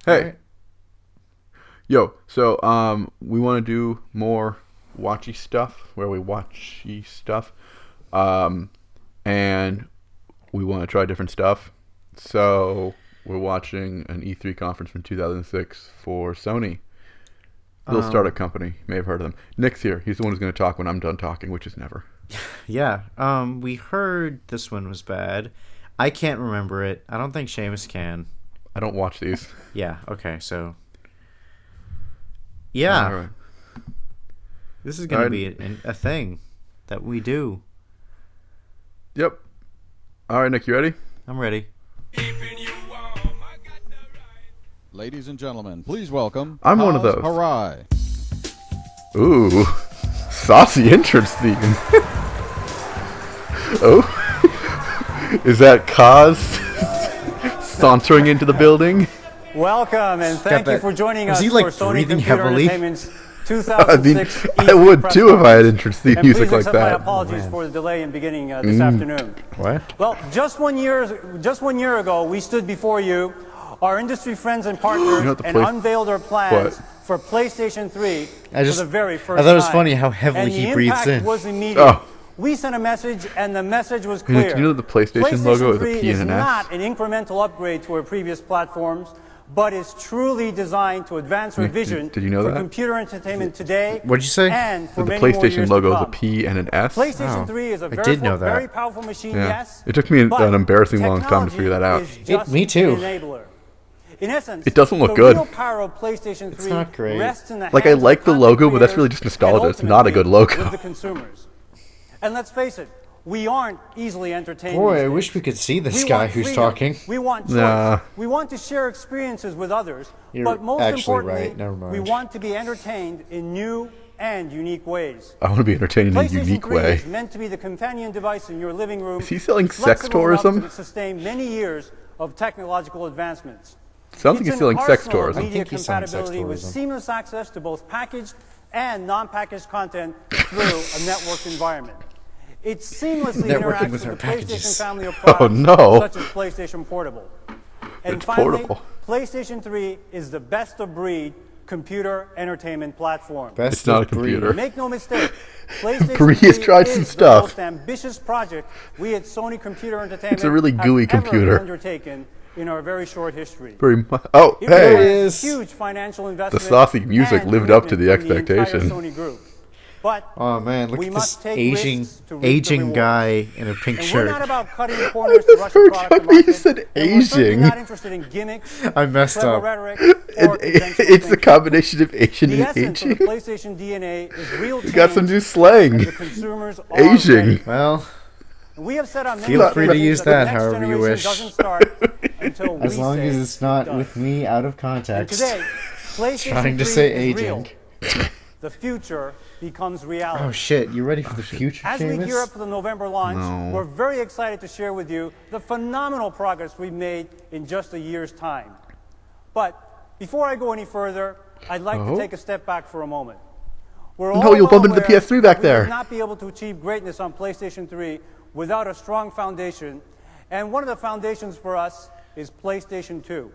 Hey, Right. yo. So, we want to do more watchy stuff where we watchy stuff, um, and we want to try different stuff. So, we're watching an E3 conference from 2006 for Sony, little startup company. You may have heard of them. Nick's here. He's the one who's going to talk when I'm done talking, which is never. Yeah. We heard this one was bad. I can't remember it. I don't think Seamus can. I don't watch these. Yeah. Okay. So. Yeah. All right. This is gonna Alright. be a thing that we do. Yep. All right, Nick, you ready? I'm ready. Ladies and gentlemen, please welcome I'm one of Kaz those. Harai. Ooh, saucy entrance theme. Oh, is that Kaz sauntering into the building? Welcome and thank you that- for joining was us he, like, for Sony breathing Computer heavily? Entertainment's I 2006 mean, E3 I would press too if I had conference. entrance theme And music please like accept my that. apologies for the delay in beginning this afternoon. What? Well, just 1 year ago, we stood before you, our industry friends and partners, know what the and place- unveiled our plans What? for PlayStation 3 I for the very first thought it was time. funny how heavily And he the breathes impact in. was immediate. Oh. We sent a message, and the message was Nick, clear. do you know that the PlayStation logo is a 3 P is and an S? not an incremental upgrade to our previous platforms, but is truly designed to advance our Nick, vision did you know for that? computer entertainment today. What'd you say? And for That the many more PlayStation years logo to is a come. P and an S? PlayStation Oh, 3 is a I did know that. very powerful machine, Yeah. yes. It took me an but embarrassing long time to figure that out. technology is just me too. an enabler. In essence, It doesn't look the good. real power of PlayStation 3 not great. rests in the Like, I hands of like the content logo, but that's creators really just nostalgia. and It's not a good ultimately logo. with the consumers. And let's face it, we aren't easily entertained. Boy, these I days. wish we could see this We guy want who's freedom. talking. We want choice. Nah. We want to share experiences with others. You're but most actually importantly, right. Never mind. we want to be entertained in new and unique ways. I want to be entertained in a PlayStation unique 3 way. is meant to be the companion device in your living room. Is he selling sex flexible enough tourism? To sustain many years of technological advancements. Sounds like It's he's an selling sex arsenal of tourism. Media I think he's selling sex compatibility with tourism. seamless access to both packaged and non-packaged content through a networked environment. It seamlessly Networking interacts with with our the packages. PlayStation family of products, Oh, no. such as PlayStation Portable. And It's finally, portable. PlayStation 3 is the best-of-breed computer entertainment platform. Best It's not of a computer. breed. Make no mistake, PlayStation Bree 3 has tried some is stuff. the most ambitious project we at Sony Computer Entertainment It's a really have gooey ever computer. undertaken in our very short history. Very mu- Oh, It hey! requires is. huge financial investment. saucy music and lived up to the commitment from entire expectation. Sony group. But Oh man, look we at must this take aging risks to reap the aging rewards. guy in a pink And shirt. we're not about cutting corners to rush a Every product to time you market. said And we're certainly aging. not interested in gimmicks, I messed clever up. rhetoric, It- or conventional it's a thinking. combination of Asian The and essence of aging. the PlayStation DNA is real We change. got some new and slang. the consumers are Aging. ready. Well, We have set on many Feel free to occasions use the that next however you generation wish. Doesn't start until as we long say as it's not it does. with me out of And context. today, PlayStation Trying to 3 say is real. aging. The future becomes reality. Oh shit, you ready for the future, As we gear up Seamus? for the November launch, No. we're very excited to share with you the phenomenal progress we've made in just a year's time. But before I go any further, I'd like Oh. to take a step back for a moment. We're all No, you'll well bump into the aware PS3 back that there. We would not be able to achieve greatness on PlayStation 3 without a strong foundation, and one of the foundations for us is PlayStation 2.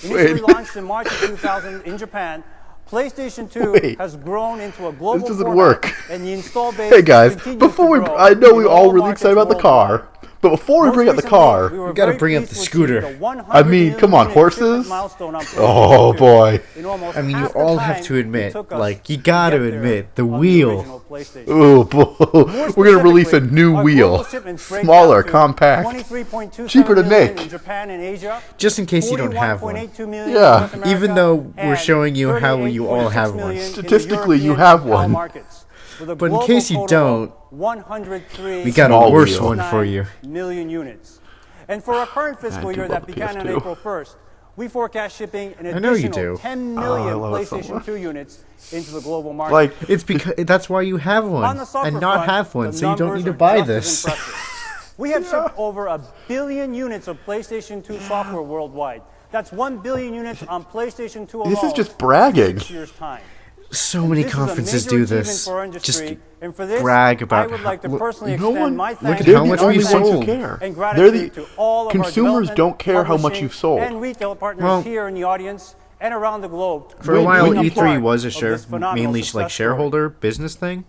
Initially launched in March of 2000 in Japan, PlayStation 2 Wait. has grown into a global This doesn't format, work. and the install base Hey guys, continues before to we, grow I know we in all really markets excited about the worldwide. car, but before we Most bring up the recently, car, we were gotta very bring up pleased the to achieve scooter. the 100 I mean, come on, million unit shipment horses? milestone on PlayStation Oh, 2 boy. in almost I mean, you half the all have time to it admit, took us like, you to gotta get there admit, the on the wheel. original PlayStation. oh boy, More we're gonna release a specifically, new our wheel, global shipments break smaller, down to compact, 23.27 cheaper to million make. in Japan and Asia, Just in case you don't have one. 41.82 million in Yeah. North America, Even though we're and showing you how you all 38.6 have one. million in the Statistically, you European have and PAL one. markets, with a But in global case you total don't, of 103 we got a Small worse wheel. one for you. million units. And for our current fiscal I do year love that the began on PS2. April 1st, we forecast shipping an I know you additional do. 10 I million love it so PlayStation much. 2 units into the global market. like It's because that's why you have On one the software and not front, have one, the so you don't numbers need to are buy just as this. impressive. We have shipped over 1 billion units of PlayStation 2 software worldwide. That's 1 billion units on PlayStation 2 alone. this is just bragging. In 6 years' time. So many This is a conferences major do achievement this. for our Just industry, and for this, brag about I would like to how- personally no extend one- my look thanks at They're how the much only we ones who sold. care. and They're gratitude the to all of our consumers development, don't care how much publishing, you've sold. and retail partners Well, here in the audience and around the globe. For a When- while, when you E3 part was a of this phenomenal mainly success like story. shareholder business thing.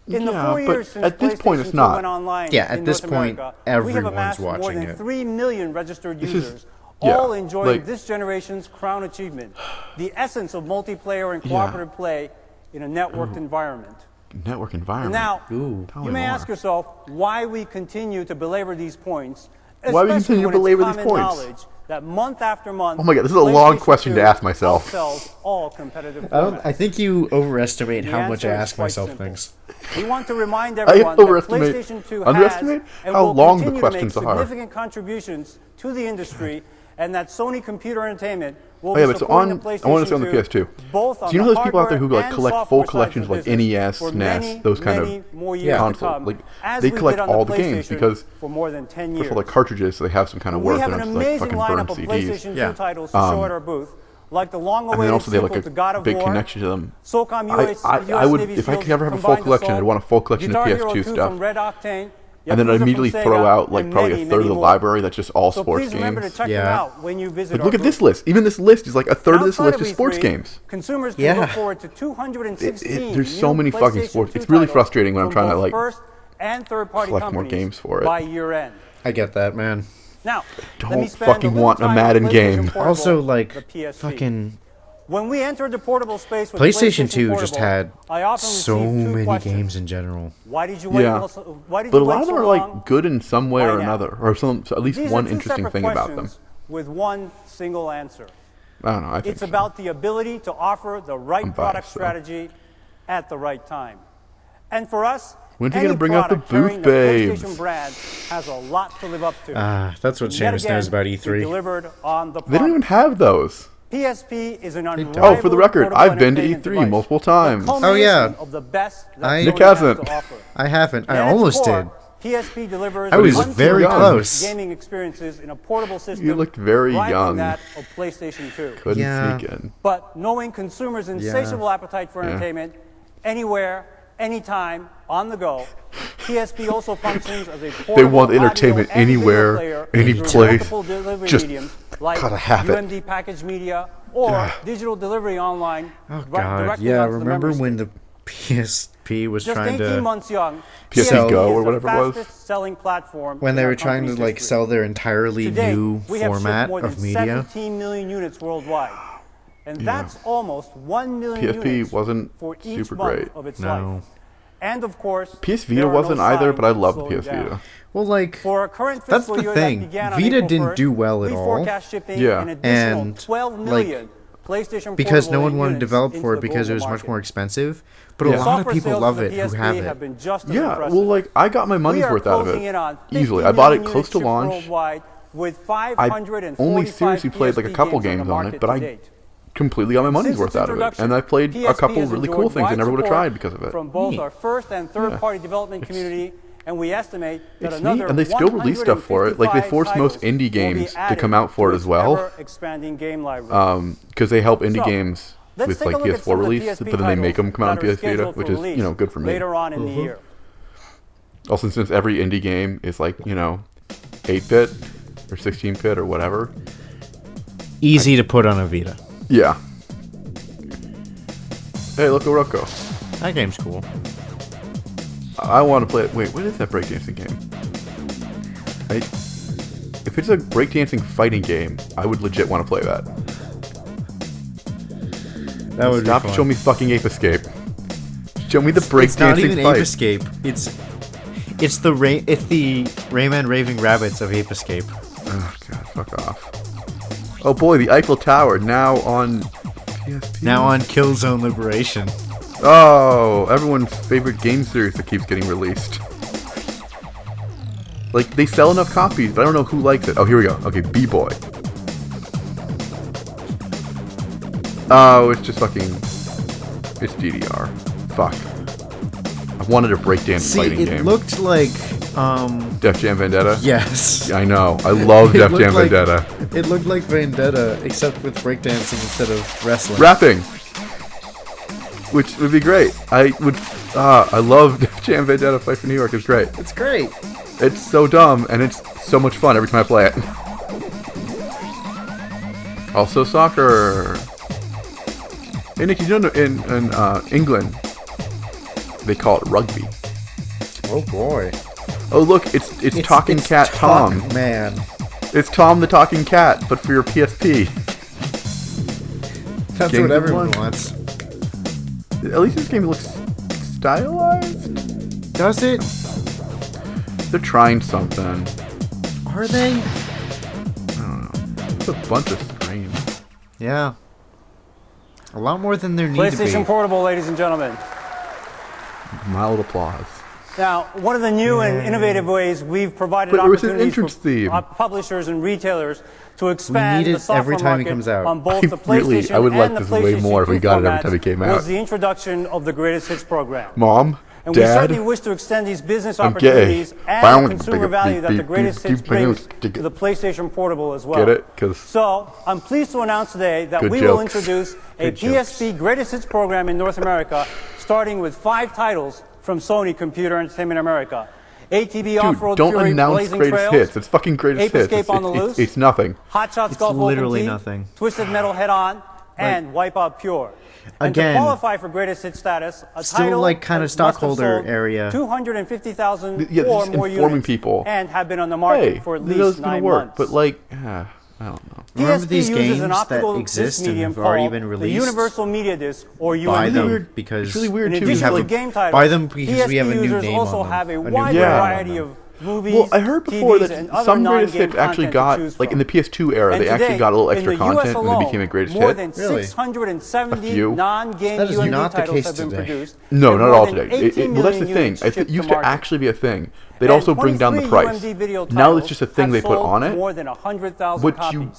In the Yeah, 4 but years since at this point, PlayStation it's 2 not. went online Yeah, at in this North point, America, we have everyone's amassed more watching than it. 3 million registered This is- users, yeah, all enjoying like- this generation's crown achievement, the essence of multiplayer and cooperative play in a networked environment. Network environment. Now, Ooh. Tell you me may more. ask yourself why we continue to belabor these points, Why we especially continue to when it's belabor these common points? knowledge that month after month. Oh my God, this is a long PlayStation question to 2 ask myself. outsells all competitive I formats. think you overestimate The how much I answer is ask quite myself simple. things. We want to remind I everyone that overestimate- PlayStation 2 underestimate has and how will long the continue questions to make are. significant contributions to the industry, and that Sony Computer Entertainment will Oh, yeah, be but it's supporting on- the PlayStation I wanna say on the 2 PS2. both on Do you know the those people out there who, hardware like, and collect full software sides collections of like the business NES, for SNES, many, those kind of many more years to console? come, Like, as they we collect did on all the games PlayStation because for more than 10 years. for like cartridges, so they have some kind of We work. have They an don't just like amazing fucking burn lineup of CDs. PlayStation 2 Yeah. titles to show at our booth, like the And long-awaited then also they have sequel like to God a of big War, connection to them. SOCOM I would, if I could ever have a full collection, I'd want a full collection of Guitar Hero PS2 2 stuff. from Red Octane, And then Yakuza I'd immediately from throw Sega, out like and probably many, a third of many the more. library that's just all So sports please remember to games. check them Yeah. out when you visit Like, our look at booth. this list. Even this list is like a third of this Outside list of is sports E3, games. Consumers can Yeah. look forward to 216 There's so new many fucking PlayStation sports. 2 It's really titles frustrating when I'm from trying to, both like, first and third-party collect more companies games for it. by year end. I get that, man. Now, let Don't me spend a fucking little want a time on Madden PlayStation game. Portable, Also, the like, PSP. fucking When we entered the portable space with PlayStation 2 just Portable, had I often so received two many questions. games in general. Why did you wait? Yeah. Why did But you a wait lot of them so are long? like good in some way Why or now? another, or some at least These one are two interesting separate thing about them. questions with one single answer. I don't know. I think It's so. about the ability to offer the right I'm product biased, though. strategy at the right time. And for us, When's he any gonna bring out the product carrying booth the babes? PlayStation brand has a lot to live up to. That's what And yet Seamus again, knows about we E3. delivered on the They don't even promise. have those. PSP is an unrivaled Oh, for the record, portable I've been to entertainment E3 device, multiple the times. Oh, yeah. culmination of the best that I- Sony Nick has hasn't. to offer. I haven't. I At its almost core, did. PSP delivers I was unparalleled very close. gaming experiences in a portable system. You looked very rivaling young. that of PlayStation 2. Couldn't Yeah. sneak in. But knowing consumers' insatiable appetite for entertainment, anywhere, anytime, on the go, PSP also functions as a portable They want audio entertainment and video anywhere, player any through place. multiple delivery Just mediums like gotta have it. UMD package media or digital delivery online. Oh, right- God. directly Yeah, onto the remember member when the PSP was Just trying 18 to... months young, PSP Go is or the whatever it was? fastest selling platform When in they our were trying to, company's like, history. sell their entirely Today, new we have shipped format more than of media. 17 million units worldwide. And that's almost 1 million PSP units wasn't for each super month great. of its No. life. And of course, PS there Vita are wasn't no either, signs but I of love the slowing PS down. Vita. Well, like, For our current That's fiscal the year thing. that began on Vita April didn't 1st, do well at we all. forecast shipping Yeah. an additional And, 12 like, million PlayStation because no portable one wanted to units develop into for it the because it global was much market. more expensive. But Yeah. a lot of Software people sales love of it the who PSP have it. been just as Yeah, impressive. well, like I got my money's We are worth out of closing in it on easily. 50 I bought it million close to units shipped launch. worldwide with I 545 only seriously played like a PSP couple games games the on market it, but to I date. completely got my money's Since worth its out of it. introduction, And I played a PSP couple has really enjoyed cool things I wide never would have support tried because of it. From both Neat. our first and third-party development community, and we estimate that It's another neat, and they still release stuff for it. Like they force most 155 indie titles will be games to added come out for it to as its well, ever-expanding game library. because they help indie So, games Let's with take like a look at PS4 some of the release, PSP but then they make titles them come out on that are PS Vita, scheduled which for is release good for me. later on in the year. Also, since every indie game is like 8-bit or 16-bit or whatever. Easy to put on a Vita. Yeah. Hey, Loco Roco. That game's cool. I want to play it. Wait, what is that breakdancing game? If it's a breakdancing fighting game, I would legit want to play that. That would Stop be fun. showing me fucking Ape Escape. Show me the It's not even breakdancing fight. Ape Escape. It's the Rayman Raving Rabbits of Ape Escape. Oh god, fuck off. Oh boy, the Eiffel Tower now on PSP. Now on Killzone Liberation. Oh, everyone's favorite game series that keeps getting released. Like, they sell enough copies, but I don't know who likes it. Oh, here we go. Okay, B-Boy. Oh, it's just fucking... It's DDR. Fuck. I wanted a breakdance See, fighting it game. looked like Def Jam Vendetta? yes. I know. I love It Def looked Jam like- Vendetta. It looked like Vendetta, except with breakdancing instead of wrestling. Rapping! which would be great. I would. I love Def Jam Vendetta Fight for New York. It's great. It's great. It's so dumb, and it's so much fun every time I play it. Also, soccer. Hey, Nick, you know in England, they call it rugby. Oh boy. Oh, look, it's Talking Cat Tom. Man. It's Tom the Talking Cat, but for your PSP. That's Game what everyone one. wants. At least this game looks stylized. Does it? They're trying something. Are they? I don't know. It's a bunch of screens. Yeah. A lot more than there need to PlayStation be. Portable, ladies and gentlemen. Mild applause. Now, one of the new and innovative ways we've provided But there was an opportunities entrance for theme. Publishers and retailers to expand need the it software every time it market comes out. on both the PlayStation I would like and the this way PlayStation more if we 2 got it every formats time it came out. was the introduction of the Greatest Hits program. Mom, And we Dad, certainly wish to extend these business I'm gay. opportunities and Bound- the consumer value that the Greatest Hits brings to the PlayStation Portable as well. Get it? 'Cause So, I'm pleased to announce today that Good we will jokes. introduce a Good jokes. PSP Greatest Hits program in North America, starting with 5 titles from Sony Computer Entertainment America. ATV dude, Off-Road don't Fury announce Blazing greatest Trails, hits. It's fucking greatest Ape hits. Escape on the Loose. It's nothing. Hot Shots It's Golf literally Open T, nothing. Twisted Metal Head On, and Wipeout Pure. And Again, to qualify for greatest hit status, a still title like kinda must have stockholder sold area. 250,000 Yeah, or just more informing units people. and have been on the market Hey, for at this least is gonna 9 work. months. But like, I don't know. Remember PSP these uses games an that optical exist disc and medium have already called been the released? Universal Media Disc, or Buy UMD. them because It's really weird In too. addition You have to a- game titles, buy them because PSP we have a new users name also on them. have a A new wide brand on variety them. of movies, Well, I heard before TVs, that and other some greatest non-game hits actually content to got, choose like in from. the PS2 era, And they actually today, got a little in extra the US content and alone, they became a greatest more hit. than Really? 670 A few. non-game That is UMD not the titles case have been today. produced. No, and not more all than today. 18 Well, that's the million thing. units It shipped used to to market. actually be a thing. They'd And also bring down the 23 price. UMD video Now titles it's just a thing have they put sold on it. More than 100,000 What copies. you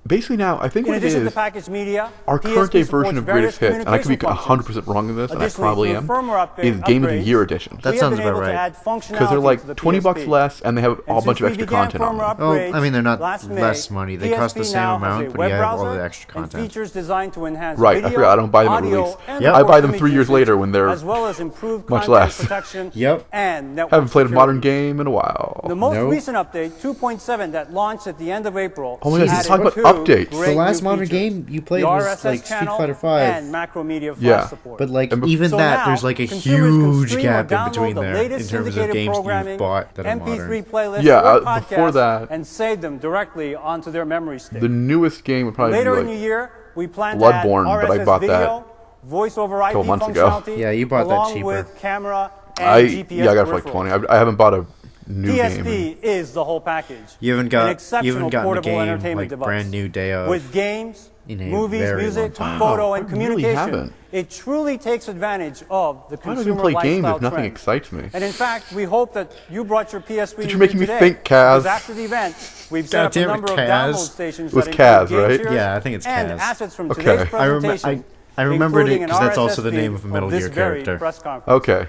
basically now, I think In what it addition to is, packaged media, our current PSP day version supports of greatest various hits, and I could be communication 100% wrong in this, and I Additionally, probably through am, firmware is Game of the upgrades, Year edition. That we have sounds been about able to right. add Because they're functionality to the like 20 bucks PSP. less, and they have a And whole bunch since of we extra began content on firmware them. Well, upgrades I mean, they're not last May, less money. They cost the PSP same now amount, has a but web you have all browser the extra and content. features designed to enhance Right, I video, forgot. I don't buy them at audio, release. and Yep. I of buy course, them 3 years image later usage, when they're as well as improved much content less. protection Yep. and network haven't played a modern security. game in a while. The most Nope. recent update, 2.7, that launched at the end of April. Oh my God, Jesus, added talk about two updates. great The last new modern features. game you played The was RSS like Street channel Fighter 5. and macro media flash Yeah. support. But like And even So that, now, there's like a consumers can huge stream or gap in download between the there in latest terms of syndicated games that programming, you've bought that are MP3 modern. playlists, Yeah, or before podcasts, that- and save them directly onto their memory stick. The newest game would probably Later be in the like, year, we plan Bloodborne, to add but I RSS bought video, voice over IP couple months ago. functionality, Yeah, you bought that along cheaper. with camera and GPS yeah, I got it for like peripherals. 20. I haven't bought a new game. PSP is the whole package. You haven't An got exceptional you haven't gotten a portable game entertainment like device. brand new day of. With games, in a movies, very music, long time. photo, Wow, and I really communication. haven't. It truly takes advantage of the Why do I consumer even play games lifestyle if nothing trend. excites me? And in fact, we hope that you brought your PSP. That you're making me today, think, Kaz. Because after the event, we've set up a Goddamn it, number of Kaz. download stations It was that Kaz, include game right? shares Yeah, I think it's and Kaz. assets from Okay. today's I remember- presentation. I remembered it including an 'cause that's also RSS the name feed of a Metal this Gear very character. press conference. Okay.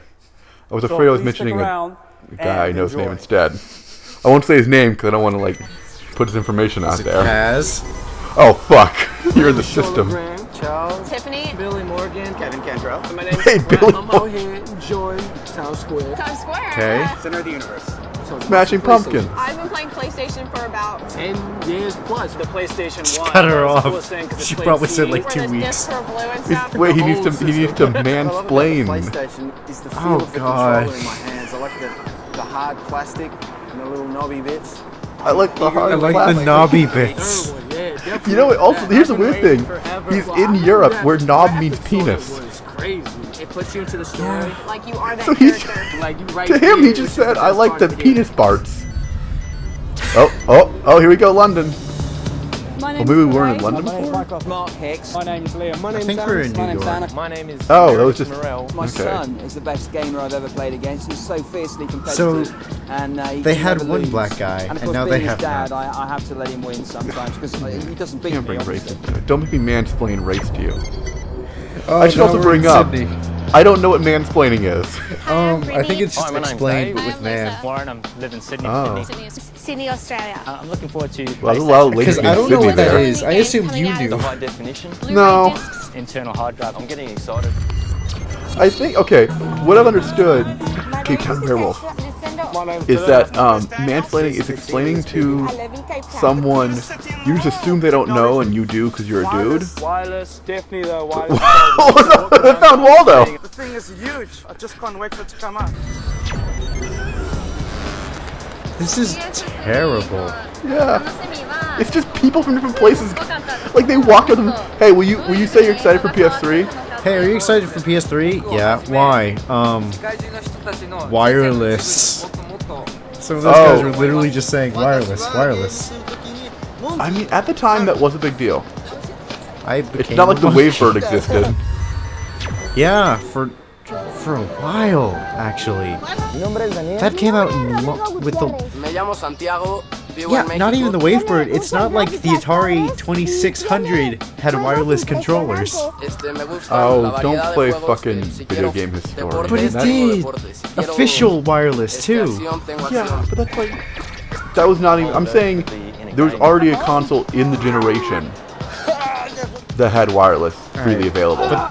I was So afraid I was please stick mentioning a around guy I and know his name enjoy. instead. I won't say his name because I don't want to like put his information out Is it there. Kaz? Oh fuck! You're in the system. Charles, Tiffany. Billy Morgan, Kevin Cantrell. My name's Hey, Brett. Billy I'm out here enjoying Town Square. Times Square. Okay. Center of the universe. So Smashing Pumpkins. I've been playing PlayStation for about 10 years plus. The PlayStation 1. Cut her was the off. coolest thing 'cause it She played probably said CD. like where 2 the weeks. discs were blue and stuff. Wait, he The needs to whole mansplain. PlayStation is the feel Oh, of the God. controller in my hands. I like the hard plastic and the little knobby bits. I like the hard I like plastic. the knobby bits. You know what? Also, here's a weird thing. He's in Europe, where knob means penis. Was crazy. It puts you into the story. Like you are that So he's- character. Like you right To him, there, he which just is said, the "I best like part the of game. penis parts." Oh, here we go, London. Well, maybe we weren't in London before. Mark Hicks. My name's Liam. My I think we're in New York. My name is Oh, that was just. Morel. My Okay. son is the best gamer I've ever played against. He's so fiercely competitive. So, and he they can had never one lose. black guy, and, of and course, now being they his have dad, none. I have to let him win sometimes because he doesn't beat Can't me. bring race obviously. into it. Don't make me mansplain race to you. Oh, I should now also we're in bring up. Sydney. I don't know what mansplaining is. I think it's just Hi, my name's explained, Dave. but with I'm man. Lisa. Warren, I'm living in Sydney. Oh. Sydney, Australia. I'm looking forward to Well, there's a lot of Because ladies I in don't know Sydney what that there. is. I assumed you Coming out knew. the high definition, Blu-ray No. discs. internal hard drive. I'm getting excited. I think, okay, what I've understood, Cape Town Werewolf, is that mansplaining is explaining to someone, you just assume they don't know and you do because you're a dude. Wireless, definitely the wireless. I found Waldo! The thing is huge. I just can't wait for it to come out. This is terrible. Yeah. It's just people from different places. Like they walk up to them. Hey, will you say you're excited for PS3? Hey, are you excited for PS3? Yeah. Why? Wireless. Some of those guys were literally just saying wireless. I mean, at the time that was a big deal. It's It's not like the Wavebird existed. Yeah, for a while actually. That came out with the. Me llamo Santiago. Yeah, not even the Wavebird. It's not like the Atari 2600 had wireless controllers. Oh, don't play fucking video game historian. But it did. Official wireless too. Yeah, but that's like that was not even. I'm saying there was already a console in the generation that had wireless freely available.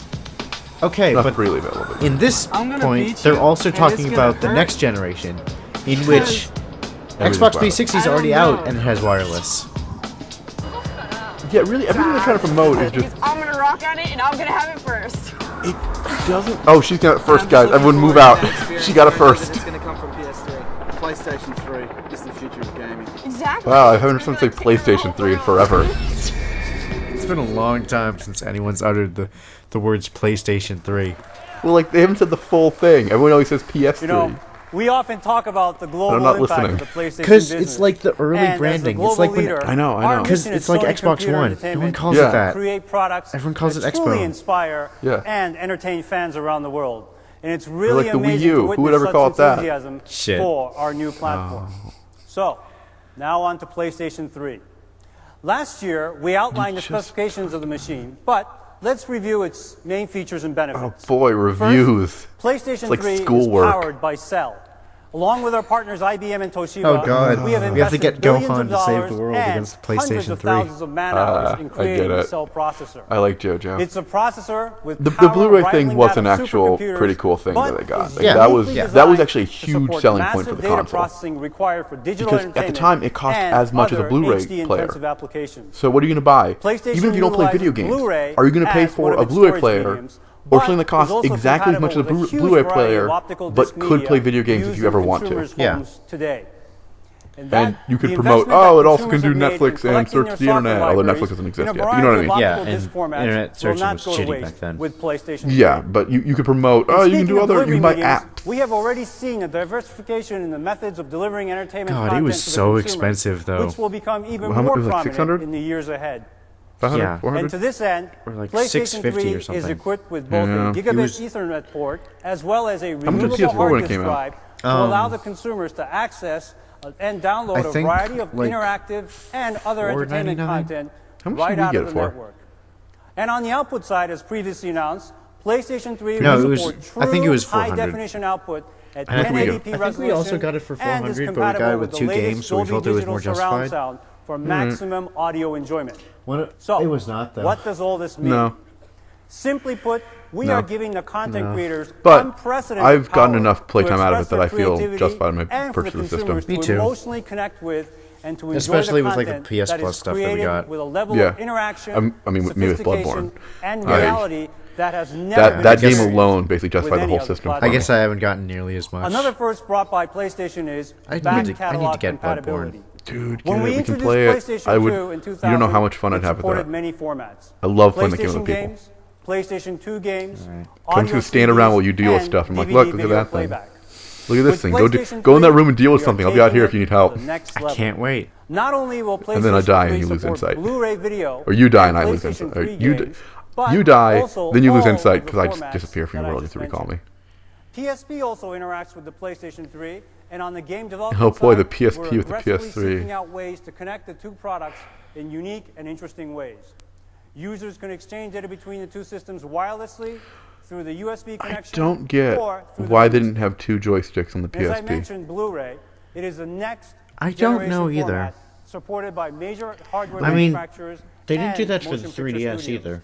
Okay, Not but freely available. in this point, they're also talking about the next generation, in which Xbox 360 is already out and it has wireless. Yeah, really, everything they're trying to promote is just. I'm gonna rock on it and I'm gonna have it first. It doesn't. Oh, she's got it first, guys. Everyone move out. She got it first. It's going to come from PS3. PlayStation 3 is the future of gaming. Exactly. Wow, I haven't heard someone say PlayStation 3 in forever. It's been a long time since anyone's uttered the words PlayStation 3. Well, like, they haven't said the full thing. Everyone always says PS3. You know, we often talk about the global not impact listening. of the PlayStation Because business. it's like the early And as the branding. It's global like when leader, I know. our because mission it's at like Sony Xbox Computer One. No one Entertainment calls Yeah. it that. create products Everyone calls that it truly Expo. inspire Yeah. and entertain fans around the world. And it's really like the Wii amazing U. to Who witness would ever such call it that? enthusiasm Shit. for our new platform. So, now on to PlayStation 3. Last year, we outlined the specifications of the machine, but let's review its main features and Oh benefits. boy, reviews. PlayStation It's like 3 schoolwork. is powered by Cell. Along with our partners IBM and Toshiba, Oh, God. we have We have to invested get billions Gohan of to save dollars the world and against the hundreds PlayStation of 3. thousands of man-hours in I creating get the it. Cell processor. I like JoJo. It's a processor with The power Blu-ray thing rivaling was that an of actual supercomputers, pretty cool thing but that they got. is Like, Yeah. that was uniquely that was designed actually a to huge support selling point for massive the data console. processing required for digital Because at the entertainment time, it cost and as much as a other Blu-ray HD-intensive player. applications. So what are you going to buy? PlayStation Even if you don't play video utilizes games, Blu-ray are you going to pay as one for of a its Blu-ray storage player mediums, or but something that is costs also exactly as much as a compatible with huge Blu-ray variety of player, optical but disc could media play video games if used you ever in want to? consumers' Yeah. homes today. And you could the promote, investment oh, that it also can consumers do have made in Netflix and collecting search their the internet, software although libraries Netflix doesn't in exist a yet. But you know what I mean? variety of Yeah, optical and disc formats internet will searching not was go to shitty waste back then. with PlayStation 3. Yeah, but you could promote, oh, you can Speaking do of other, you delivery can buy mediums, apps. we have already seen a diversification in the methods of delivering entertainment God, it content was to the so consumer, expensive, though. which will become even How much more was it, prominent 600? in the years ahead. 500, Yeah. 400? And to this end, Or like PlayStation 650 3 or is something. equipped with both Yeah. a gigabit Ethernet port as well as a much was removable PS4 when hard it disk came out? drive to allow the consumers to access and download I a think, variety of like, interactive and other entertainment $4.99? content How much right did we out get of it the for? network. And on the output side, as previously announced, PlayStation 3 No, will it was- support I think it was true 400. high-definition output at I think 1080p we- resolution. I think we also got it for and is 400, but we got compatible it with the 2 latest games, so we Dolby felt it was Digital more surround justified. sound for maximum audio enjoyment. So, it was not, though. what does all this mean? No. Simply put, we No. are giving the content creators But unprecedented I've gotten power enough playtime to out of it express that their I feel creativity justified in my and for the purchase of the system. consumers Me to too. emotionally connect with and to enjoy Especially the with, like, the content PS that Plus is stuff that we created got. with a level Yeah. of interaction, I mean, with me with sophistication, Bloodborne. and I- reality that has never been That game experienced alone basically justified with the any whole other system. platform. I guess I haven't gotten nearly as much. Another first brought by PlayStation is I need back to catalog get Bloodborne. compatibility. Dude, When get we it. We can introduced play it. PlayStation I 2 would. in 2000, You don't know how much fun it I'd have with supported that. many formats. I love playing the game PlayStation with people. games, PlayStation 2 games, I'm audio just gonna stand around CDs, while you deal with and stuff. I'm like, DVD look at video that thing. playback. Look at this With thing. PlayStation Go in that 3, room and deal with we are something. I'll be out taking here it if you need to help. the next I level. can't wait. Not only will PlayStation And then I die and 3 you lose support insight. Blu-ray video, Or you die and I lose PlayStation insight. 3 You games, but you die, also then you lose all insight of the because I just formats disappear from that your I world. You just have to recall me. mentioned. PSP also interacts with the PlayStation 3, and on the game development Oh boy, side, the PSP we're with the aggressively PS3. seeking out ways to connect the two products in unique and interesting ways. Users can exchange data between the two systems wirelessly through the USB I connection. don't get or through the why they Bluetooth. didn't have 2 joysticks on the As I PSP. mentioned, Blu-ray, it is the next I don't know generation either. format supported by major hardware I mean, manufacturers. They didn't do and that for the motion picture 3DS studios. either.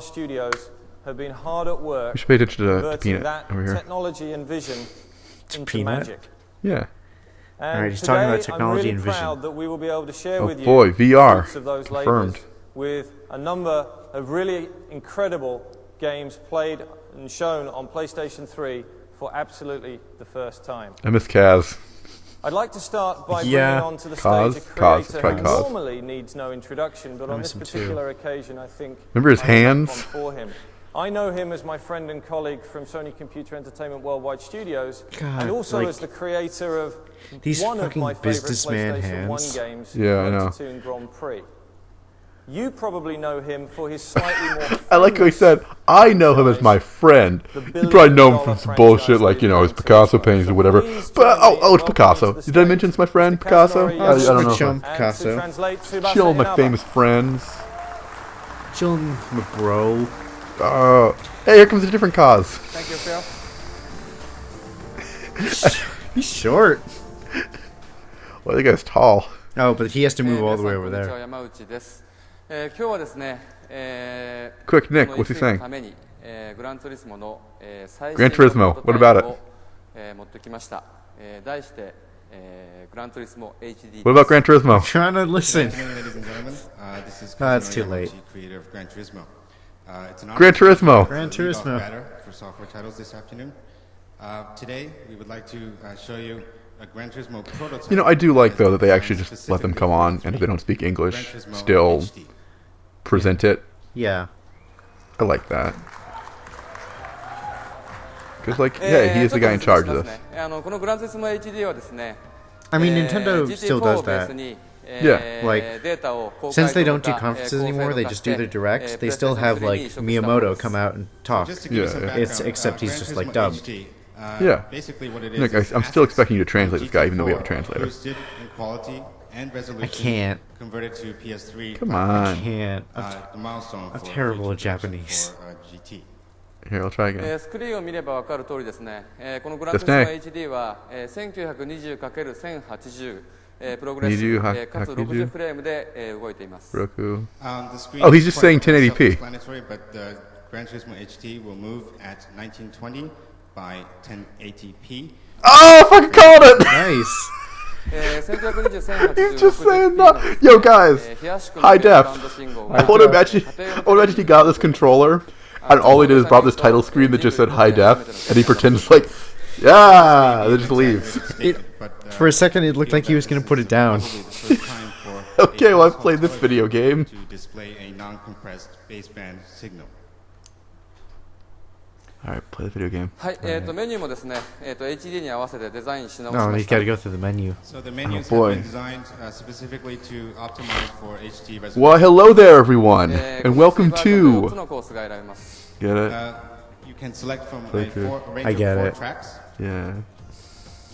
our studios have been hard at work We should pay attention to converting Peanut that over here. technology and vision into Peanut? magic. Yeah. And Alright, he's today, talking about technology I'm really and vision. proud that we will be able to share Oh with you boy, the VR. fruits of those Confirmed. labors with a number of really incredible games played and shown on PlayStation 3 for absolutely the first time. I miss Kaz. I'd like to start by Yeah. bringing onto the Kaz? stage a Kaz, creator try who Kaz. normally needs no introduction, but on this Awesome too. particular occasion, I think Remember his I will hands? have one for him. I know him as my friend and colleague from Sony Computer Entertainment Worldwide Studios, God, and also like, as the creator of these one of fucking my favorite businessman PlayStation 1 hands. games, Yeah, I know. Platoon Grand Prix. You probably know him for his slightly more I like how he famous said, I know him as my friend. The You probably know him from billion-dollar some bullshit franchise like, you know, his they've Picasso built. paintings or So whatever. please But, join me oh, in it's welcoming Picasso. to the Did I stage mention it's my friend, Mr. Picasso? Kazunori I don't know. Chum And Picasso. to translate, Tsubasa Chill, my Inaba. famous friends. Chillin', my bro. Hey, here comes a different cause. Thank you, Phil. He's short. Well, the guy's tall. Oh, but he has to move all the way over there. Quick, Nick, what's he saying? Gran Turismo, what about it? What about Gran Turismo? Trying to listen. Ladies and gentlemen, this is Oh, it's Kazunori too late. Yamaguchi, creator of Gran Turismo. It's an honor Gran to be Turismo. Gran the lead off Turismo. batter for software titles this afternoon. Today, we would like to show you a Gran Turismo prototype. You know, I do like, that though, that they is actually designed just let them specifically come on, for and if they don't speak English, Gran Turismo still HD. present it. Yeah. I like that. Because, like, yeah, he is the guy in charge of this. I mean, Nintendo still does that. Yeah. Like, since they don't do conferences anymore, they just do their directs. They still have, like, Miyamoto come out and talk. Just to give you some Yeah, background, It's except he's Gran just, like, Turismo dubbed. HD, Yeah. Basically what it is. Nick, is I'm still assets expecting you to from translate this guy, even though we have a GT4 translator. Boosted in quality and resolution. I can't. Converted to PS3. Come I on. can't. The milestone I'm for terrible at future Japanese. for, GT. Here, I'll try again. スクリーンを見れば分かる通りですね、このグランですツーリスモね。 HD は、1920×1080、プログレッシブ、 20かつ60フレームで、動いています。 Roku. The screen Oh, he's is just quite saying 1080p. self-explanatory, but the Gran Turismo HD will move at 1920 by 1080p. Oh, I fucking called it! Nice. 1920×1080 He's just saying that. Yo, guys, high def. I would imagine he got this controller, and all he did is brought this title screen that just said high def, and he pretends like, yeah, then just leaves. For a second, it looked like he was going to put it down. Okay, well, I've played this video game. To display a non-compressed baseband signal. Alright, play the video game. はい、メニューもですね、HD に合わせてデザインし直し No, ま he's した got to go through the menu. So the menus boy. have been designed specifically to optimize for HD resolution. Well, hello there, everyone, and こ welcome のスイーバーと4つ to. のコースが選べます Get it? You can select from Play a, through. range I of get 4 it. tracks. Yeah.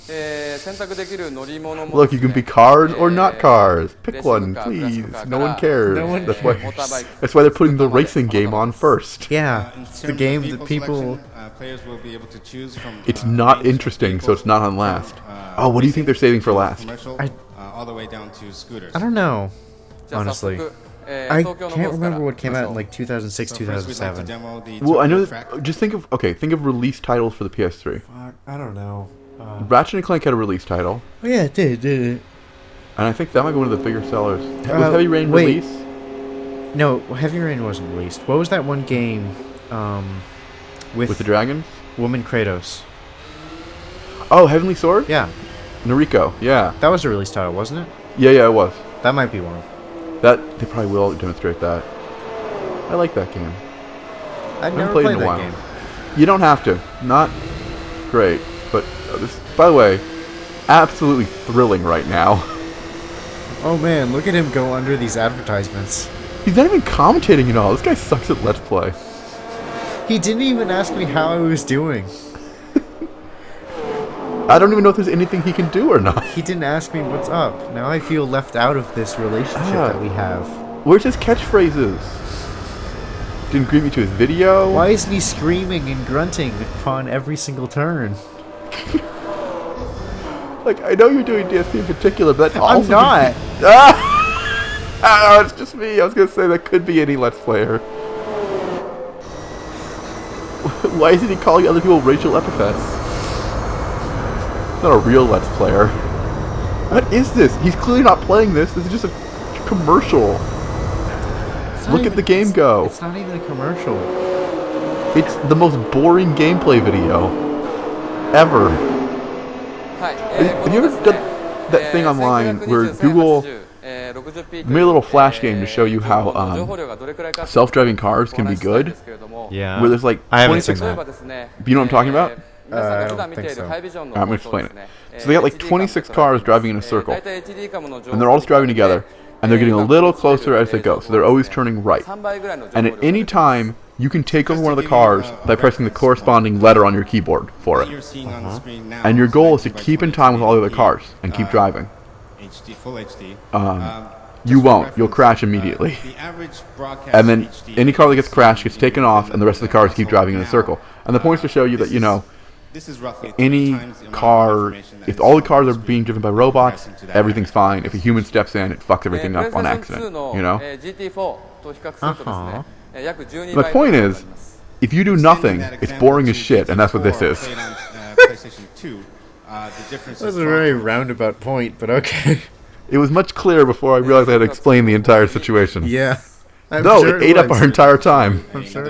選択できる乗り物も Look, you can be cars or not えー cars. レー Pick シング one, カークラシッ please. クカー No one から cares. No one That's why. モーターバイク That's why they're putting the スクーターまで racing game 様々 on です first. Yeah, In it's the terms of game vehicle that people. selection, players will be able to choose from, It's not range of interesting, so it's vehicles not on last. from, Oh, what do you think they're saving for to last? Commercial, I- all the way down to scooters. I don't know. じゃあ早 Honestly. 速、I 東京のコ can't ースから remember what came out in 行き like 2006, So first we'd like to 2007. demo the Well, I know. Tokyo track. Just think of think of release titles for the PS3. I don't know. Ratchet and Clank had a release title, Oh yeah, it did it? and I think that might be one of the bigger sellers. Was Uh, Heavy Rain wait. release? No, Heavy Rain wasn't released. What was that one game with With the dragons? Woman Kratos? Oh, Heavenly Sword? Yeah, Nariko. Yeah. that was a release title, wasn't it? Yeah, it was. That might be one. That they probably will demonstrate that. I like that game. I've haven't never played in played a that while. game. You don't have to. Not great, but this. By the way, absolutely thrilling right now. Oh man, look at him go under these advertisements. He's not even commentating at all. This guy sucks at Let's Play. He didn't even ask me how I was doing. I don't even know if there's anything he can do or not. He didn't ask me what's up. Now I feel left out of this relationship that we have. Where's his catchphrases? Didn't greet me to his video. Why isn't he screaming and grunting upon every single turn? Like, I know you're doing DSP in particular, but that also I'm not. Ah, it's just me. I was gonna say that could be any Let's Player. Why isn't he calling other people racial epithets? He's not a real Let's Player. What is this? He's clearly not playing this. This is just a commercial. Look at the game go. It's not even a commercial. It's the most boring gameplay video ever. Have you ever done that thing online where Google made a little flash game to show you how self-driving cars can be good? Yeah. Where there's like I haven't seen 26. that. You know what I'm talking about? I don't think so. I'm gonna explain it. So they got like 26 cars driving in a circle, and they're all just driving together, and they're getting a little closer as they go. So they're always turning right. And at any time, you can take over one of the cars by pressing the corresponding letter on your keyboard for it. And your goal is to keep in time with all the other cars and keep driving. Full HD. You won't. You'll crash immediately. And then any car that gets crashed gets taken off, and the rest of the cars keep driving in a circle. And the point is to show you that, you know, any car, if all the cars are being driven by robots, everything's fine. If a human steps in, it fucks everything up on accident, you know? My point is, if you do nothing, it's boring as shit, and that's what this is. That was a very roundabout point, but okay. It was much clearer before I realized I had to explain the entire situation. Yeah. No, it ate up our entire time. I'm sure.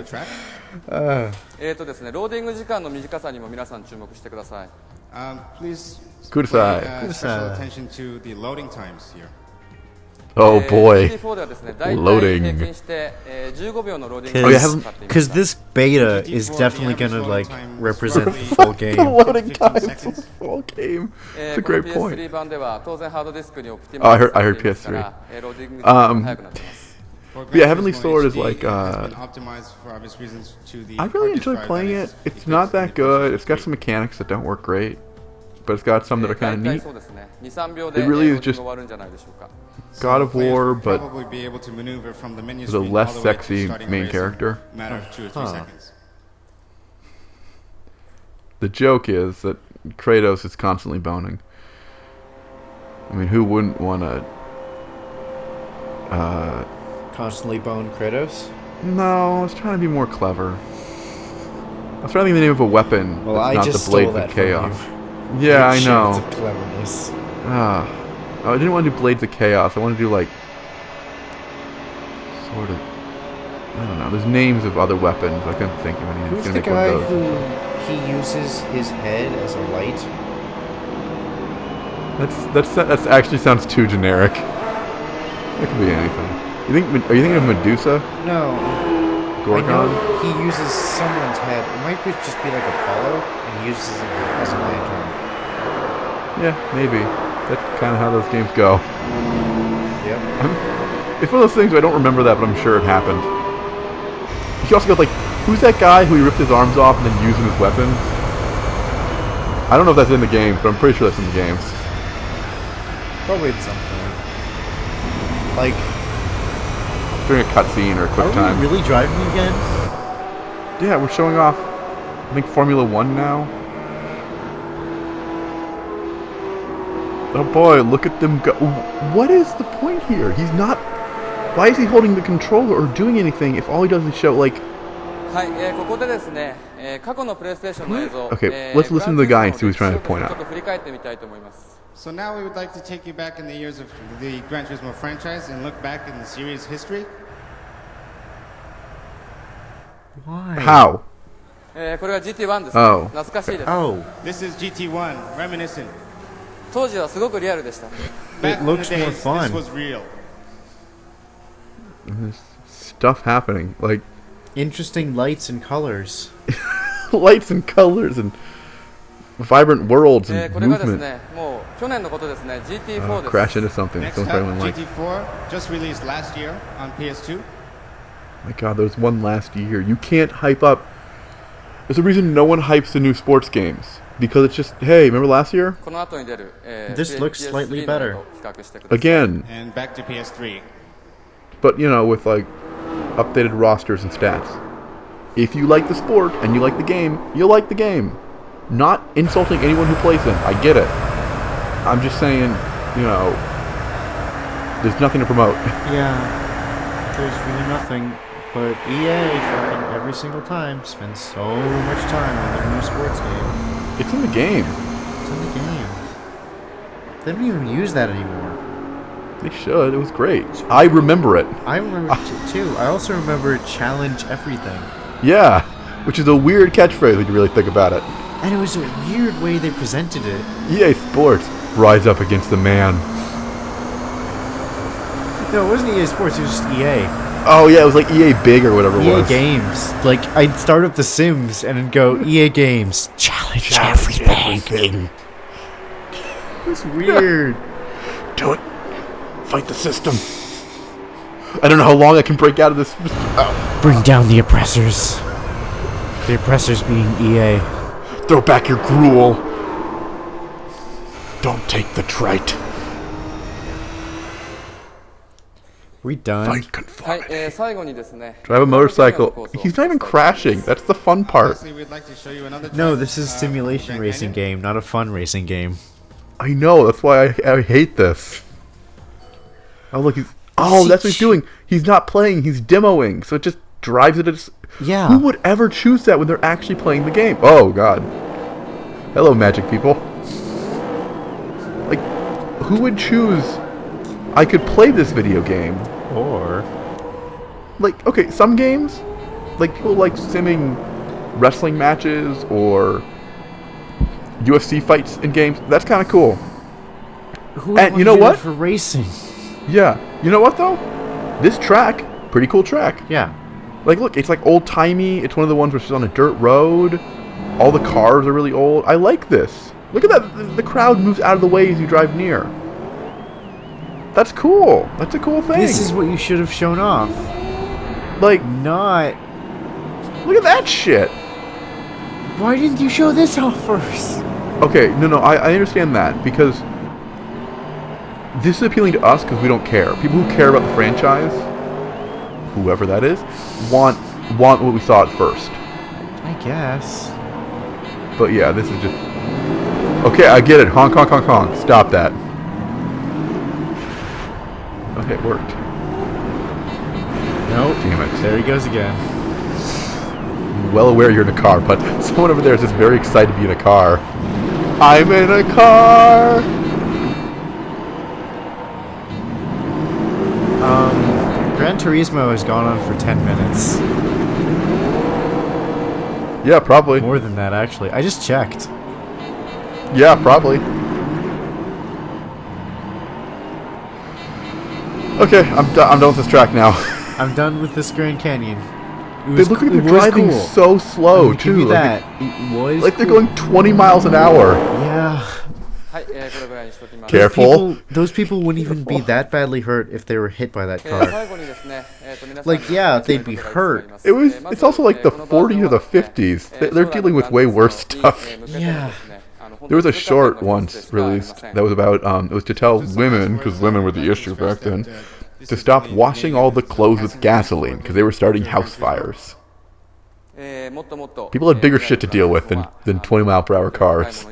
ですね、ローディング時間の短さにも皆さん注目してください。Please Kudasai. pay special attention to the loading times here. Oh boy. GT4 ではですね、大体 Loading. 平均して15秒のローディング Oh, が yeah, かかっています Because this beta is definitely gonna like represent the full The game. loading times of the full game. It's a この great point. PS3 版では当然ハードディスクにオプティ Oh, I マ heard- イ I ズ heard されていますから PS3. ローディング時間が速くなっています Yeah, Heavenly Sword is like, It's been optimized for obvious reasons to the I really hard disk enjoy drive playing that it. is It's not that depicted good. in It's got some mechanics that don't work great, but it's got some that are kind of 大体 neat. そうですね、2、3秒で It ロ really ー is ディン just グ終わるんじゃないでしょうか God of War, but probably be able to maneuver from the menu with a screen less all the way to sexy starting main racing character. in a matter of 2 or 3 seconds. The joke is that Kratos is constantly boning. I mean, who wouldn't want to? Constantly bone Kratos. No, I was trying to be more clever. I was trying to think of the name of a weapon Well, that's I not just the Blades stole of that from Chaos. you. Yeah, I Chance know. of cleverness. Oh, I didn't want to do Blades of Chaos. I want to do like sort of. I don't know. There's names of other weapons. I couldn't think of any. Who's Gonna the make one guy of who those. he uses his head as a light? That's actually sounds too generic. It could be anything. Are you thinking of Medusa? No. Gorgon? I know he uses someone's head. It might just be like Apollo, and he uses it as a lantern. Yeah, maybe. That's kind of how those games go. Yep. It's one of those things where I don't remember that, but I'm sure it happened. You also got like, who's that guy who he ripped his arms off and then used them as weapons? I don't know if that's in the game, but I'm pretty sure that's in the games. Probably at some point. Like, During a cutscene or a quick time. are we really driving again? Yeah, we're showing off, I think, Formula 1 now. Oh boy, look at them go. What is the point here? He's not... Why is he holding the controller or doing anything if all he does is show, like... はい、ここでですね、過去のプレイステーションの映像 Okay, let's listen to the guy and see what he's trying to point ちょっ out. と振り返ってみたいと思います So now we would like to take you back in the years of the Gran Turismo franchise and look back in the series history. Why? How? これが GT1 ですね、 Oh. 懐かしいです Oh, This is GT1, reminiscent. 当時はすごくリアルでした Back in the looks more days, fun. this was real. There's stuff happening. Like, interesting lights and colors. lights and colors and vibrant worlds and これがです movement. ね、もう去年のことですね、GT4 です Crash into something. Next Something up, everyone likes. GT4, just released last year on PS2. My god, there was one last year. You can't hype up. There's a reason no one hypes the new sports games. Because it's just, hey, remember last year? この後に出る、This looks slightly PS3 の better. と比較してください Again. And back to PS3. But, you know, with like updated rosters and stats. If you like the sport and you like the game, you'll like the game. Not insulting anyone who plays them. I get it. I'm just saying, you know, there's nothing to promote. Yeah, there's really nothing. But EA, fucking every single time, spends so much time on their new sports game. It's in the game. It's in the game. They don't even use that anymore. They should. It was great. I remember it. I remember it too. I also remember Challenge Everything. Yeah. which is a weird catchphrase when you really think about it. And it was a weird way they presented it. EA Sports, rise up against the man. No, it wasn't EA Sports, it was just EA. Oh yeah, it was like EA Big or whatever it EA was. Games. Like, I'd start up The Sims and then go, EA Games, challenge everything. It was weird. Do it. Fight the system. I don't know how long I can break out of this. Oh. Bring down the oppressors. The oppressors being EA. Throw back your gruel. Don't take the trite. We done? Fight conformity. 最後にですね Drive a motorcycle. He's not even crashing. That's the fun part. Lastly, we'd like to show you another No, track, this is simulation Grand racing Canyon. game, not a fun racing game. I know. That's why I hate this. Oh look, he's. Oh, that's what he's doing. He's not playing. He's demoing. So it just drives it. Yeah. Who would ever choose that when they're actually playing the game? Oh God. Hello, magic people. Like, who would choose? I could play this video game. Or Like, okay, some games, like people like simming wrestling matches or UFC fights in games. That's kind of cool. who would And want you to know do that what? for racing? Yeah. You know what though? This track, pretty cool track. Yeah. Like, look, it's like old timey. It's one of the ones which is on a dirt road. All the cars are really old. I like this. Look at that. The crowd moves out of the way as you drive near. That's cool. That's a cool thing. This is what you should have shown off. like, Not. look at that shit. Why didn't you show this off first? Okay, no, I understand that because this is appealing to us because we don't care. People who care about the franchise, whoever that is, want what we saw at first. I guess. But yeah, this is just... Okay, I get it. Honk, honk, honk, honk. Stop that. Okay, it worked. Nope. Damn it. There he goes again. I'm well aware you're in a car, but someone over there is just very excited to be in a car. I'm in a car! Gran Turismo has gone on for 10 minutes. Yeah, probably. More than that, actually. I just checked. Yeah, probably. Okay, I'm done with this track now. I'm done with this Grand Canyon. They look like they're driving so slow, Give too. me Like, that. It was like they're cool. going 20 miles an hour. Yeah. はい、これぐらいにしときます。 Careful. Those people wouldn't even be that badly hurt if they were hit by that car. 最後にですね、皆さん Like, yeah, they'd be hurt. It's also like the 40s or the 50s. They're dealing with way worse stuff. Yeah. There was a short once released that was about, it was to tell women, because women were the issue back then, to stop washing all the clothes with gasoline, because they were starting house fires. People had bigger shit to deal with than 20-mile-per-hour cars.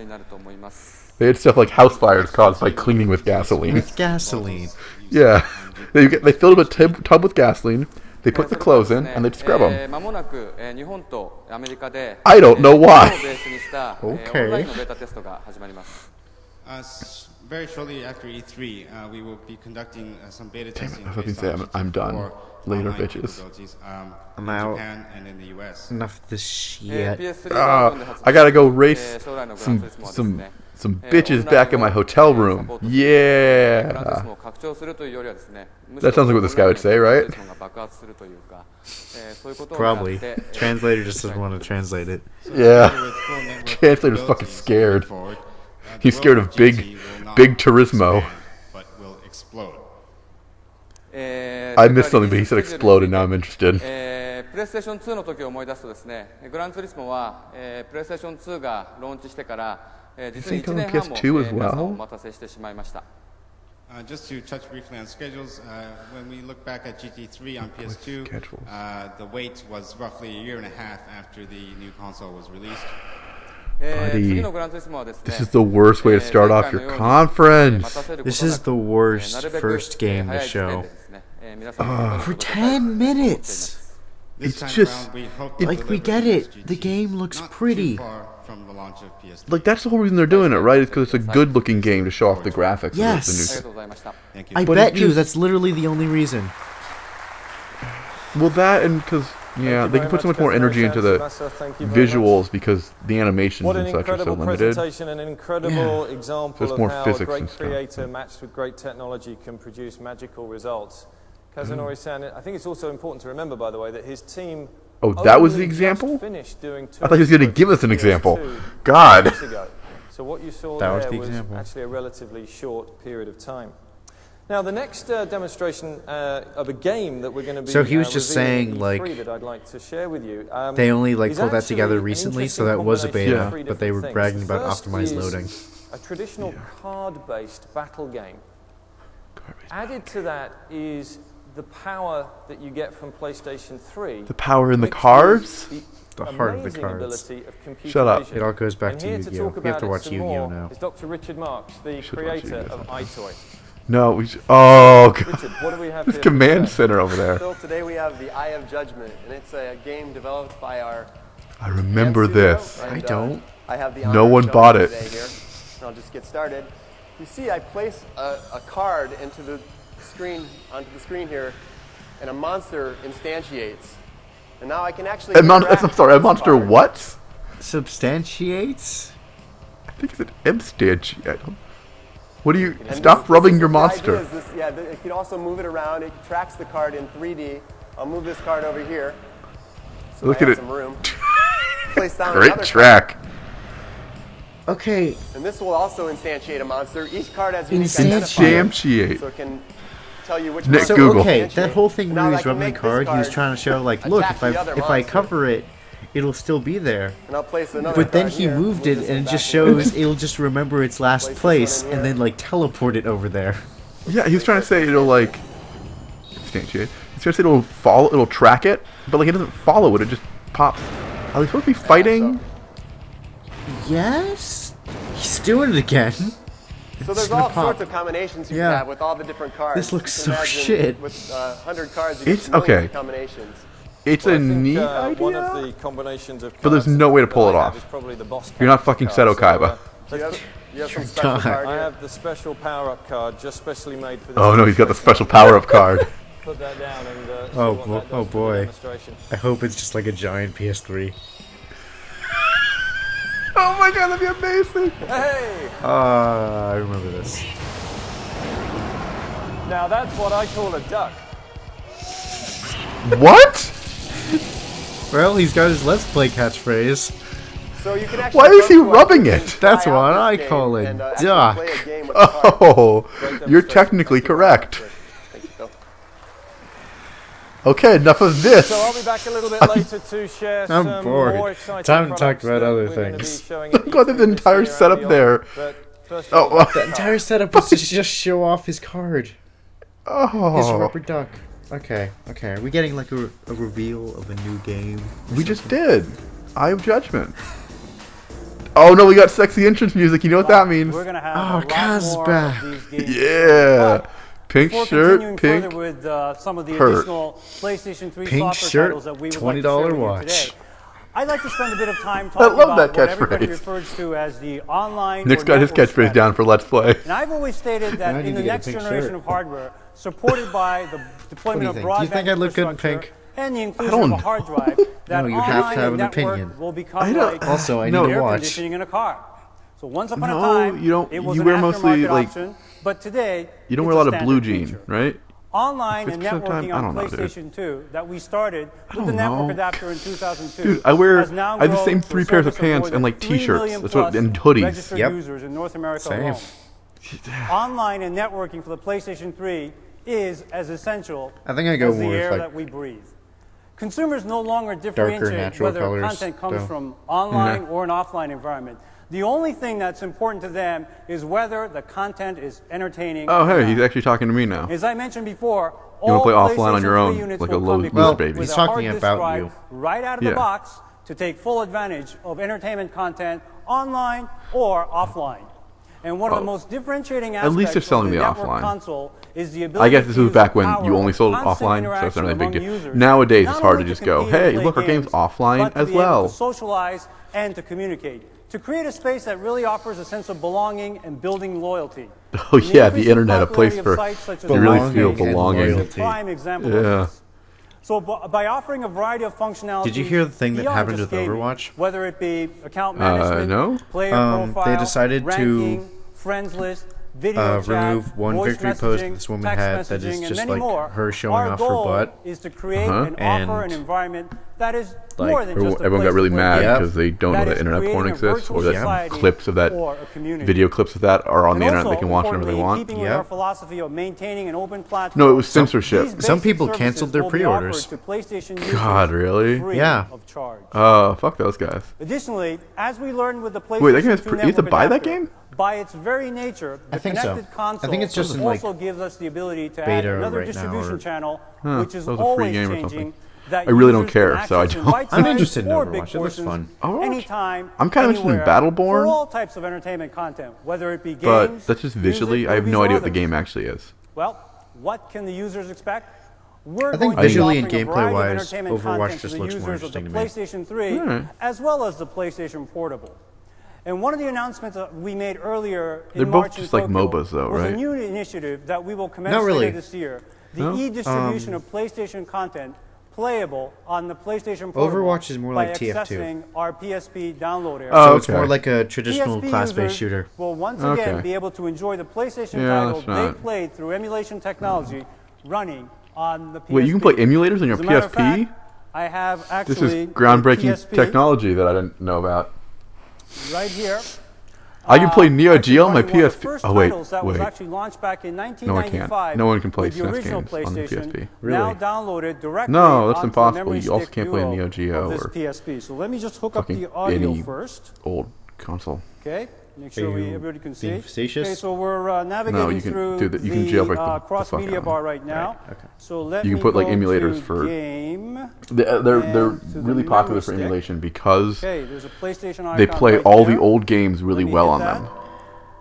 They had stuff like house fires caused by cleaning with gasoline. With gasoline. Yeah. They filled up a tub with gasoline, they put the clothes in, and they scrub them. 間もなく日本とアメリカで I don't know why. ベースにした Okay. オンラインのベータテストが始まります Very shortly after E3, we will be conducting some beta testing. I was based gonna on say, I'm done. GT4 Later, online bitches. capabilities, I'm in out. Japan and in the US. Enough of this shit. PS3 バージョンで発売 I gotta go race 将来のグランツーリスモはですね some bitches back in my hotel room. グランツーリ Yeah. スモを拡張するというよりはですね That sounds like what this guy would say, right? グランツーリスモが爆発するというかそういうことを Probably. やって Translator just doesn't want to translate it. Yeah. With full network Chancellor's capabilities fucking scared. going forward, He's the scared world of big- GT will not big Turismo. expand, but will explode. I missed something, but he said explode, and now I'm interested. プレイステーション2の時を思い出すとですねグランツーリスモはプレイステーション2がローンチしてから実に1年半も PS2 as well? 皆さんをお待たせしてしまいました Just to touch briefly on schedules, when we look back at GT3 on PS2, schedules? the wait was roughly a year and a half after the new console was released. Buddy, 次のグランツーリスモはですね This is the worst way to start off your conference. This is the worst first game to show. For 10 minutes! This It's time just- around, we hope to Like, we deliver get it. GT, The game looks not too pretty. far from the launch of PS3. Like, that's the whole reason they're doing it, right? It's because it's a good-looking game to show off the graphics. of Yes. the ありがとうございました Thank you. I But bet it's you just- that's literally the only reason. Well, that and because Yeah, they can put so much more energy into the visuals because the animations What an and such are so incredible limited. presentation, an incredible example There's of more how a physics great and stuff. creator matched with great technology can produce magical results. Kazunori-san, I think it's also important to remember, by the way, that his team Oh, that was the only example? just finished doing I thought he was going to give us an tours example. PS2 God. weeks ago. So what you saw That was there the was example. actually a relatively short period of time. Now, the next demonstration of a game that we're going to be So he was just revealing saying, at like, E3 that I'd like to share with you. They only like is pulled that actually together an recently, so interesting that was a combination of beta, three but they were different bragging things. about The first optimized is loading. a traditional card-based battle game. Added to that is the power that you get from PlayStation 3. The power in the mixed with cards? The heart of the amazing cards. ability of computer Shut up. vision. It all goes back And to here Yu-Gi-Oh! talk We have to about it watch some Yu-Gi-Oh! more now. is Dr. Richard Marks, the should watch creator Yu-Gi-Oh! of iToy. No, we should. Oh, God. Richard, what do we have This here command today? center over there. So today we have the Eye of Judgment, and it's a game developed by our I remember studio, this. and, I don't. I have the No honor of one showing bought you it. today here. And I'll just get started. You see, I place a card into the screen, onto the screen here, and a monster instantiates. And now I can actually. I'm interact sorry, a with this monster card. what? Substantiates? I think it's an instantiate. What do you. And Stop this rubbing is your the idea monster. is this, yeah, it can also move it around. It tracks the card in 3D. I'll move this card over here. So Look I at have it. some room. Place down Great another track. Okay, card. And this will also instantiate a monster. Each card has unique identifier. Instantiate. So it can tell you which Nick, monster Google. to okay, instantiate. that whole thing Now where I he's can rubbing the make this card, he was card trying to show like, look, attack the other if I monster. cover it, it'll still be there. And I'll place another But then card he here, moved move it this and one it just back in. shows it'll just remember its last Place this place one in and here. then like teleport it over there. Yeah, he was trying to say it'll like. Instantiate. He's trying to say it'll track it, but like it doesn't follow it, it just pops. Are they supposed to be fighting? Yes? He's doing it again. So there's gonna all pop. sorts of combinations you Yeah. can have with all the different cards. This looks You can so imagine shit. With 100 cards, you It's get millions okay. of combinations. It's Well, a I think, neat one of idea. the combinations of But there's cards no way to that pull I it have off. is probably the boss You're not character fucking card. Seto Kaiba. Do you let's have some special God. card I here? have the special power-up card, just specially made for this. Oh no, he's got the demonstration. special power-up card. Put that down and see Oh, what bo- that does oh for the boy. demonstration. I hope it's just like a giant PS3. Oh my god, that'd be amazing. Hey! I remember this. Now that's what I call a duck. What? Well, he's got his Let's Play catchphrase. So you can actually Why is go he to a rubbing website it? and That's try out what this I game call a and, actually duck. play a game with the card. Oh, Great you're demonstration. technically correct. Thank you, Phil. Okay, enough of this. So I'll be back a little bit later to share I'm some bored. more exciting Time to talk products about that other we're gonna be things. showing at God, there's E3 an this entire year setup and there. beyond. But first of Oh, all, well. The entire setup was to just show off his card. His Oh, rubber duck. Okay, okay. Are we getting like a reveal of a new game? we just did. Eye of Judgment. Oh no, we got sexy entrance music. You know what that means? We're going to have Oh, a lot Kaz's more back. of these games. Yeah. But Pink before shirt, continuing pink. further with some of the hurt. additional PlayStation 3 Pink software shirt, titles that we would like to $20 share with you watch. today, I'd like to spend a bit of time talking love about that what everybody catchphrase. refers to as the online Nick's or got his network catchphrase strategy. down for Let's Play. And I've always stated I that need in to the get a next pink generation shirt. of hardware, supported by the deployment What do of you think? Do you broadband think I look good in infrastructure pink? and the I inclusion don't of a hard drive, that No, you have to online have and an network opinion. will I become don't- like Also, I need No. to air watch. conditioning in a car. So once upon No, a time, you don't- it was you an wear mostly, aftermarket like- option, but today You don't it's wear a lot a of blue standard jean, feature. right? Online and 50% of the time? networking I on don't know, dude. PlayStation 2 that we started with don't the network know. adapter in 2002. Dude, I wear. has now I have the grown same to a 3 pairs of service more pants than and like 3 T-shirts. million That's what, plus and hoodies. registered Yep. users in North America Same. alone. Online and networking for the PlayStation 3 is as essential I think I go as the more with, air like, that we breathe. Consumers no longer differentiate natural whether colors, content comes though. from online Yeah. or an offline environment. The only thing that's important to them is whether the content is entertaining. Oh, or hey, not. he's actually talking to me now. As I mentioned before, You wanna all play offline on PlayStation your 3 own, units like will a come loser equipped baby. with He's a talking hard disk about drive you. right out of Yeah. the box to take full advantage of entertainment content online or offline. And one of the most differentiating aspects least they're selling of the the network offline. console is the ability I guess to this was use back the when power you only of sold it constant offline, so it's interaction not a big among deal. users, Nowadays, not it's hard only to just compete go, and hey, play look, our game's games, offline but to as be able well. to socialize and to communicate, to create a space that really offers a sense of belonging and building loyalty. Oh And the yeah, the increasing internet, a place popularity of for sites such as you really Netflix feel Belonging and belonging. is a loyalty. prime example Yeah. of this. So by offering a variety of functionality, Did you hear the thing that beyond happened just with gaming, Overwatch? whether it be account management, No. player profile, They decided to ranking, friends list, video chat, remove one voice victory post messaging, this woman text had that messaging, is and just many like more. her showing Our off her goal butt. is to create and offer an And, environment that is like, more than just a Everyone place got really to play mad games. because they don't know That that is internet porn creating a exists, or virtual that society clips of that, or a community. video clips of that are on And the internet. They also, can watch whenever they importantly, in want. keeping with our philosophy of maintaining an open platform, No, it was censorship. these Some basic people services canceled their will be offered pre-orders. to PlayStation users God, really? free Yeah. of charge. Fuck those guys. Additionally, as we learned with the PlayStation Wait, that game is 2 you have to network buy that adapter, game? by its very nature, the I think so. connected console I think it's just in, like, also gives us the ability to add beta another right now, distribution or- channel, Huh, which is that was a free always game or changing. something. That I really don't users can care, so I access in don't. bite-sized I'm interested in or Overwatch. big It looks portions, fun. Overwatch? anytime, I'm kind of interested in anywhere, Battleborn. for all types of entertainment content, whether it be games, But that's just music, visually. I have movies, no or idea what the others. game actually is. Well, what can the users expect? We're I think going to be visually and offering a variety of gameplay-wise, entertainment Overwatch content to just the looks more users of the interesting to me. PlayStation 3, Alright. as well as the PlayStation Portable. And one of the announcements that we made earlier They're in both March in just like Tokyo MOBAs though, was right? a new initiative that we will commence Not really. later this year. The No? e-distribution of PlayStation content playable on the PlayStation Portable Overwatch is more by like TF2. accessing our PSP download area. Oh, So it's okay. more like a traditional PSP class-based users shooter. will once Okay. again be able to enjoy the PlayStation Yeah, title that's they not- played through emulation technology running on the PSP. Wait, you can play emulators on your As a matter of PSP? fact, I have actually This is a groundbreaking PSP technology that I didn't know about. right here. I can play Neo Actually Geo on my running one of the PSP. first Oh wait, titles that was wait. actually launched back in No, I can't. 1995. No one can play with the SNES original games on the PlayStation. PSP. Now Really? downloaded directly No, that's onto the impossible. memory You also stick can't play duo Neo Geo of this or PSP. So let me just hook up fucking the audio any first. old console. Okay, make sure you everybody can see. being facetious? Okay, so we're navigating you can through do that- you can jailbreak the cross fuck media out of bar them. right now. Right, okay. So let You can me put, like, go emulators to for- game. They're And to the really popular memory for stick. emulation because Okay, there's a PlayStation icon they play right all there. the old games really Let me well hit on that. them,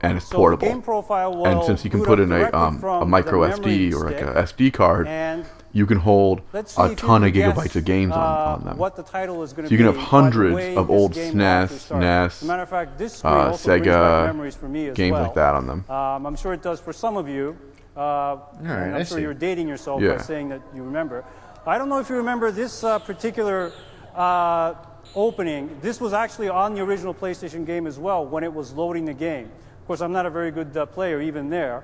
and it's So the portable. game profile will And since you can boot put up in a directly from micro the memory SD or like stick. a SD card, And you can hold let's see a if you ton can of guess, gigabytes of games on them. What the title is going to So you be. can have by the hundreds way of this old game will actually SNES, start. NES, As a matter of fact, this screen also brings back Sega memories for me as games well. like that on them. I'm sure it does for some of you. And I'm I sure see. you're dating yourself Yeah. by saying that you remember. I don't know if you remember this particular opening. This was actually on the original PlayStation game as well when it was loading the game. Of course, I'm not a very good player even there.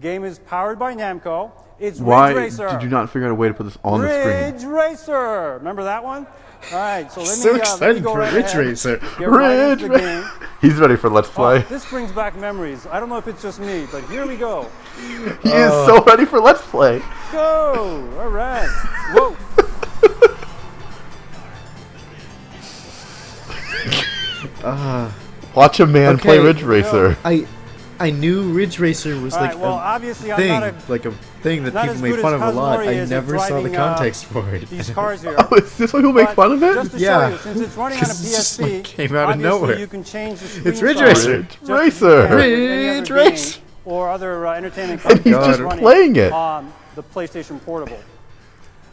Game is powered by Namco. It's Why Ridge Racer. did you not figure out a way to put this on the screen? Ridge Racer. Remember that one? All right, so let So me, let me excited go for right Ridge ahead. Racer. Get right into the Ridge game. He's ready for Let's Oh, Play. this brings back memories. I don't know if it's just me, but here we go. He is so ready for Let's Play. Go! All right. Whoa. Watch a man play Okay. Ridge Racer. I knew Ridge Racer was All like right, well, a obviously, I'm thing, not a thing that not people as made good fun as of a lot. Kazunori I is at never saw the driving, context for it. these cars here. Oh, is this why people make But fun of it? Just to Yeah. show you, since it's running on a 'Cause it just, PSP, like, came out of obviously nowhere. you can change the screen It's Ridge size Racer. just as Racer. you can with any other Ridge game Racer. or other entertainment And he's content just running playing it. on the PlayStation Portable.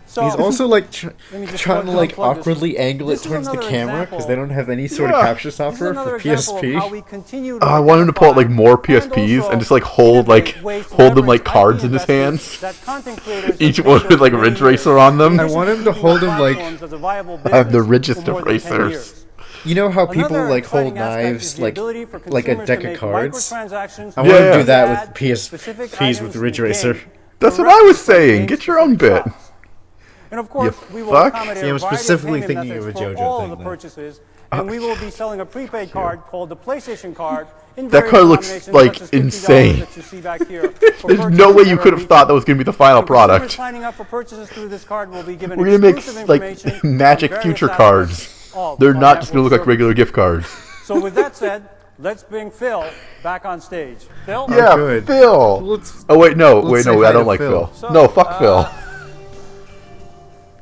So He's also like let me just trying to like unplug this. awkwardly angle it This is towards the another camera because example. they don't have any sort Yeah. of capture This is software another for example of how PSP. we continue to I want him to pull out like more identify and PSPs also and just like hold innovate ways to them like leverage cards IP in his investments hands. that content creators Each have one made with like a over Ridge many Racer years. on them. I want him to hold them like Platforms as a viable I have the business richest for more of than 10 racers. years. you know how people Another like hold exciting aspect is knives the like ability for a consumers deck to of make cards. microtransactions I want to Yeah. do that add with specific PSPs items with in Ridge the Racer. game That's what directly I was from saying. game Get your own specific bit. shops. And of course, You we will fuck. accommodate See, I'm a variety of specifically payment thinking of methods a for JoJo all thing of the there. purchases, and we will be selling a prepaid card called the PlayStation card. In That various card looks, denominations, like, such as $50 insane. that you see back here for There's no purchases way that you are could have retail. thought that was going to be the final And consumers product. signing up for purchases through this card will be given We're gonna make exclusive like information magic on future various cards. aspects of They're our not just going to look network like regular service. gift cards. So with that said, let's bring Phil back on stage. Phil? Yeah, good. Phil. Let's- Oh wait, no, let's say I hi don't to like Phil. Phil. No, fuck Phil.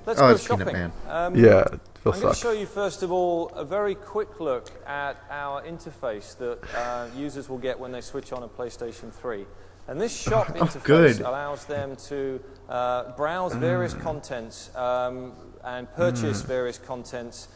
Let's Oh, go it's Peanut shopping. Man. Yeah, Phil I'm going to sucks. show you first of all a very quick look at our interface that users will get when they switch on a PlayStation 3. And this shop interface good. allows them to browse various contents and purchase various contents.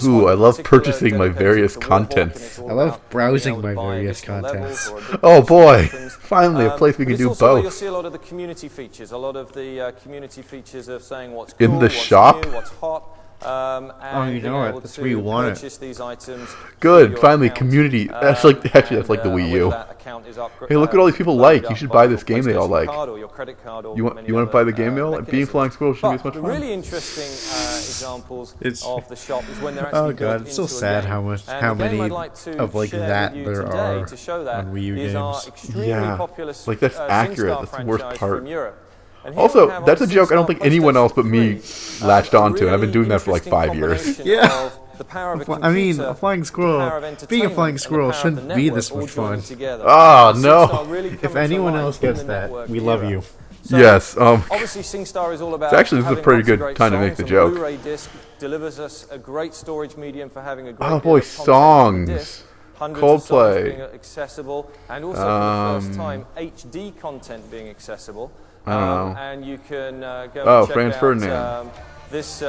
Ooh, I love purchasing my various contents. I love browsing my various contents. Oh boy, finally a place we can do also where you'll both. see a lot of the community features, a lot of the community features of saying what's In cool, the what's shop? new, what's hot. And you know being it. able That's to where you want it. purchase these items Good, through your finally account, community. That's like actually that's like the Wii whether U. that account is Hey, look at all these people loaded like. You up should by buy your this game they all PlayStation like. card or your credit card or You want many to other, buy the game they all like? Being mechanisms. Flying Squirrel should be as But much the fun. really interesting examples It's- of the shop is when they're actually Oh built god, it's so into a sad game. how And how the game many I'd like to of like share that with you there today are to show that on Wii U is our games. extremely Yeah, popular like that's accurate. SingStar That's the worst franchise part. from Europe. And here we Also, have that's a on joke I don't SingStar think anyone else but me PlayStation 3, latched a onto, and I've been really doing that for like interesting 5 years. combination Yeah. of the power of a I mean, computer, a flying the squirrel. power of Being a entertainment, flying and the squirrel power of the shouldn't be network this all much joining fun. together. Oh, And no. SingStar really If coming to anyone life else in gets the that, network we love era. you. So, Yes, obviously SingStar is all about actually, this is a having pretty lots of good great time to make songs, the and joke. Blu-ray disc delivers us a great storage medium for having a great Oh deal boy, of content on the songs. disc. Hundreds of songs Coldplay. being accessible, and also for the first time HD content being accessible. I don't know. And you can go Oh, and check Franz out Ferdinand. this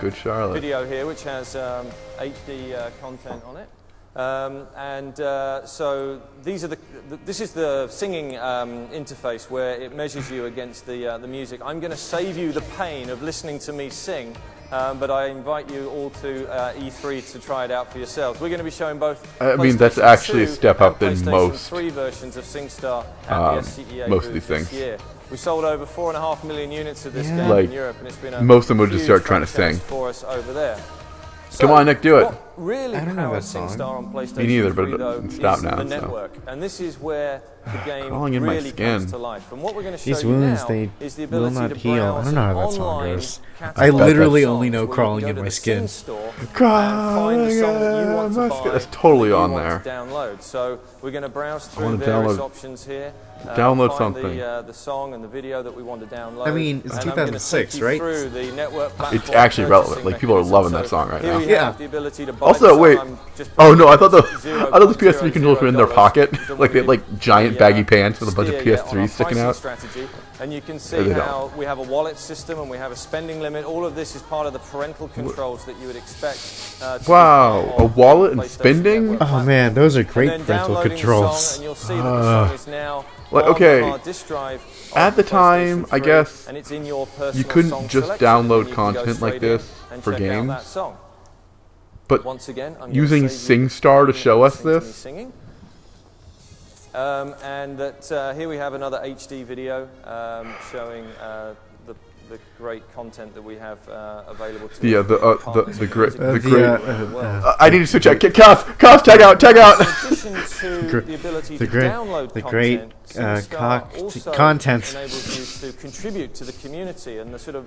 Good Charlotte. video here, which has HD content on it. So these are this is the singing interface where it measures you against the music. I'm going to save you the pain of listening to me sing, but I invite you all to E3 to try it out for yourselves. We're going to be showing both. I mean, that's PlayStation actually a 2 step up and than PlayStation most, 3 versions of SingStar at the SCEA most of booth these this things. year. We sold over 4.5 million units of this game Like, in Europe, and it's been a most of them would just huge start trying to franchise sing. for us over there. Come on, Nick, do it. What really I don't know powers that song. SingStar on PlayStation Me neither, 3, but though, stop is now, the so. network, and this is where the game Crawling in my really skin. comes to life. And what we're going to show These you wounds, now they is the will ability not to heal. I browse don't know how that an song online goes. catalog I literally of only songs know where you Crawling can in go to my the skin. SingStore and find the song that you want to buy. That's totally that you on want there. to download. So we're going to browse through wanna various download- options here. download find something. the song and the video that we want to download. I mean, it's And I'm gonna 2006, take you right? through the network It's platform actually relevant. purchasing Like, people are mechanism. loving that So song right here now. we Yeah. have the ability to buy Also, the song. wait. I'm just Oh no, I thought the $0.00 PS3 controllers were in their pocket, Don't like they had really like giant the, baggy pants with a bunch of steer yet on our PS3s sticking pricing out. strategy. And you can Yeah, see they how don't. we have a wallet system and we have a spending limit. All of this is part of the parental controls that you would expect. To be Wow, part a of wallet and PlayStation spending? Network Oh man, those are and great then parental downloading the controls. song, and you'll see that the song is now Like, on okay, the hard disk drive at of the PlayStation time, I 3, guess, and it's in your you personal couldn't song just selection, download and you can go content like straight in this and for check out games. that song. But Once again, I'm using gonna save you SingStar to the show us listening to me this? singing. And that here we have another HD video showing the great content that we have available to Yeah, us the via partners the in great music the great. around the world. I need to switch out. Cuff, tag out. In addition to the ability to download the great content, SingStar also content. enables you to contribute to the community and the sort of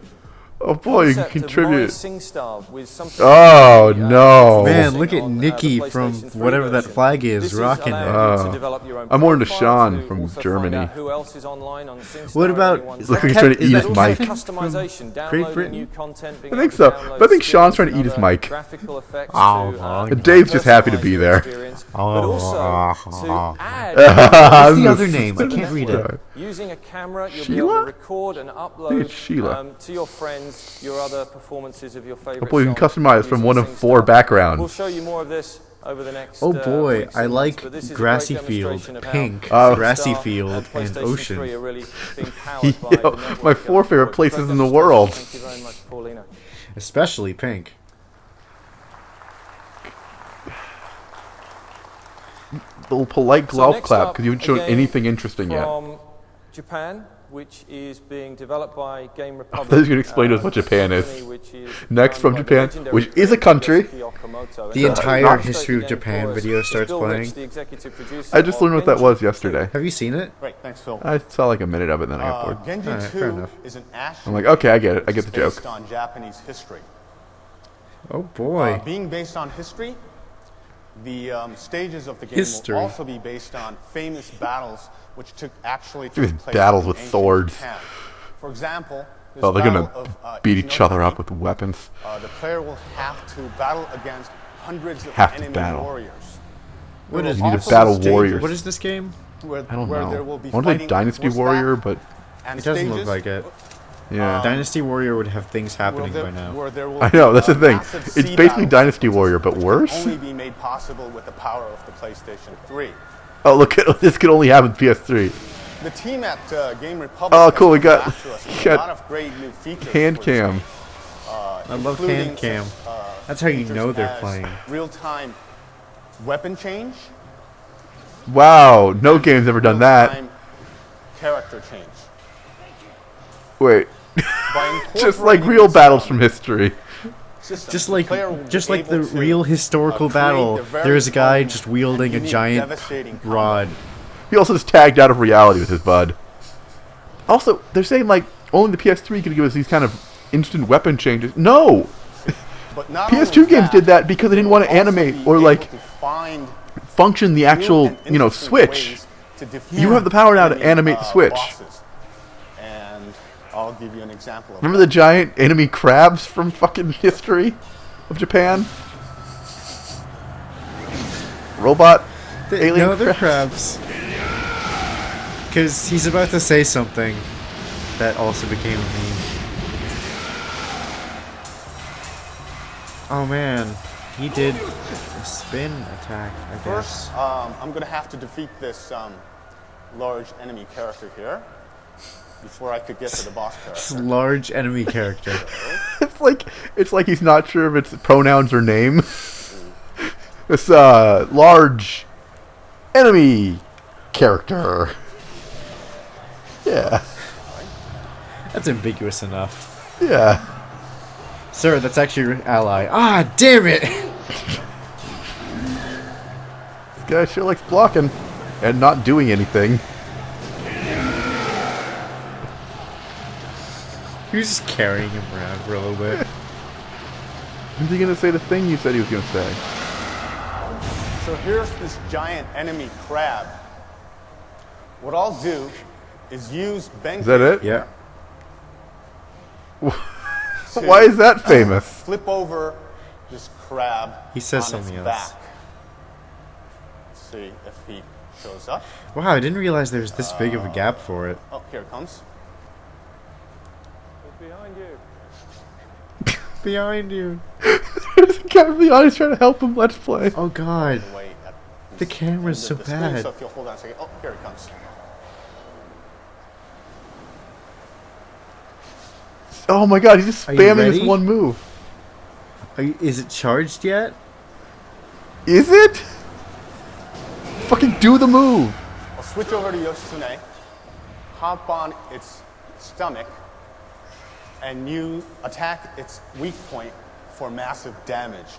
Oh boy, you can concept of contribute. SingStar with something Oh that we, no! Man, look at on, Nikki the from PlayStation 3 whatever that version. flag is, This rocking allowing it. you to develop your own I'm more into profile, Sean to from also Germany. find out who else is online on SingStar What and about- anyone is Look that like he's trying to Kev- eat is his that mic. customization, Great downloading Britain? new content, being I think able so, to download but I think Sean's skills trying to eat and his other mic. graphical effects Oh, to, my Dave's just happy to personalize be your there. experience, but also to add What's the I'm other just- name? I can't read it. using a camera, you'll be Sheila? able to record and think it's Sheila. upload to your friends your other performances of your favorite Oh boy, you can song customize from using one of SingStar. 4 backgrounds. We'll show you more of this over the next Oh boy, weeks I and like months, but this is a grassy great field, demonstration of how pink, Oh. grassy SingStar field, and PlayStation 3 ocean. are really being powered by Yo, the network my going 4 favorite forward. places Great in the demonstration. world. Thank you very much, Paulina. Especially pink. Little polite So golf next clap up, because you haven't a shown game anything interesting yet. From Japan, which is being developed by Game Republic. thought you were gonna explain to us what Japan is. company which is Next run from by the Japan, legendary which is a country. Okamoto. The And entire not history of the game Japan for us video is starts Bill playing. Rich, the executive producer I just learned what that of was Genji. yesterday. Have you seen it? Great, thanks, Phil. I saw like a minute of it, then I got bored. Genji Alright, 2 fair enough. is an action I'm like, okay, I get it. I get the based joke. on Japanese history. Oh boy. Being based on history, the stages of the game History. will also be based on famous battles which actually Famous took place battles in with ancient swords. Japan. For example, this Oh, they're battle gonna of, beat each other Ichinoku, up with weapons. the player will have to battle against hundreds of Have to enemy battle. warriors. What There is will You need to also battle be stages- warriors. What is this game? where, I don't where know. there will be I want to play fighting Dynasty horseback Warrior, but and It doesn't look stages. like it. yeah. Dynasty Warrior would have things happening by now. Where there will I know, that's the be, thing. massive It's sea basically battles Dynasty that Warrior, but can worse. only be made possible with the power of the PlayStation 3. Oh, look at this! Could only happen PS3. The team at Game Republic. Oh, has cool, we come got- back to us with got a lot of great new features Hand for this cam. game. I love Including hand cam. some, That's how you features know they're as playing. Real-time weapon change. Wow, no game's ever done that. Real-time character change. Wait, By just like incorporating real this, battles from history. system, Just the like player will be the able to, real historical create battle, their very there's a guy own just wielding a unique, giant devastating combo. rod. He also just tagged out of reality with his bud. Also, they're saying like only the PS3 could give us these kind of instant weapon changes. No, But not PS2 only games did that because they didn't want to you'll also animate be or able like to find function the new actual and you know interesting switch. ways to defeat You have the power now to enemy, animate the switch. bosses. And I'll give you an example of Remember the giant enemy crabs from fucking history of Japan? Robot alien No, they're crabs. crabs. Because he's about to say something that also became a meme. Oh man, he did a spin attack, I guess. First, I'm going to have to defeat this large enemy character here before I could get to the boss This character. large enemy character. It's like he's not sure if it's pronouns or name. This large enemy character. Yeah. That's ambiguous enough. Yeah. Sir, that's actually your ally. Ah, damn it! This guy sure likes blocking and not doing anything. He was just carrying him around for a little bit. Is he gonna say the thing you said he was gonna say? So here's this giant enemy crab. What I'll do is use Ben. Is that it? Yeah. Why is that famous? Flip over this crab. He says on something its else. back. Let's see if he shows up. Wow, I didn't realize there was this big of a gap for it. Oh, here it comes. Behind you. Behind you. There's a guy behind us trying to help him. Let's play. Oh god. Wait, at The camera's so the screen, bad. So if you'll hold on a second. Oh, here it comes. Oh my god, he's just Are you spamming this ready? one move. Is it charged yet? Is it? Fucking do the move. I'll switch over to Yoshitsune, hop on its stomach, and you attack its weak point for massive damage.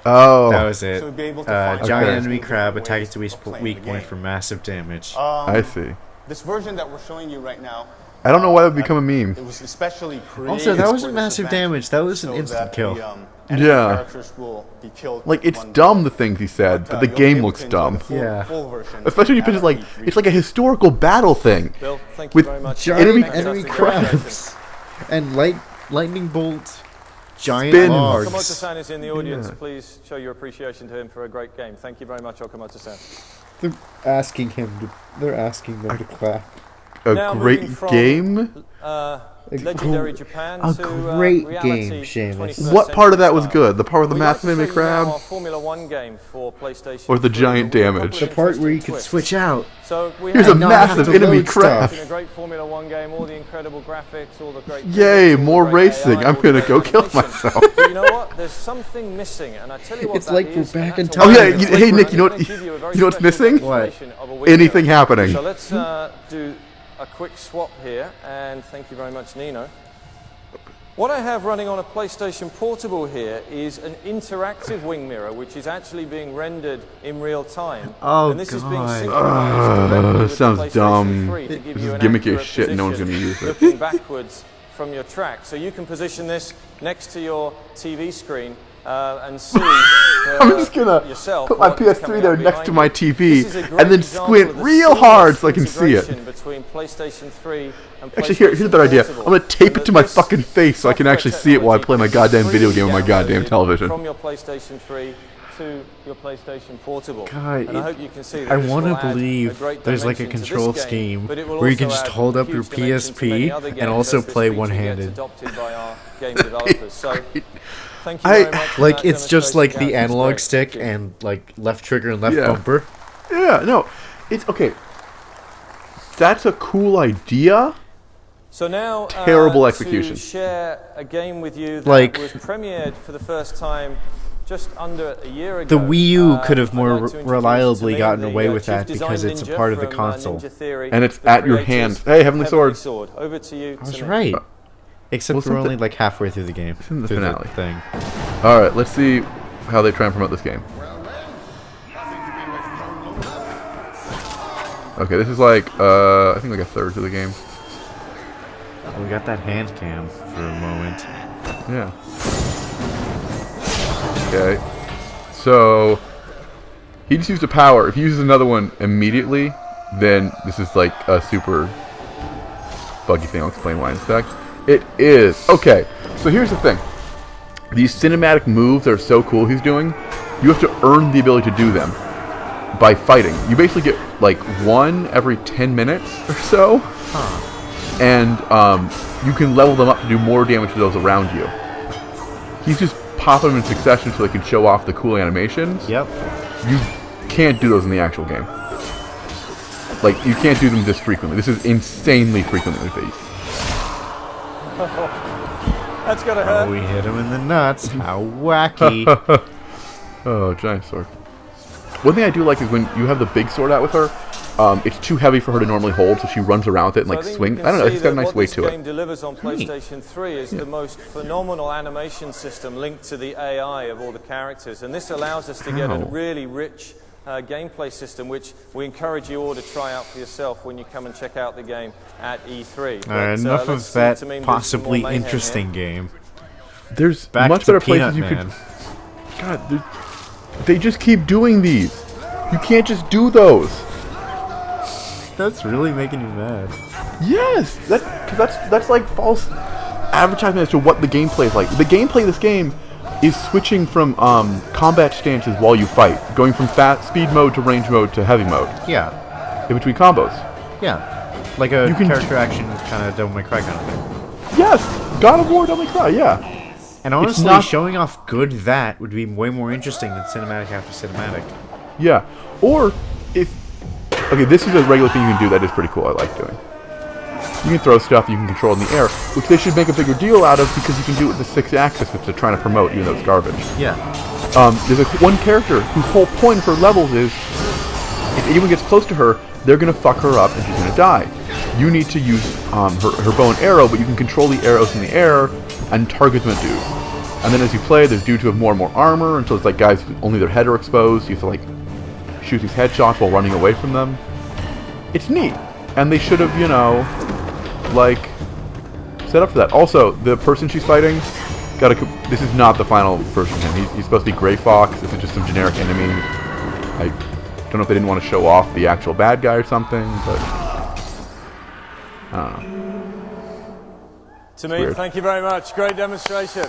Oh. That was it. So we'll be able to find Giant Okay. enemy crab ways attack its of weak playing weak the point game. for massive damage. I see. This version that we're showing you right now, I don't know why that would become a meme. it was especially created. Also, that for wasn't this massive event damage. That was an so instant that kill. The, enemy Yeah. characters will be killed Like, it's one dumb blow. the things he said, but the you'll be game able looks to enjoy dumb. the full, Yeah. full version Especially when you put at it like, our it's like a historical battle thing. Bill, thank you With very much. Giant enemy- enemy Fantastic crabs and lightning bolt giant Spins. logs. Okamoto-san is in the audience. Please show your appreciation to him for a great game. Thank you very much, Okamoto-san. They're asking him. They're asking them to clap. A Now great moving from, game? Legendary Japan a to great reality game, Seamus. 21st What part of that was century good? The part with the style. We'd like massive to enemy show you now crab? our Formula 1 game for PlayStation Or the 3 giant with a couple damage? of The part where you interesting could twists. switch out. So we Here's a have not massive have to enemy load crab. in a great Formula 1 game, all the incredible graphics, all the great Yay, physics, all the more great racing. AI, I'm all the gonna great go kill animation. myself. But you know what? There's something missing, and I tell you what It's that like we're is, back and in that's time. a Oh, yeah, wonderful you- hey, thing. Nick, you know I'm what- gonna give you a very you know what's special missing? demonstration of a wing Anything mirror. happening. So let's do a quick swap here, and thank you very much, Nino. What I have running on a PlayStation Portable here is an interactive wing mirror, which is actually being rendered in real time. Oh, and this is being God. synchronized directly with the sounds PlayStation dumb. 3 to give This you is an gimmicky as accurate shit, no one's position gonna use it. looking backwards from your track. So you can position this next to your TV screen and see I'm just gonna yourself put my what is PS3 coming there up next behind to my you. TV This is a and great then example squint of the real seamless hard so I can see it. integration between PlayStation 3 and Actually, here's a PlayStation better idea. I'm Portable. gonna tape And it to my this fucking face so I can software actually see it while I play my technology goddamn can video be game on my freely goddamn downloaded television. from your PlayStation 3 to your PlayStation Portable. God, and I hope you can see that I this want will to add a believe great there's like a dimension to control this game, scheme but it will where you can also just add hold a up your huge dimension to many other PSP and games also as this play feature gets one-handed. adopted by our game developers. So, thank you very much for Like that it's just like demonstration, the Gareth. It's analog great. stick Thank you. and like left trigger and left Yeah. bumper. Yeah, no, it's okay. That's a cool idea. So now, Terrible execution. to share a game with you that Like- was premiered for the first time just under a year ago. The Wii U could have I'd more like to introduce reliably to me gotten the, away with Chief that Design because it's a Ninja part of the from, console. Ninja Theory, And it's the at your creators hands. of Hey, Heavenly Sword. Over to you. I was Sunil. right. Except Well, we're only something- like halfway through the game. in the through finale. thing. All right, let's see how they try and promote this game. Okay, this is like I think like a third to the game. We got that hand cam for a moment. Yeah. Okay. So he just used a power. If he uses another one immediately, then this is like a super buggy thing. I'll explain why in a sec. It is. Okay. So here's the thing. These cinematic moves that are so cool he's doing, you have to earn the ability to do them by fighting. You basically get like one every 10 minutes or so. And you can level them up to do more damage to those around you. He's just popping them in succession so they can show off the cool animations. Yep. You can't do those in the actual game. Like, you can't do them this frequently. This is insanely frequently the case. That's gonna hurt. Oh, we hit him in the nuts. How wacky. Oh, giant sword. One thing I do like is when you have the big sword out with her, it's too heavy for her to normally hold, so she runs around with it and like swings. I don't know, it's got a nice weight to What this game it. delivers on PlayStation 3 is the most phenomenal animation system linked to the AI of all the characters, and this allows us to get a really rich gameplay system, which we encourage you all to try out for yourself when you come and check out the game at E3. Enough let's of see that to me possibly more mayhem interesting here. game. There's Back much to better Peanut places you Man. could... God, they just keep doing these. You can't just do those. That's really making you mad. Yes, that's like false advertisement as to what the gameplay is like. The gameplay of this game is switching from combat stances while you fight, going from speed mode to range mode to heavy mode. Yeah. In between combos. Yeah. Like a character action kind of Devil May Cry kind of thing. Yes, God of War, Devil May Cry, yeah. And honestly, not showing off good that would be way more interesting than cinematic after cinematic. Yeah, or if okay, this is a regular thing you can do that is pretty cool. I like doing. You can throw stuff you can control in the air, which they should make a bigger deal out of because you can do it with the 6-axis, which they're trying to promote, even though it's garbage. Yeah. There's one character whose whole point for levels is if anyone gets close to her, they're gonna fuck her up and she's gonna die. You need to use her bow and arrow, but you can control the arrows in the air and target them at dudes. And then as you play, there's dudes who have more and more armor until it's like guys who only their head are exposed. You have to like shoot these headshots while running away from them. It's neat, and they should have, you know, like set up for that. Also, the person she's fighting got a. This is not the final version of him. He's supposed to be Gray Fox. This is just some generic enemy. I don't know if they didn't want to show off the actual bad guy or something, but I don't know. To me, thank you very much. Great demonstration.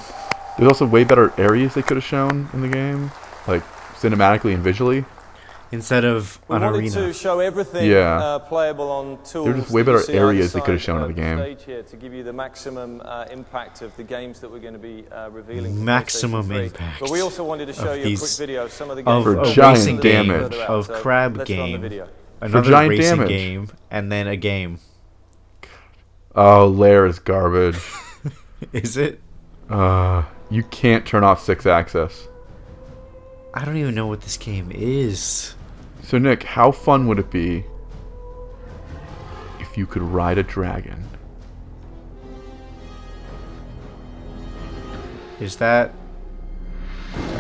There's also way better areas they could have shown in the game, like cinematically and visually. Instead of We an wanted arena. to show everything playable on tools. There are just way that you better see either areas they side could have shown in the of game. Stage here to give you the maximum impact of the games that we're going to be revealing. for Maximum PlayStation 3. impact But we also wanted to show of you a quick these- video of some of the of games. For a giant racing game, damage. of So crab let's run the game, video. another giant racing damage. game, and then a game. Oh, Lair is garbage. Is it? You can't turn off 6-axis. I don't even know what this game is. So Nick, how fun would it be if you could ride a dragon? Is that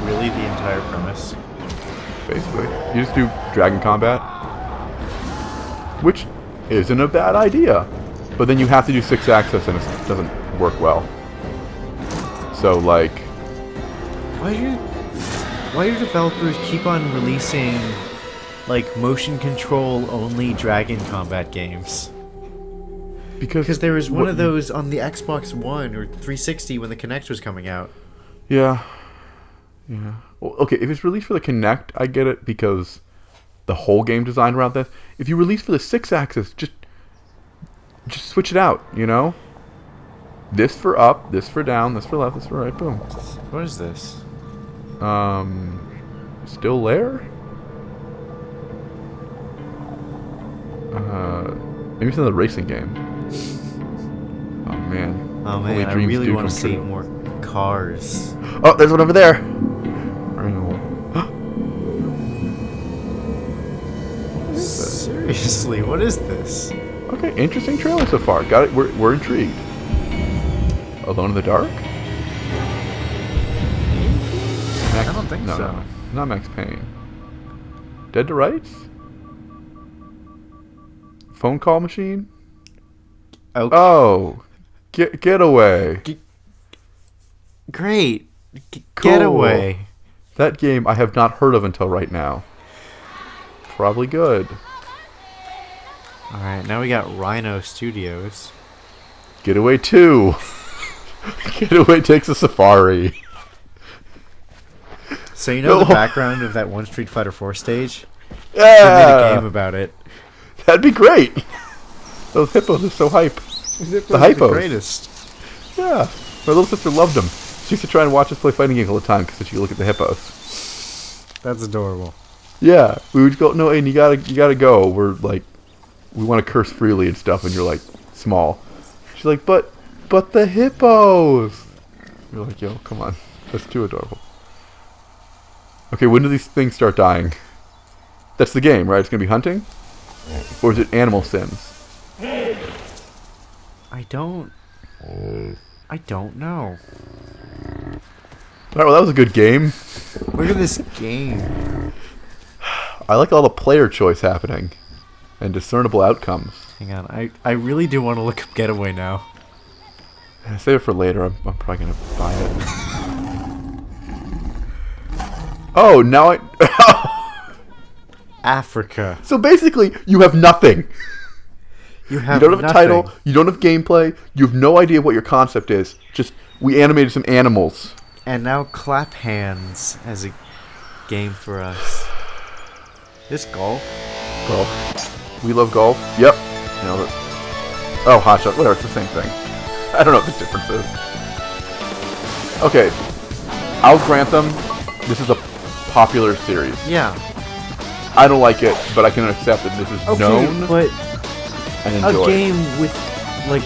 really the entire premise? Basically, you just do dragon combat, which isn't a bad idea. But then you have to do 6-axis and it doesn't work well. So like, Why do developers keep on releasing like motion control only dragon combat games? Because there was one of those on the Xbox One or 360 when the Kinect was coming out. Yeah. Well, okay, if it's released for the Kinect, I get it because the whole game designed around this. If you release for the 6-axis, just switch it out, you know? This for up, this for down, this for left, this for right, boom. What is this? Still there? Maybe it's another racing game. Oh man. Oh man, I really want to see more cars. Oh, there's one over there. Seriously, what is this? Okay, interesting trailer so far. Got it. We're intrigued. Alone in the Dark? I don't think so. No, not Max Payne. Dead to Rights? Phone call machine? Okay. Oh, Getaway. Great. Cool. Getaway. That game I have not heard of until right now. Probably good. Alright, now we got Rhino Studios. Getaway 2. Getaway takes a safari. So you know the background of that one Street Fighter 4 stage? Yeah. They made a game about it. That'd be great. Those hippos are so hype. The hypos. The greatest. Yeah. My little sister loved them. She used to try and watch us play fighting games all the time because she could look at the hippos. That's adorable. Yeah. We would go, no, Aiden, you gotta go. We're like, we want to curse freely and stuff, and you're like, small. She's like, but the hippos. You're like, yo, come on. That's too adorable. Okay, when do these things start dying? That's the game, right? It's going to be hunting? Or is it Animal Sims? I don't know. Alright, well that was a good game. Look at this game. I like all the player choice happening. And discernible outcomes. Hang on, I really do want to look up Getaway now. Save it for later, I'm probably going to buy it. Oh, now I... Africa. So basically, you have nothing. You don't have a title, you don't have gameplay, you have no idea what your concept is. Just, we animated some animals. And now Clap Hands as a game for us. This golf? Golf. We love golf. Yep. Nailed it. Oh, Hot Shot. Whatever, it's the same thing. I don't know what the difference is. Okay. I'll grant them, this is a popular series. Yeah. I don't like it, but I can accept that this is known but and enjoyed. A game with, like,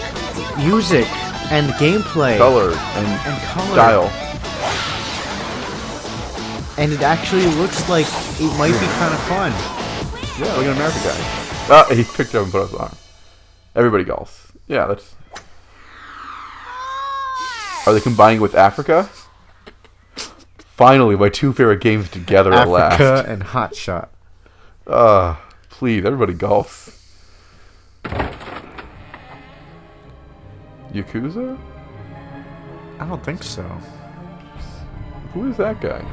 music and gameplay. Color and color. style. And it actually looks like it might be kind of fun. Yeah, look at an American guy. He picked it up and put it on his arm. Everybody golfs. Yeah, that's... Are they combining with Africa? Finally, my two favorite games together at last. Africa and Hot Shot. Please, everybody golfs. Yakuza? I don't think so. Who is that guy?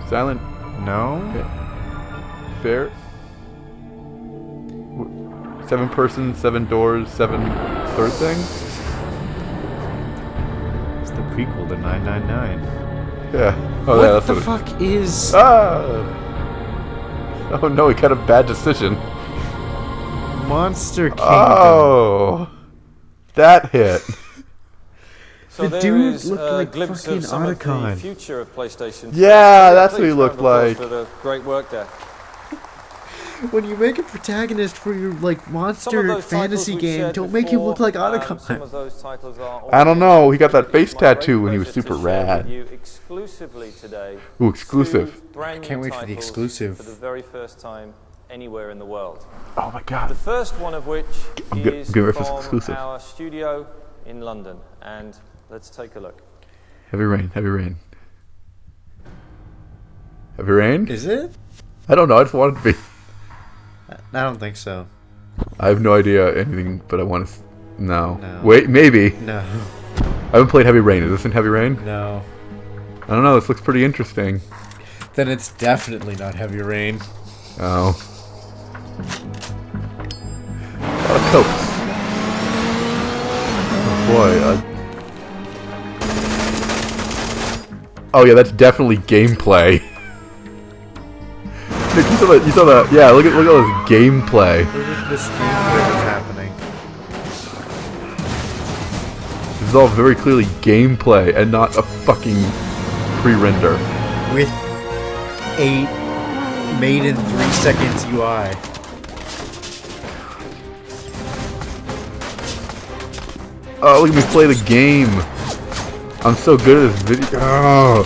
Silent... No? Fair? 7 persons, 7 doors, 7 third thing? It's the prequel to 999. Yeah. Oh, yeah, that's what the fuck is... Oh no, he got a bad decision. Monster Kingdom. Oh! That hit. So the there dude is looked a like glimpse fucking of some of Otacon. the future of PlayStation. Yeah, So, that's what he please, looked round of applause like. For the great work there. When you make a protagonist for your like monster fantasy game, don't make him look like Otacon. Some of those titles are I don't know, he got that face tattoo when he was super rad. You exclusively today. Ooh, exclusive. I can't wait for the exclusive. For the very first time anywhere in the world. Oh my god. The first one of which is from exclusive. our studio in London, and let's take a look. Heavy rain, heavy rain. Heavy rain? Is it? I don't know, I just want it to be. I don't think so. I have no idea anything, but I want to... No. No. Wait, maybe. No. I haven't played Heavy Rain. Is this in Heavy Rain? No. I don't know, this looks pretty interesting. Then it's definitely not Heavy Rain. Oh. A lot of coats. Oh boy, Oh yeah, that's definitely gameplay. Nick, you saw that? Yeah, look at all this gameplay. Look at this gameplay that's happening. This is all very clearly gameplay and not a fucking pre-render. With a made in 3 seconds UI. Oh, look at me play the game. I'm so good at this video. Oh,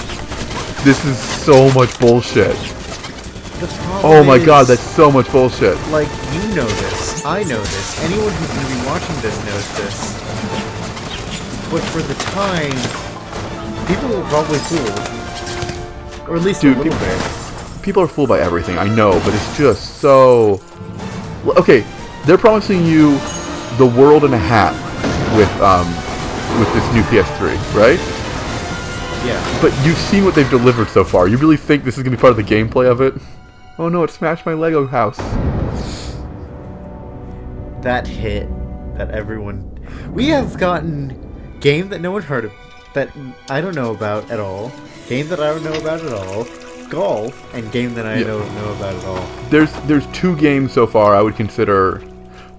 this is so much bullshit. Oh my god, that's so much bullshit. Like, you know this. I know this. Anyone who's going to be watching this knows this. But for the time, people were probably fooled. Or at least a little bit. People are fooled by everything, I know, but it's just so... Okay, they're promising you the world in a hat with this new PS3, right? Yeah. But you've seen what they've delivered so far. You really think this is going to be part of the gameplay of it? Oh no, it smashed my Lego house. That hit that everyone... We have gotten game that no one heard of, that I don't know about at all, game that I don't know about at all, golf, and game that I don't know about at all. There's 2 games so far I would consider...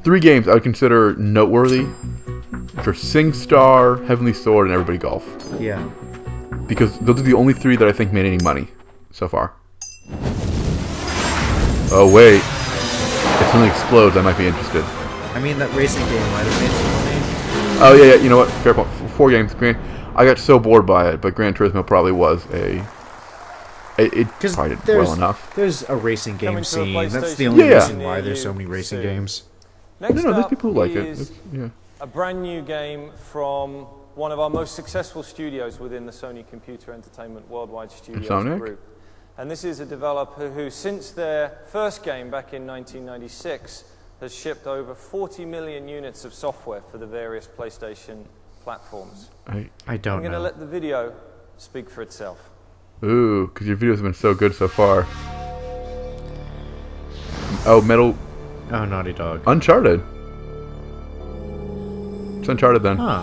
3 games I would consider noteworthy, which are SingStar, Heavenly Sword, and Everybody Golf. Yeah. Because those are the only 3 that I think made any money so far. Oh wait, if something explodes, I might be interested. I mean, that racing game might have made some money. Oh yeah, you know what? Fair point. 4 games. I got so bored by it, but Gran Turismo probably was it probably did well enough. There's a racing game scene. That's the PlayStation only reason why there's so many racing games. Next no, there's up people who like it. is Yeah. a brand new game from one of our most successful studios within the Sony Computer Entertainment Worldwide Studios Sonic? group. And this is a developer who, since their first game back in 1996, has shipped over 40 million units of software for the various PlayStation platforms. I don't I'm going to know. let the video speak for itself. Ooh, because your videos have been so good so far. Oh, Metal... Oh, Naughty Dog. Uncharted. It's Uncharted then. Huh.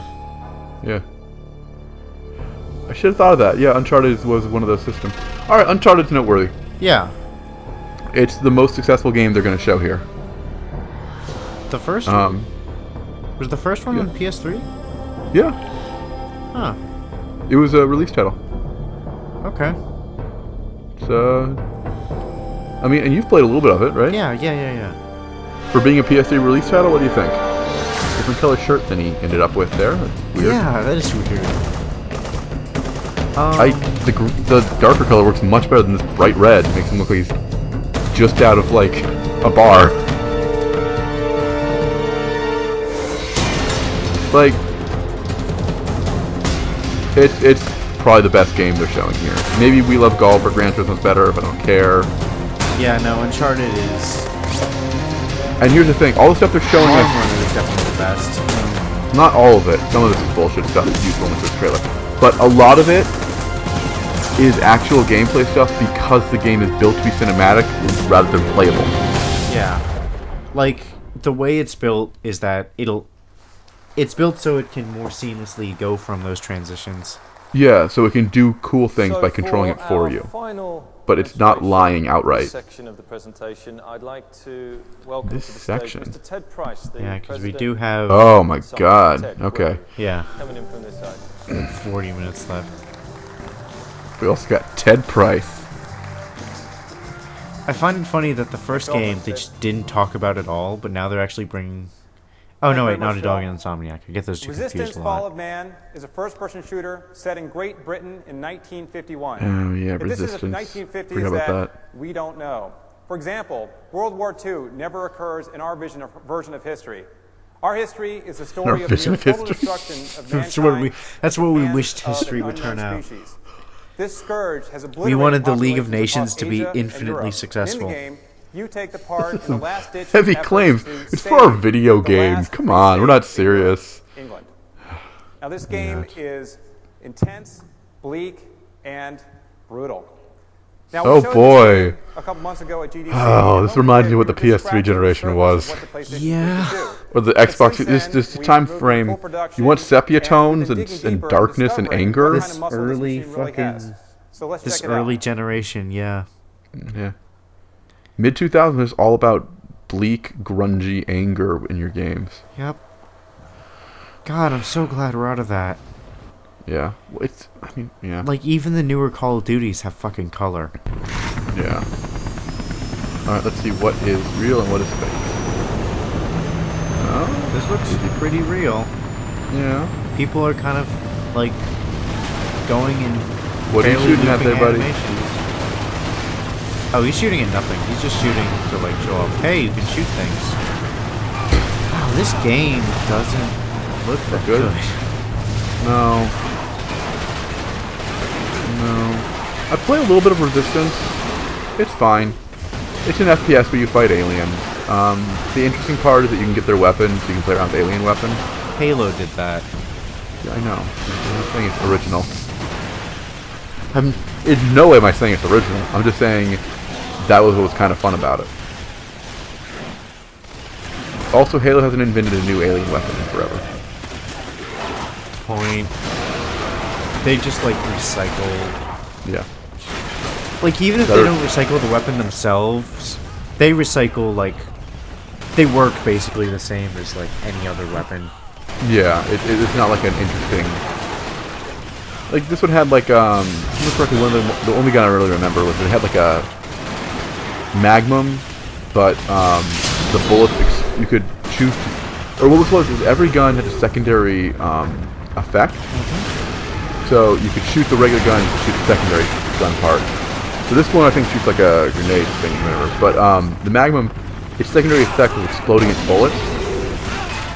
Yeah. I should have thought of that. Yeah, Uncharted was one of those systems. Alright, Uncharted's noteworthy. Yeah. It's the most successful game they're going to show here. The first one? Was the first one on PS3? Yeah. Huh. It was a release title. Okay. So, I mean, and you've played a little bit of it, right? Yeah. For being a PS3 release title, what do you think? Different color shirt than he ended up with there. That's weird. Yeah, that is weird. The darker color works much better than this bright red. It makes him look like he's just out of, like, a bar. Like, it's probably the best game they're showing here. Maybe We Love Golf or Gran Turismo's better, but I don't care. Yeah, no, Uncharted is... And here's the thing, all the stuff they're showing us... Runner is definitely the best. Not all of it. Some of this is bullshit stuff that's useful in this trailer. But a lot of it is actual gameplay stuff because the game is built to be cinematic rather than playable. Yeah. Like, the way it's built is that it's built so it can more seamlessly go from those transitions. Yeah, so it can do cool things by controlling it for you. But it's not lying outright. Section of the presentation, I'd like to welcome This to the section? stage Mr. Ted Price, the Yeah, because we president do have... Oh my Sorry, god. Ted, Okay. Yeah. coming in from this side. 40 minutes left. We also got Ted Price. I find it funny that the first game they just didn't talk about at all, but now they're actually bringing... Oh, no, wait, Naughty Dog and Insomniac. I get those two Resistance: confused a Fall lot. of Man is a first-person shooter set in Great Britain in 1951. Oh yeah, If this is the Resistance. 1950s Forgot about that. we don't know. For example, World War II never occurs in our version of history. Our history is the story of the vision of total history. destruction of That's what we and wished of history an would turn unknown out. species. This scourge has We obliterated wanted the League of populations Nations across to be Asia and infinitely Europe. successful. In the game, you take the part in the last-ditch Heavy efforts claims. to It's save for a video the game. last Come free on, we're state not in serious. England. Now, this game is intense, bleak, and brutal. Now, we Oh, showed boy. this game a couple months ago at GDC. Oh, and this when we reminds did, me of what we the were just PS3 scratching the generation surface was. of what the PlayStation Yeah. could do. Or the But Xbox. since This then, this we've time moved into frame. full production, You want sepia and we've tones been and digging deeper darkness and discovering anger? what This kind of muscle early machine really has. fucking So let's This check it early out. generation, yeah. Yeah. Mid 2000s is all about bleak, grungy anger in your games. Yep. God, I'm so glad we're out of that. Yeah. Well, yeah. Like, even the newer Call of Duties have fucking color. Yeah. Alright, let's see what is real and what is fake. Oh, This looks pretty real. yeah. People are kind of, like, going in What are you fairly shooting at looping there, buddy? animations. Oh, he's shooting at nothing. He's just shooting to, like, show off, hey, you can shoot things. Wow, this game doesn't look that good? good. No. I play a little bit of Resistance. It's fine. It's an FPS where you fight aliens. The interesting part is that you can get their weapons, so you can play around with alien weapons. Halo did that. Yeah, I know. I'm not saying it's original. In no way am I saying it's original. I'm just saying that was what was kind of fun about it. Also, Halo hasn't invented a new alien weapon in forever. Point. They just, like, recycle. Yeah. Like, even if they don't recycle the weapon themselves, they recycle, like, they work basically the same as, like, any other weapon. Yeah, it's not like an interesting... Like, this one had, like, correctly, the only gun I really remember was it had, like, a Magnum, but, the bullets, you could choose to... Or what this was every gun had a secondary, effect. So, you could shoot the regular gun and shoot the secondary gun part. So this one, I think, shoots like a grenade thing, whatever. But, the Magnum, its secondary effect was exploding its bullets.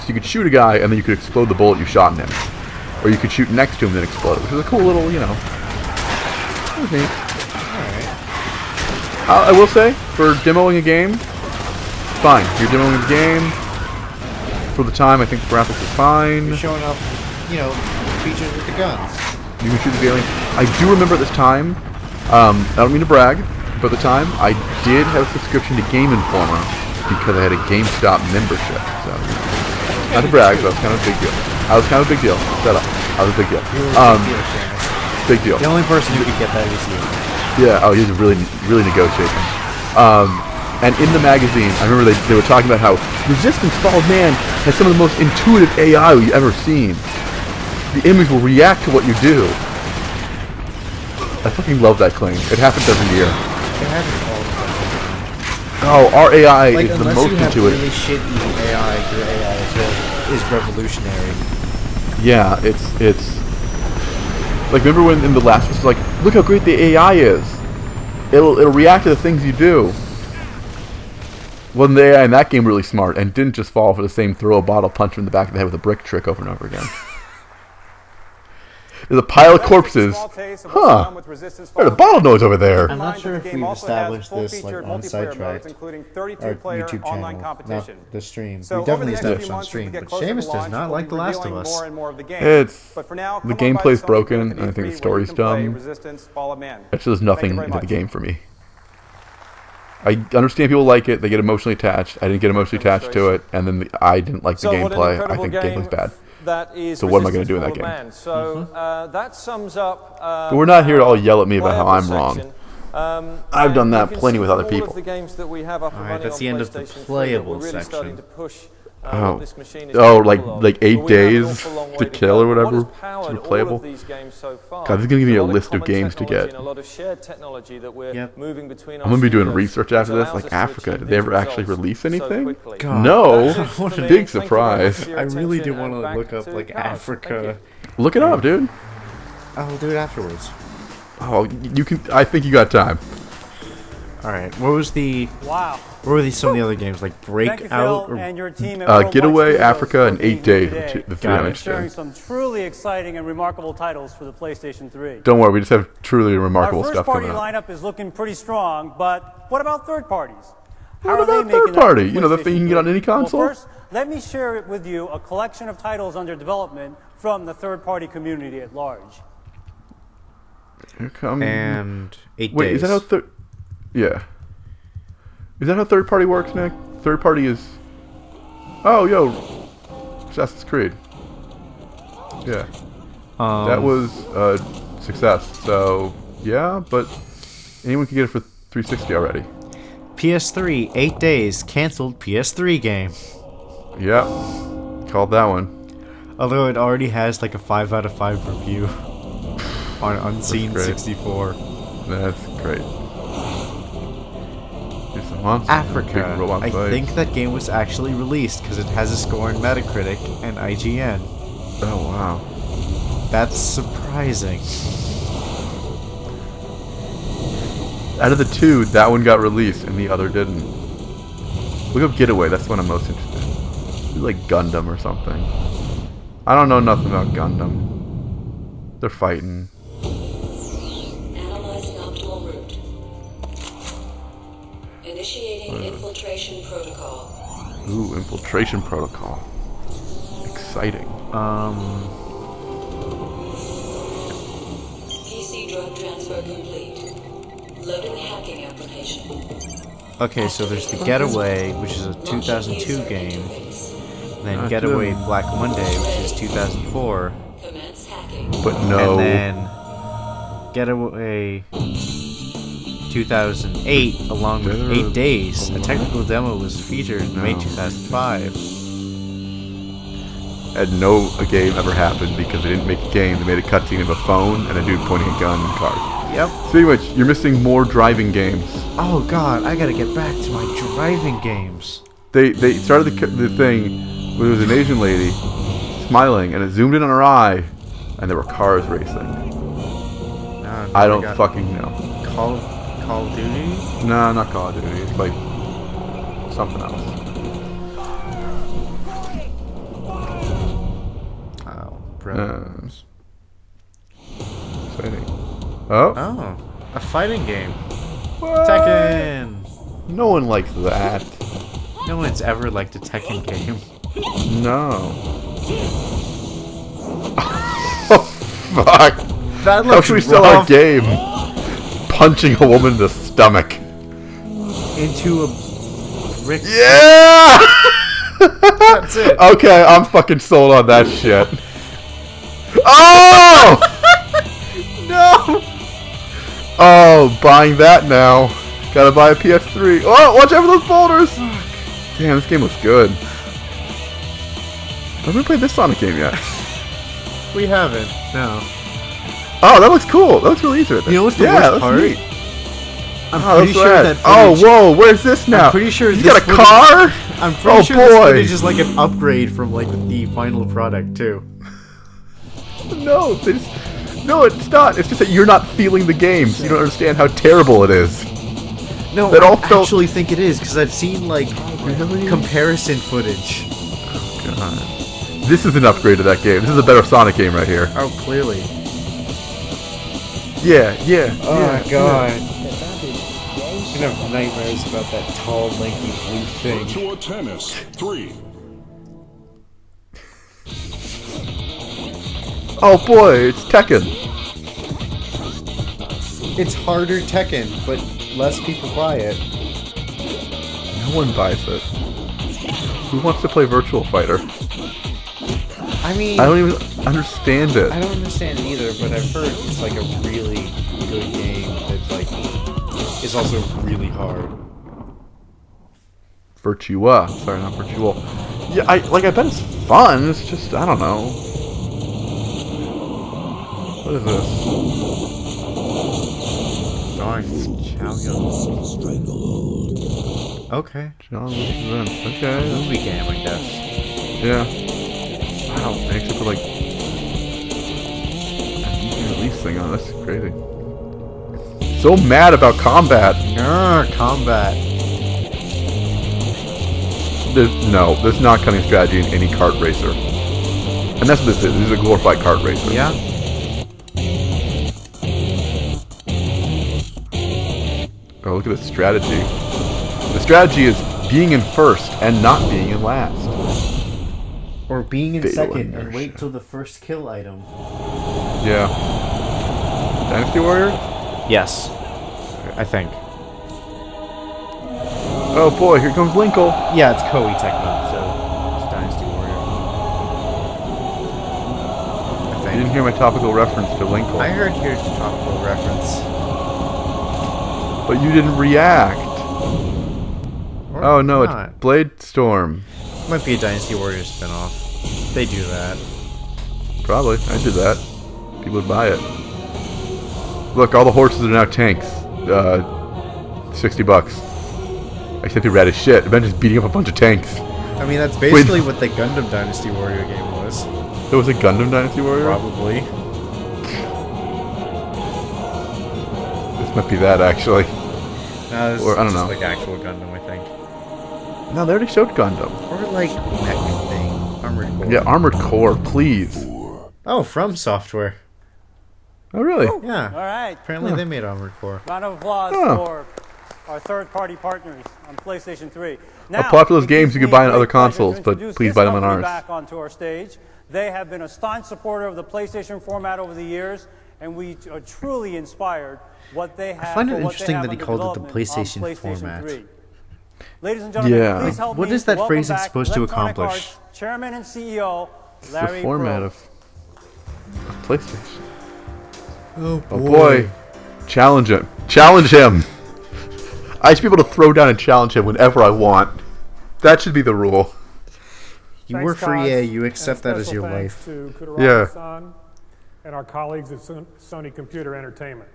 So you could shoot a guy, and then you could explode the bullet you shot in him. Or you could shoot next to him and then explode it, which is a cool little, you know... It was neat. Alright. I will say, for demoing a game, fine. You're demoing a game. For the time, I think the graphics is fine. You're showing off, you know, features with the guns. You can shoot the alien. I do remember at this time, I don't mean to brag, but at the time, I did have a subscription to Game Informer because I had a GameStop membership. So, not to brag, but it was kind of a big deal. I was kind of a big deal. Shut up. I was a big deal. You were a big deal, Seamus. Big deal. The only person who could get that was you. Yeah, oh, he was really, really negotiating. And in the magazine, I remember they were talking about how Resistance Fall of Man has some of the most intuitive AI you've ever seen. The image will react to what you do. I fucking love that claim. It happens every year. It happens all the time. Oh, our AI Like, is the unless most you have intuitive. really shitty AI, your AI is revolutionary. Yeah, it's like, remember when in The Last of Us, like, look how great the AI is. It'll react to the things you do. Wasn't the AI in that game really smart and didn't just fall for the same throw a bottle, punch him in the back of the head with a brick trick over and over again? There's a pile of corpses. Huh. There's a bottle nose over there. I'm not sure if we've established this, like, on SideTracked, our YouTube channel, not the stream. We definitely established on stream, but Seamus does not like The Last of Us. It's... The gameplay's broken, and I think the story's dumb. It's just nothing into the game for me. I understand people like it, they get emotionally attached. I didn't get emotionally attached to it, and then I didn't like the gameplay. I think the gameplay's bad. So what am I going to do in that game? So that sums up. But we're not here to all yell at me about how I'm wrong. I've done that plenty with other people. Alright, that's the end of the playable section. Like 8 days to kill or whatever to be playable. God, this is gonna give me a list of games to get. Yep. I'm gonna be doing research after this. Like Africa, did they ever actually release anything? God, No, big surprise. I really do want to look up, like, Africa. Look it up, dude. I'll do it afterwards. Oh, you can. I think you got time. Alright, what was the... Wow. What were some of the other games, like Breakout? And your team at Getaway, Africa, and 8 Days. The 3 I sharing mentioned. some truly exciting and remarkable titles for the PlayStation 3. Don't worry, we just have truly remarkable stuff coming Our up. first party lineup is looking pretty strong, but what about third parties? What about third party? You know, the thing you can get on any console? Well, first, let me share with you a collection of titles under development from the third-party community at large. Here come... And 8 Wait, Days. is that how third... Yeah. Is that how third party works, Nick? Third party is... Oh, yo. Assassin's Creed. Yeah. That was a success, so... Yeah, but anyone can get it for 360 already. PS3, 8 days, cancelled PS3 game. Yeah, called that one. Although it already has like a 5 out of 5 review on Unseen That's great. 64. That's great. Here's some monsters. Africa. Big robot I fights. think that game was actually released because it has a score in Metacritic and IGN. Oh, wow. That's surprising. Out of the two, that one got released and the other didn't. Look up Getaway, that's the one I'm most interested in. Maybe like Gundam or something. I don't know nothing about Gundam. They're fighting. Analyzing optimal route. Initiating infiltration protocol. Ooh, infiltration protocol. Exciting. PC drug transfer complete. Loading hacking application. Okay, so there's the Getaway, which is a 2002 game. Then Getaway Black Monday, which is 2004. But no. And then Getaway 2008, along with 8 Days. A technical demo was featured in May 2005. And no game ever happened because they didn't make a game. They made a cutscene of a phone and a dude pointing a gun and cars. Yep. Speaking of which, you're missing more driving games. Oh god, I gotta get back to my driving games. They started the thing where there was an Asian lady smiling and it zoomed in on her eye and there were cars racing. I don't fucking know. Call of Duty? No, not Call of Duty. It's like something else. Oh, bros. Exciting. Oh. Oh, a fighting game. What? Tekken. No one likes that. No one's ever liked a Tekken game. No. Oh, fuck. That How looks should we sell our rough. game? Punching a woman in the stomach. Into a brick. Yeah! That's it. Okay, I'm fucking sold on that shit. Oh! No! Oh, buying that now. Gotta buy a PS3. Oh, watch out for those boulders! Damn, this game looks good. Haven't we played this Sonic game yet? We haven't. No. Oh, that looks cool. That looks really easy right there. You know what's the yeah, worst that's part? neat. I'm Oh, pretty that's sure rad. that Oh, footage, whoa, where's this now? I'm pretty sure He's this got a footage- car? I'm pretty Oh, sure this boy. footage is like an upgrade from like the final product too. No, no, it's not. It's just that you're not feeling the game, so you don't understand how terrible it is. No, That I all felt- actually think it is because I've seen like comparison footage. God. This is an upgrade to that game. This is a better Sonic game right here. Oh, clearly. Yeah, yeah. Oh yeah, god. yeah. I'm gonna have nightmares about that tall, lanky blue thing. Tour Tennis 3. Oh boy, it's Tekken. It's harder Tekken, but less people buy it. No one buys it. Who wants to play Virtual Fighter? I mean, I don't even understand it. I don't understand it either, but I've heard it's like a really good game that like is also really hard. Virtua. Sorry, not Virtual. Yeah, I bet it's fun. It's just I don't know. What is this? Okay. John Events. Okay. Movie game, I guess. Yeah. Wow, they actually put like a release thing on this. Crazy. So mad about combat. Combat. There's not cunning strategy in any kart racer. And that's what this is. This is a glorified kart racer. Yeah. Oh, look at the strategy. The strategy is being in first and not being in last. Or being in Fatal second inertia. and wait till the first kill item. Yeah. Dynasty Warrior? Yes. I think. Oh boy, here comes Linkle. Yeah, it's Koei Tecmo, so it's Dynasty Warrior. I think. didn't hear my topical reference to Linkle. I heard your topical reference. But you didn't react. Or Oh no, not. it's Blade Storm. Might be a Dynasty Warriors spinoff. They do that. Probably. I did that. People would buy it. Look, all the horses are now tanks. $60. Except they're rad as shit. I've been just beating up a bunch of tanks. I mean, that's basically what the Gundam Dynasty Warrior game was. There was a Gundam Dynasty Warrior? Probably. This might be that, actually. No, this or, I don't is know. like actual Gundam, I think. No, they already showed Gundam. Or like mech thing. Armored Core. Yeah, Armored Core, please. Oh, From Software. Oh, really? Yeah. All right. Apparently they made Armored Core. Round of applause for our third-party partners on PlayStation 3. Now, Apply for those games you could buy on other great pleasure to consoles, but introduce please this buy them on company ours. Back onto our stage. They have been a staunch supporter of the PlayStation format over the years, and we are truly inspired what they have. I find it for what interesting they have that he under called it the development PlayStation on PlayStation format. 3. Ladies and gentlemen, Yeah. please help What me is that welcome phrasing back supposed to Electronic accomplish? Arts Chairman and CEO It's Larry the format Pearl. of PlayStation. Oh boy. Challenge him. Challenge him! I should be able to throw down and challenge him whenever I want. That should be the rule. You work for EA, you accept that as your life. Yeah. And our colleagues at Sony Computer Entertainment.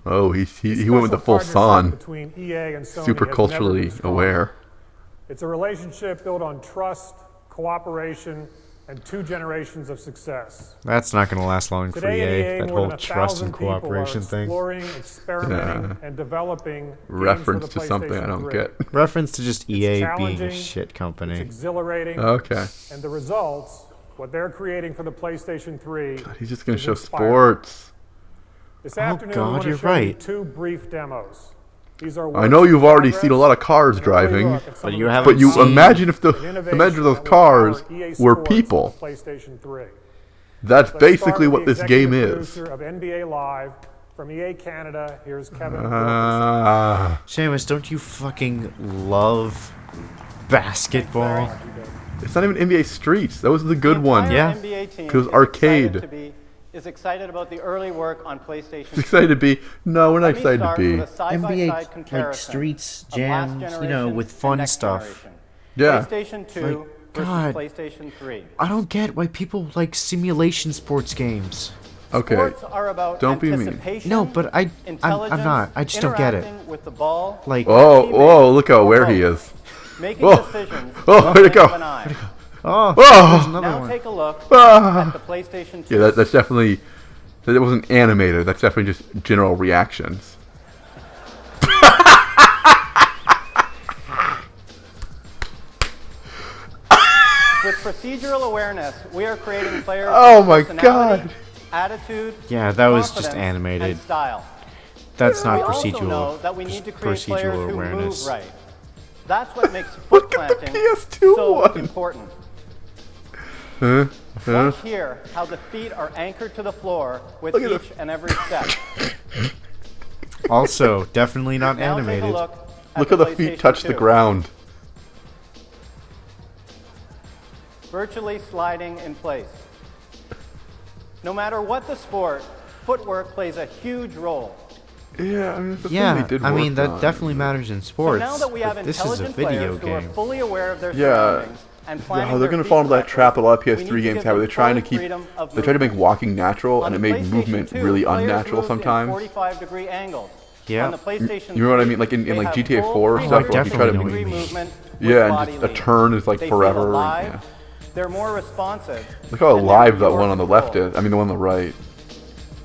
Oh, he went with the full Son. Between EA and Sony Super has culturally never been stronger. aware. It's a relationship built on trust, cooperation, and 2 generations of success. That's not going to last long for Today at EA, that more whole than trust and 1,000 people are cooperation thing. exploring, experimenting, and developing Reference games for to the something I PlayStation don't 3. get. Reference to just EA being a challenging, shit company. It's exhilarating. Okay. And the results, what they're creating for the PlayStation 3. God, he's just going to is show inspiring. sports. This Oh, afternoon, God, I want to you're show you right. 2 brief demos. These are I know works in you've already progress seen a lot of cars and an early driving, look at some But of you the haven't but you seen imagine if the innovation imagine if those that will cars power EA were Sports people. on the PlayStation 3. That's Let's basically start what with this the game executive is. producer of NBA Live from EA Canada. Here's Kevin. Seamus, don't you fucking love basketball? It's not even NBA Streets. That was the good one. Yeah. NBA team Because is arcade. excited to be- is excited about the early work on PlayStation. It's excited to be. No, we're not Let me excited to start be. with a side-by-side NBA, like comparison streets, of last jams, you know, generation with and fun next stuff. generation. Yeah. PlayStation 2 Like, versus God. PlayStation 3. I don't get why people like simulation sports games. Okay. Sports are about Don't be mean. anticipation, No, but I'm intelligence, not. I just don't get it. interacting with the ball, Like, Oh, teammates, whoa! Look how or aware he both, is. making Whoa. decisions Oh, with where'd it the go? blink of an eye. oh, Oh. there's another Now one. take a look Ah. at the PlayStation 2. Yeah, that's definitely. That wasn't animated. That's definitely just general reactions. With procedural awareness, we are creating players Oh with my personality, God. attitude, Yeah, that was just confidence, animated. and style. That's not We also know procedural. that we need to create players Procedural who awareness. move right. That's what makes foot Look at the planting PS2 so one. important. Huh? Huh? Watch here how the feet are anchored to the floor with Look at each and every step. Also, definitely not Now take a animated. look at Look how the feet PlayStation touch the 2. ground. Virtually sliding in place. No matter what the sport, footwork plays a huge role. Yeah, I mean, that's the thing Yeah, they did I mean work that on. definitely matters in sports. So now that we have but this is a intelligent video players who are game. fully aware of their Yeah. surroundings and planning Yeah, they're their gonna feet fall into that correctly, trap a lot of we PS3 need to games give have. Where them they're trying to full keep. freedom of They try to make movement. walking natural, On and it the made PlayStation movement 2, really players unnatural moved in sometimes. 45-degree angles. Yeah. On the PlayStation You know what I 3, mean? Like in they like have GTA full 4 or stuff, where if you try to 360-degree move. movement with Yeah, body and just a lean. turn is like They feel forever. alive, Yeah. They're more responsive. Look how and alive they're that one on the more left controlled. is. I mean, the one on the right.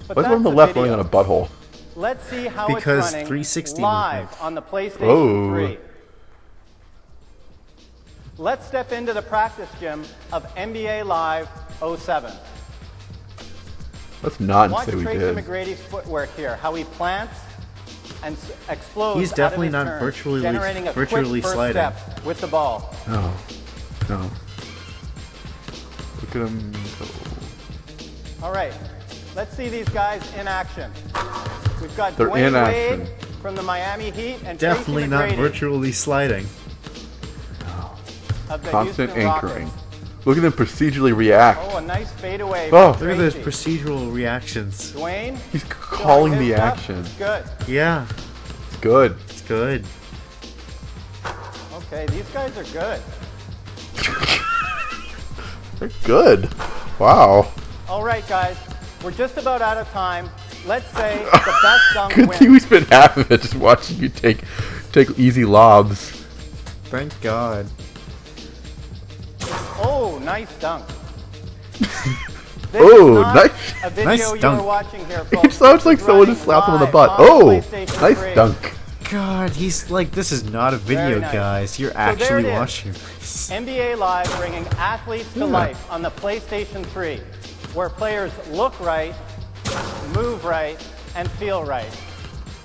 But Why is the one on the that's left a running on video. a butthole? Let's see how Because it's running 360 live movement. on the PlayStation Oh. 3. Let's step into the practice gym of NBA Live 07. Let's not Watch say we Tracy did. McGrady's footwork here, how he plants and explodes. He's out of definitely his not turn, virtually generating a virtually quick first sliding. step with the ball. No. No. Look at him go. All right, let's see these guys in action. We've got They're Dwayne in action. Wade from the Miami Heat and Definitely Tracy not McGrady virtually sliding. of the Constant Houston anchoring. Rockets. Look at them procedurally react. Oh, a nice fadeaway. Oh. Look at those procedural reactions. Dwayne? He's calling his the stuff? action. Good. Yeah, It's good. it's good. Okay, these guys are good. They're good. Wow. All right, guys. We're just about out of time. Let's say the best dunk Good thing we wins. spent half of it just watching you take easy lobs. Thank God. Oh, nice dunk. Oh, nice. A video Nice you dunk. were watching here, It folks. sounds This like is someone running just slapped him on the live butt. on Oh, PlayStation nice 3. dunk. God, he's like, this is not a video, Very nice. guys. You're So there actually it is. watching this. NBA Live bringing athletes to life on the PlayStation 3, where players look right, move right, and feel right.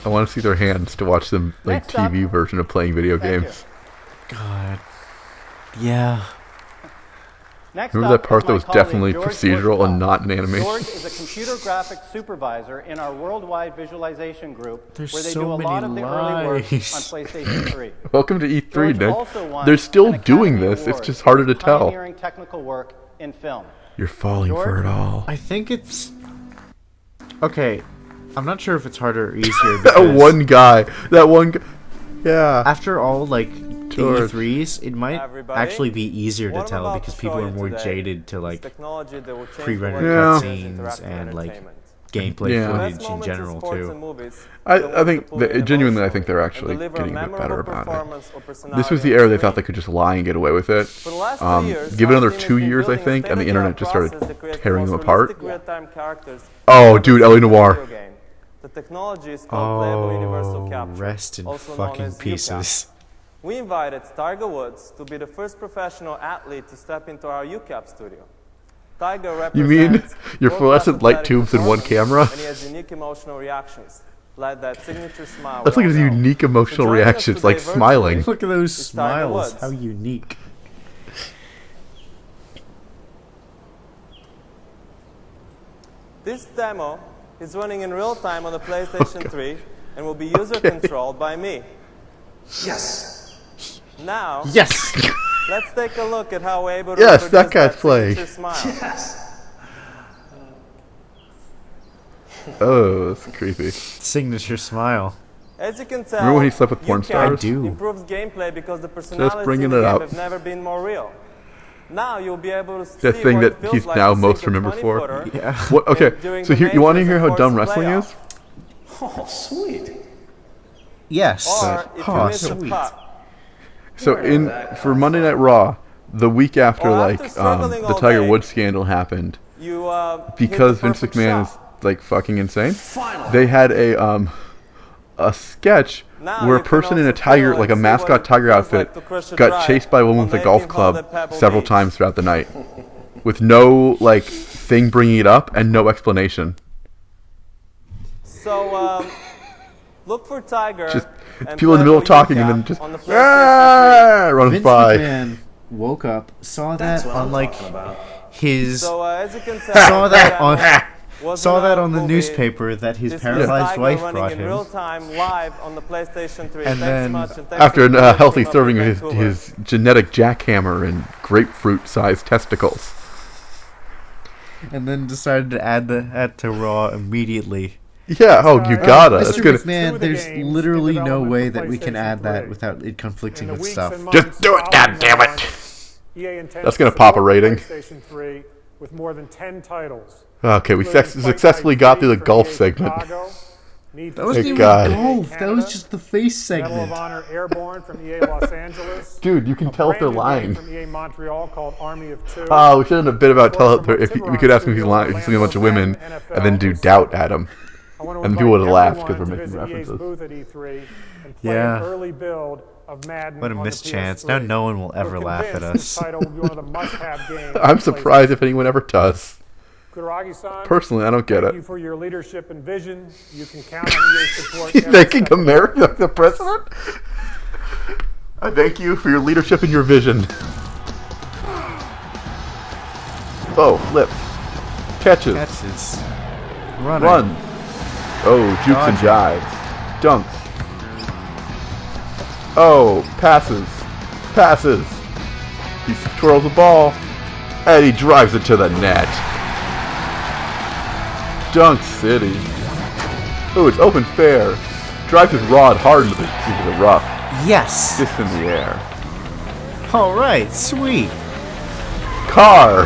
I want to see their hands to watch them like Next up- TV version of playing video Thank games. God. Yeah. Next Remember up that part is that my was colleague, definitely George procedural Bushwell. and not an animation? George is a computer graphics supervisor in our worldwide visualization group, There's where they so do a many lot of the early work on lies. PlayStation 3. Welcome to E3, George Nick. also won They're still an doing Academy this. It's Award just harder for to tell. pioneering technical work in film. You're falling for it all. I think it's... Okay, I'm not sure if it's harder or easier That because one guy. That one guy. Yeah. after all, like, the George. E3s, it might Everybody, actually be easier to what I'm tell about because to people show are you more today jaded to, is like, technology that will change the pre-rendered way Yeah. fans cutscenes interact with and, like, entertainment. gameplay Yeah. The best footage in moments in general, sports and too. movies I the ones think that pull that, you genuinely, I think emotionally they're and actually deliver getting a bit better memorable about it. performance or This was personality the era they on thought they screen. could just lie and get away with it. For the last 3 years, Give it our another team has 2 been years, I building a think, and the internet just started state-of-the-art process that tearing creates them the most apart. realistic real-time characters Oh, ever dude, seen Ellie in a Noire. video game. The technology is called Playable Universal Oh, Capture, rest in also known fucking as pieces. UCAP. We invited Tiger Woods to be the first professional athlete to step into our UCAP studio. Tiger You mean represents your world-class fluorescent light athletic tubes in one performance, camera? And he has unique emotional reactions, like that signature smile. That's we like all his know. unique emotional So joining us reactions, today like virtually smiling. Look at those is Tiger smiles. Woods. How unique. This demo is running in real time on the PlayStation 3 and will be user controlled by me. Yes. Now, Yes! let's take a look at how we're able to Yes, that reproduce guy's playing. signature smile. Yes. Oh, that's creepy. Signature smile. As you can tell, Remember when he slept with porn UCAP stars? I do. improves gameplay because the personalities bringing in the it game up. have never been more real. Now you'll be able to see The thing what that it feels he's like now to most sink a remembered for. 20-footer Yeah. What? Okay, during so the here, you want to majors hear and how dumb course wrestling playoffs. is? Oh, sweet. Yes. Or if you Oh, miss a sweet. putt. So for Monday Night Raw, the week after Or like after struggling the all Tiger day, Woods scandal happened, You because hit the Vince perfect McMahon shot. is like fucking insane. Finally. They had a sketch Now where a you can person in a also tiger, feel like a and see mascot what it tiger feels outfit, like to crush a got drive chased by a woman while with a making golf home club at Pebble several Beach. times throughout the night, with no like thing bringing it up and no explanation. So look for Tiger. Just and people in the middle of Playable talking and then UCAP just on the PlayStation runs Vince by. McMahon woke up, saw That's that what on I'm like talking about. 3. his So as you can tell, saw that on wasn't saw that a on the movie. newspaper that his This is paralyzed Tiger wife running brought in him. real time live on the PlayStation 3. And Thanks then much, and thanks After to a the healthy people serving of of Vancouver. his genetic jackhammer and grapefruit-sized testicles. And then decided to add that to Raw immediately. Yeah, oh, you gotta. That's Mr. good. McMahon, there's games in literally no development way for that we can PlayStation add that 3. without it conflicting In the with weeks stuff. and Just months do it, following the goddammit. launch, EA intends That's to gonna pop a support rating. PlayStation 3 with more than 10 titles. Okay, we including Fight successfully Night got through 3 the for golf EA segment. Chicago, Need That for wasn't Thank even God. golf. That was Canada, just the face Medal of segment. Honor Airborne from EA Los Angeles. Dude, you can a tell if they're brand new game lying. From EA Montreal called Army of Two. Oh, we should have done a bit about tell From if we Tiburon could ask him if he's Studio, lying, if he's seeing a bunch of Orlando, women, NFL, and then do and doubt at him. I want to And people would have invite laughed because everyone we're to making visit EA's references. booth at E3 and play Yeah. an early build of Madden What a on the missed chance. PS3. Now no one will We're ever laugh at convinced this us. title will be one of the must-have games I'm on surprised if anyone ever does. Kuragi-san, Personally, I don't get thank it. you for your leadership and vision. You can count on EA's support. He's every thanking step of the way. America, the president? I thank you for your leadership and your vision. Oh, flips. Catches. Catches. Running. Runs. Oh, jukes and jives. Dunks. Oh, passes. Passes. He twirls the ball. And he drives it to the net. Dunk City. Ooh, it's open fair. Drives his rod hard into the rough. Yes. Just in the air. All right, sweet. Car.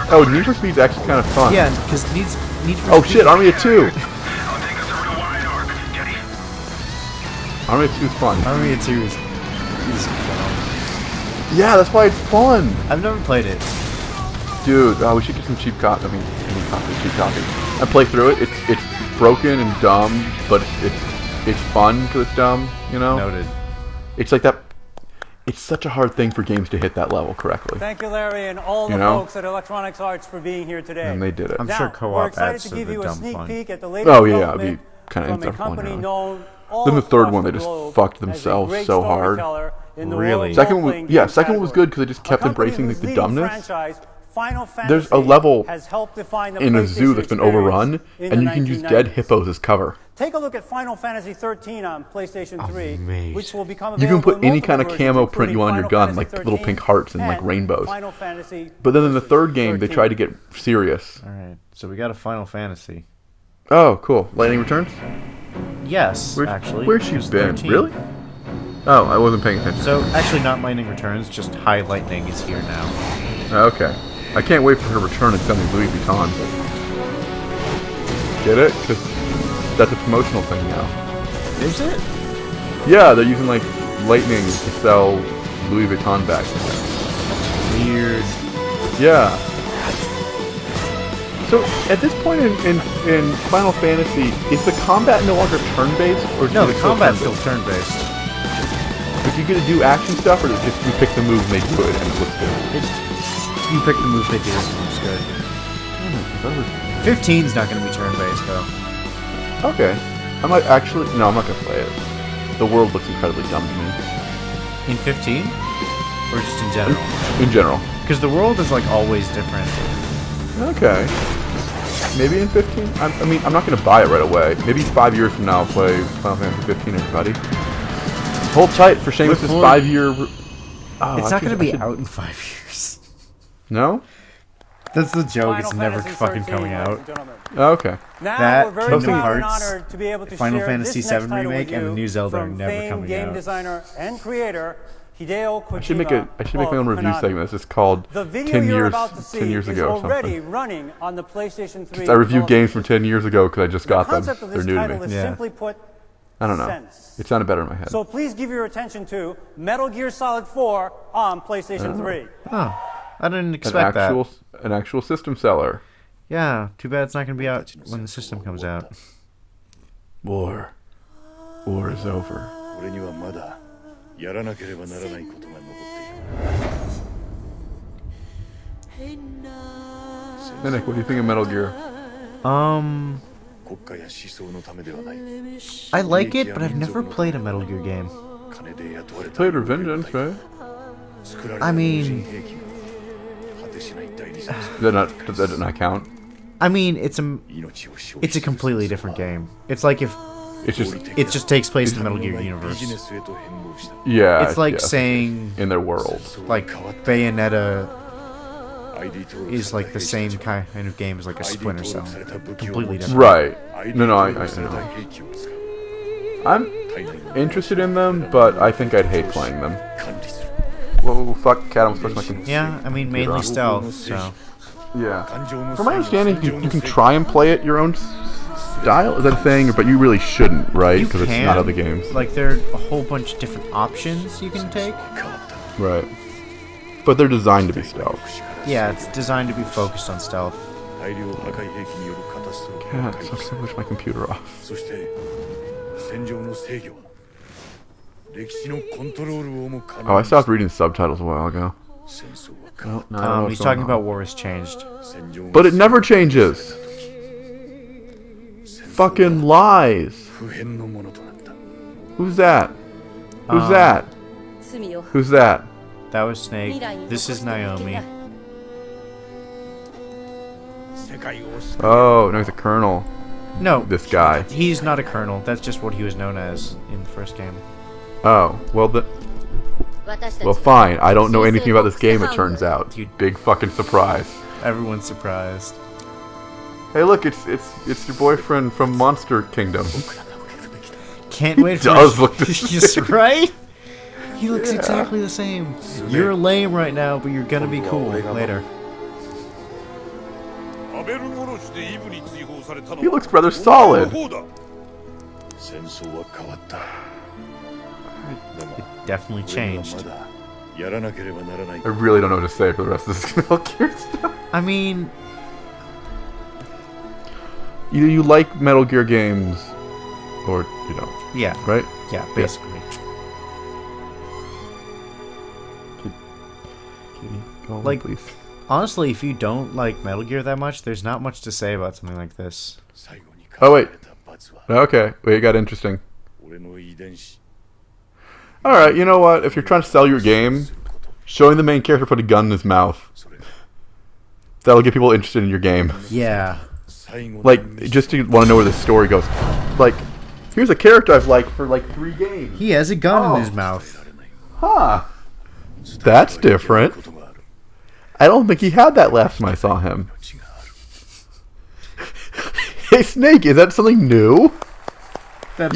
Oh, Need for Speed's actually kind of fun. Yeah, because Need for Oh Speed. shit, Army of Two. Army of Two is fun. Army of Two is Yeah, that's why it's fun. I've never played it. Dude, we should get some cheap copy. Cheap copy. I play through it. It's broken and dumb, but it's fun because it's dumb. You know. Noted. It's like that. It's such a hard thing for games to hit that level correctly. Thank you, Larry, and all the folks at Electronics Arts for being here today. And they did it. I'm now, sure co-op we're excited adds to to give the you a dumb sneak fun. peek at the latest Oh yeah, it'd be development kind of from a inside company really. known all Then the third across one, they the just globe fucked as a themselves great so hard. storyteller in the Really? world of Second one, role-playing yeah, game second one was category. good because they just kept A company embracing whose the leading dumbness. franchise, Final There's a Fantasy, level has helped define the in a zoo PlayStation that's been experience overrun, in and the you can use 1990s. dead hippos as cover. Take a look at Final Fantasy 13 on PlayStation 3, Amazing. which will become You available can put in any kind of multiple camo versions, print you want on your including gun, Final like Fantasy little pink 13 hearts and like and rainbows. Final Fantasy But then in the third game, they 13. tried to get serious. All right, so we got a Final Fantasy. Oh, cool. Lightning Returns? Yes, actually. Where's she it was been? 13. Really? Oh, I wasn't paying attention. So actually, not Lightning Returns, just High Lightning is here now. Okay. I can't wait for her return and send me Louis Vuitton. Get it? Because that's a promotional thing now. Is it? Yeah, they're using like Lightning to sell Louis Vuitton bags. Weird. Yeah. So at this point in Final Fantasy, is the combat no longer turn-based, or No, is the it combat's still turn-based? turn-based. But you get to do action stuff, or is it just you pick the move and they do it and it looks good? You pick the move they do, and it looks good. 15's not going to be turn-based, though. Okay. I might actually... No, I'm not going to play it. The world looks incredibly dumb to me. In 15? Or just in general? In general. Because the world is, like, always different. Okay. Maybe in 15? I mean, I'm not going to buy it right away. Maybe 5 years from now I'll play Final Fantasy 15, everybody. Hold tight for Seamus' 5-year... Oh, It's not going to be I should- out in 5 years. No? That's the joke. Final It's never Fantasy fucking 13, coming ladies out. and gentlemen. Oh, okay. Now That, we're very Kingdom proud and Hearts, honored to be able to Final share Fantasy this next VII title remake, with and the you new Zelda are from never famed coming game out. designer and creator Hideo Kojima. I should make my own review of Konami. segment. This is called The video 10 you're years, about to see 10 years is ago or already something. running on the PlayStation 3. I review development games from 10 years ago because I just got The them. concept of They're this new to title me. is simply put, I don't know. sense. It sounded better in my head. So please give your attention to Metal Gear Solid 4 on PlayStation 3. Oh, I didn't expect An actual system seller. Yeah, too bad it's not going to be out when the system comes out. War is over. 俺にはまだやらなければならないことが残っている。 Nick, what do you think of Metal Gear? 国家や思想のためではない。 I like it, but I've never played a Metal Gear game. 金で雇われた Played Revengeance, right? 作られた I 無 mean- 人兵器が果てしない大理戦争 Does that not count? I mean, it's a completely different game. It's like if It's just it just takes place in the Metal Gear universe. ビジネスへと変貌した。 Yeah. It's like yeah. saying in their world. like Bayonetta ID 登録 is され like た the 兵 same 士たち kind of game as like a ID Splinter 登 Cell. 録された武器を Completely 持ち different. Right. ID No, I 登録された know. 兵器を使う。 I'm interested in them, but I think I'd hate playing them. 管理する。 Whoa, fuck, cat, I almost pushed my computer. Yeah, I mean mainly stealth. So Yeah. From my understanding, you can try and play it your own style. Is that a thing? But you really shouldn't, right? you Because it's can, not other games. like there are a whole bunch of different options you can take. Right. But they're designed to be stealth. Yeah, it's designed to be focused on stealth. 大量破壊兵器によるカタストロフ God, を回避 sucks. I wish my computer off. そして戦場の制御歴史のコントロールをも可能 Oh, I に stopped reading subtitles a while ago. 戦争は Oh, no, I don't know He's what's talking going on. about war has changed. But it never changes. Fucking lies. 不変のものとなった Who's that? Who's that? Who's that? That was Snake. This is Naomi. 世界を救 Oh, no, he's a colonel. No, This guy. he's not a colonel. That's just what he was known as in the first game. Oh, well, Well, fine. I don't know anything about this game, it turns out. Big fucking surprise. Everyone's surprised. Hey, look, it's your boyfriend from Monster Kingdom. Can't wait for does look the same. Right? He looks exactly the same. You're lame right now, but you're gonna be cool later. He looks rather solid. It definitely changed. I really don't know what to say for the rest of this Metal Gear stuff. I mean, either you like Metal Gear games, or you don't. Yeah. Right? Yeah, basically. Go on, Like, please. honestly, if you don't like Metal Gear that much, there's not much to say about something like this. Oh, wait. Okay. Wait, it got interesting. Alright, you know what? If you're trying to sell your game, showing the main character put a gun in his mouth, that'll get people interested in your game. Yeah. Like, just to want to know where the story goes. Like, here's a character I've liked for like 3 games. He has a gun in his mouth. Huh. That's different. I don't think he had that last time I saw him. Hey, Snake, is that something new? That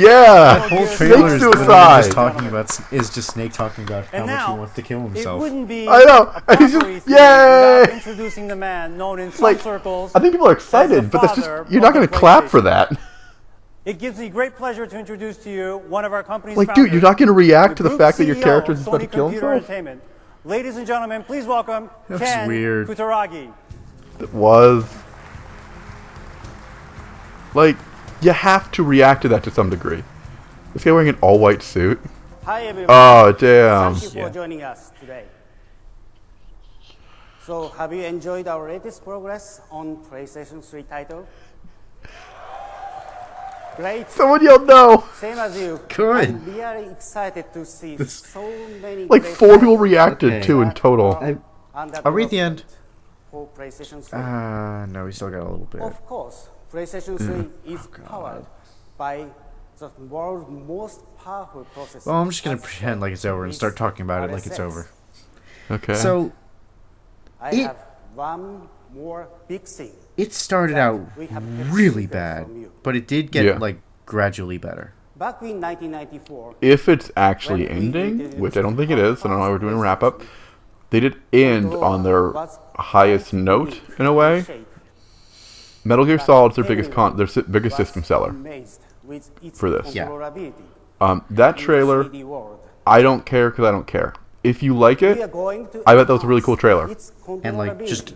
whole trailer is suicide. just talking about just Snake talking about how And much now, he wants to kill himself. It wouldn't be I know. a And he's proper just, E3 yay! without introducing the man known in some circles. I think people are as excited, the but that's just father you're not of going the to clap for PlayStation. that. It gives me great pleasure to introduce to you one of our company's Like, founders, dude, you're not going to react to the group fact that your CEO character of is about to Sony kill Computer himself? Entertainment. Ladies and gentlemen, please welcome That's Ken weird. Kutaragi. It was. Like, you have to react to that to some degree. This guy wearing an all-white suit. Hi everyone. Oh, damn. Thank you for joining us today. So, have you enjoyed our latest progress on PlayStation 3 title? Great. Someone yelled no. Same as you. Good. I'm really excited to see so many Like, great 4 people titles reacted, too, in that total. are under I'll read the end. for PlayStation 3. No, we still got a little bit. Of course, PlayStation 3 is powered by the world's most powerful processor. Well, I'm just gonna pretend like it's over and start talking about it like it's over. Okay. So, I have one more big thing. it started out we have really expected bad, from you. but it did get Yeah. like gradually better. Back in 1994, If it's actually ending, which I don't think it is, I don't know why we're doing a wrap-up, they did end on their highest note, in a way. Metal Gear Solid's their biggest biggest system seller amazed with its for this. controllability. That trailer, 3D world. I don't care because I don't care. If you like We are it, going to I bet that was a really cool trailer. its And like controllability just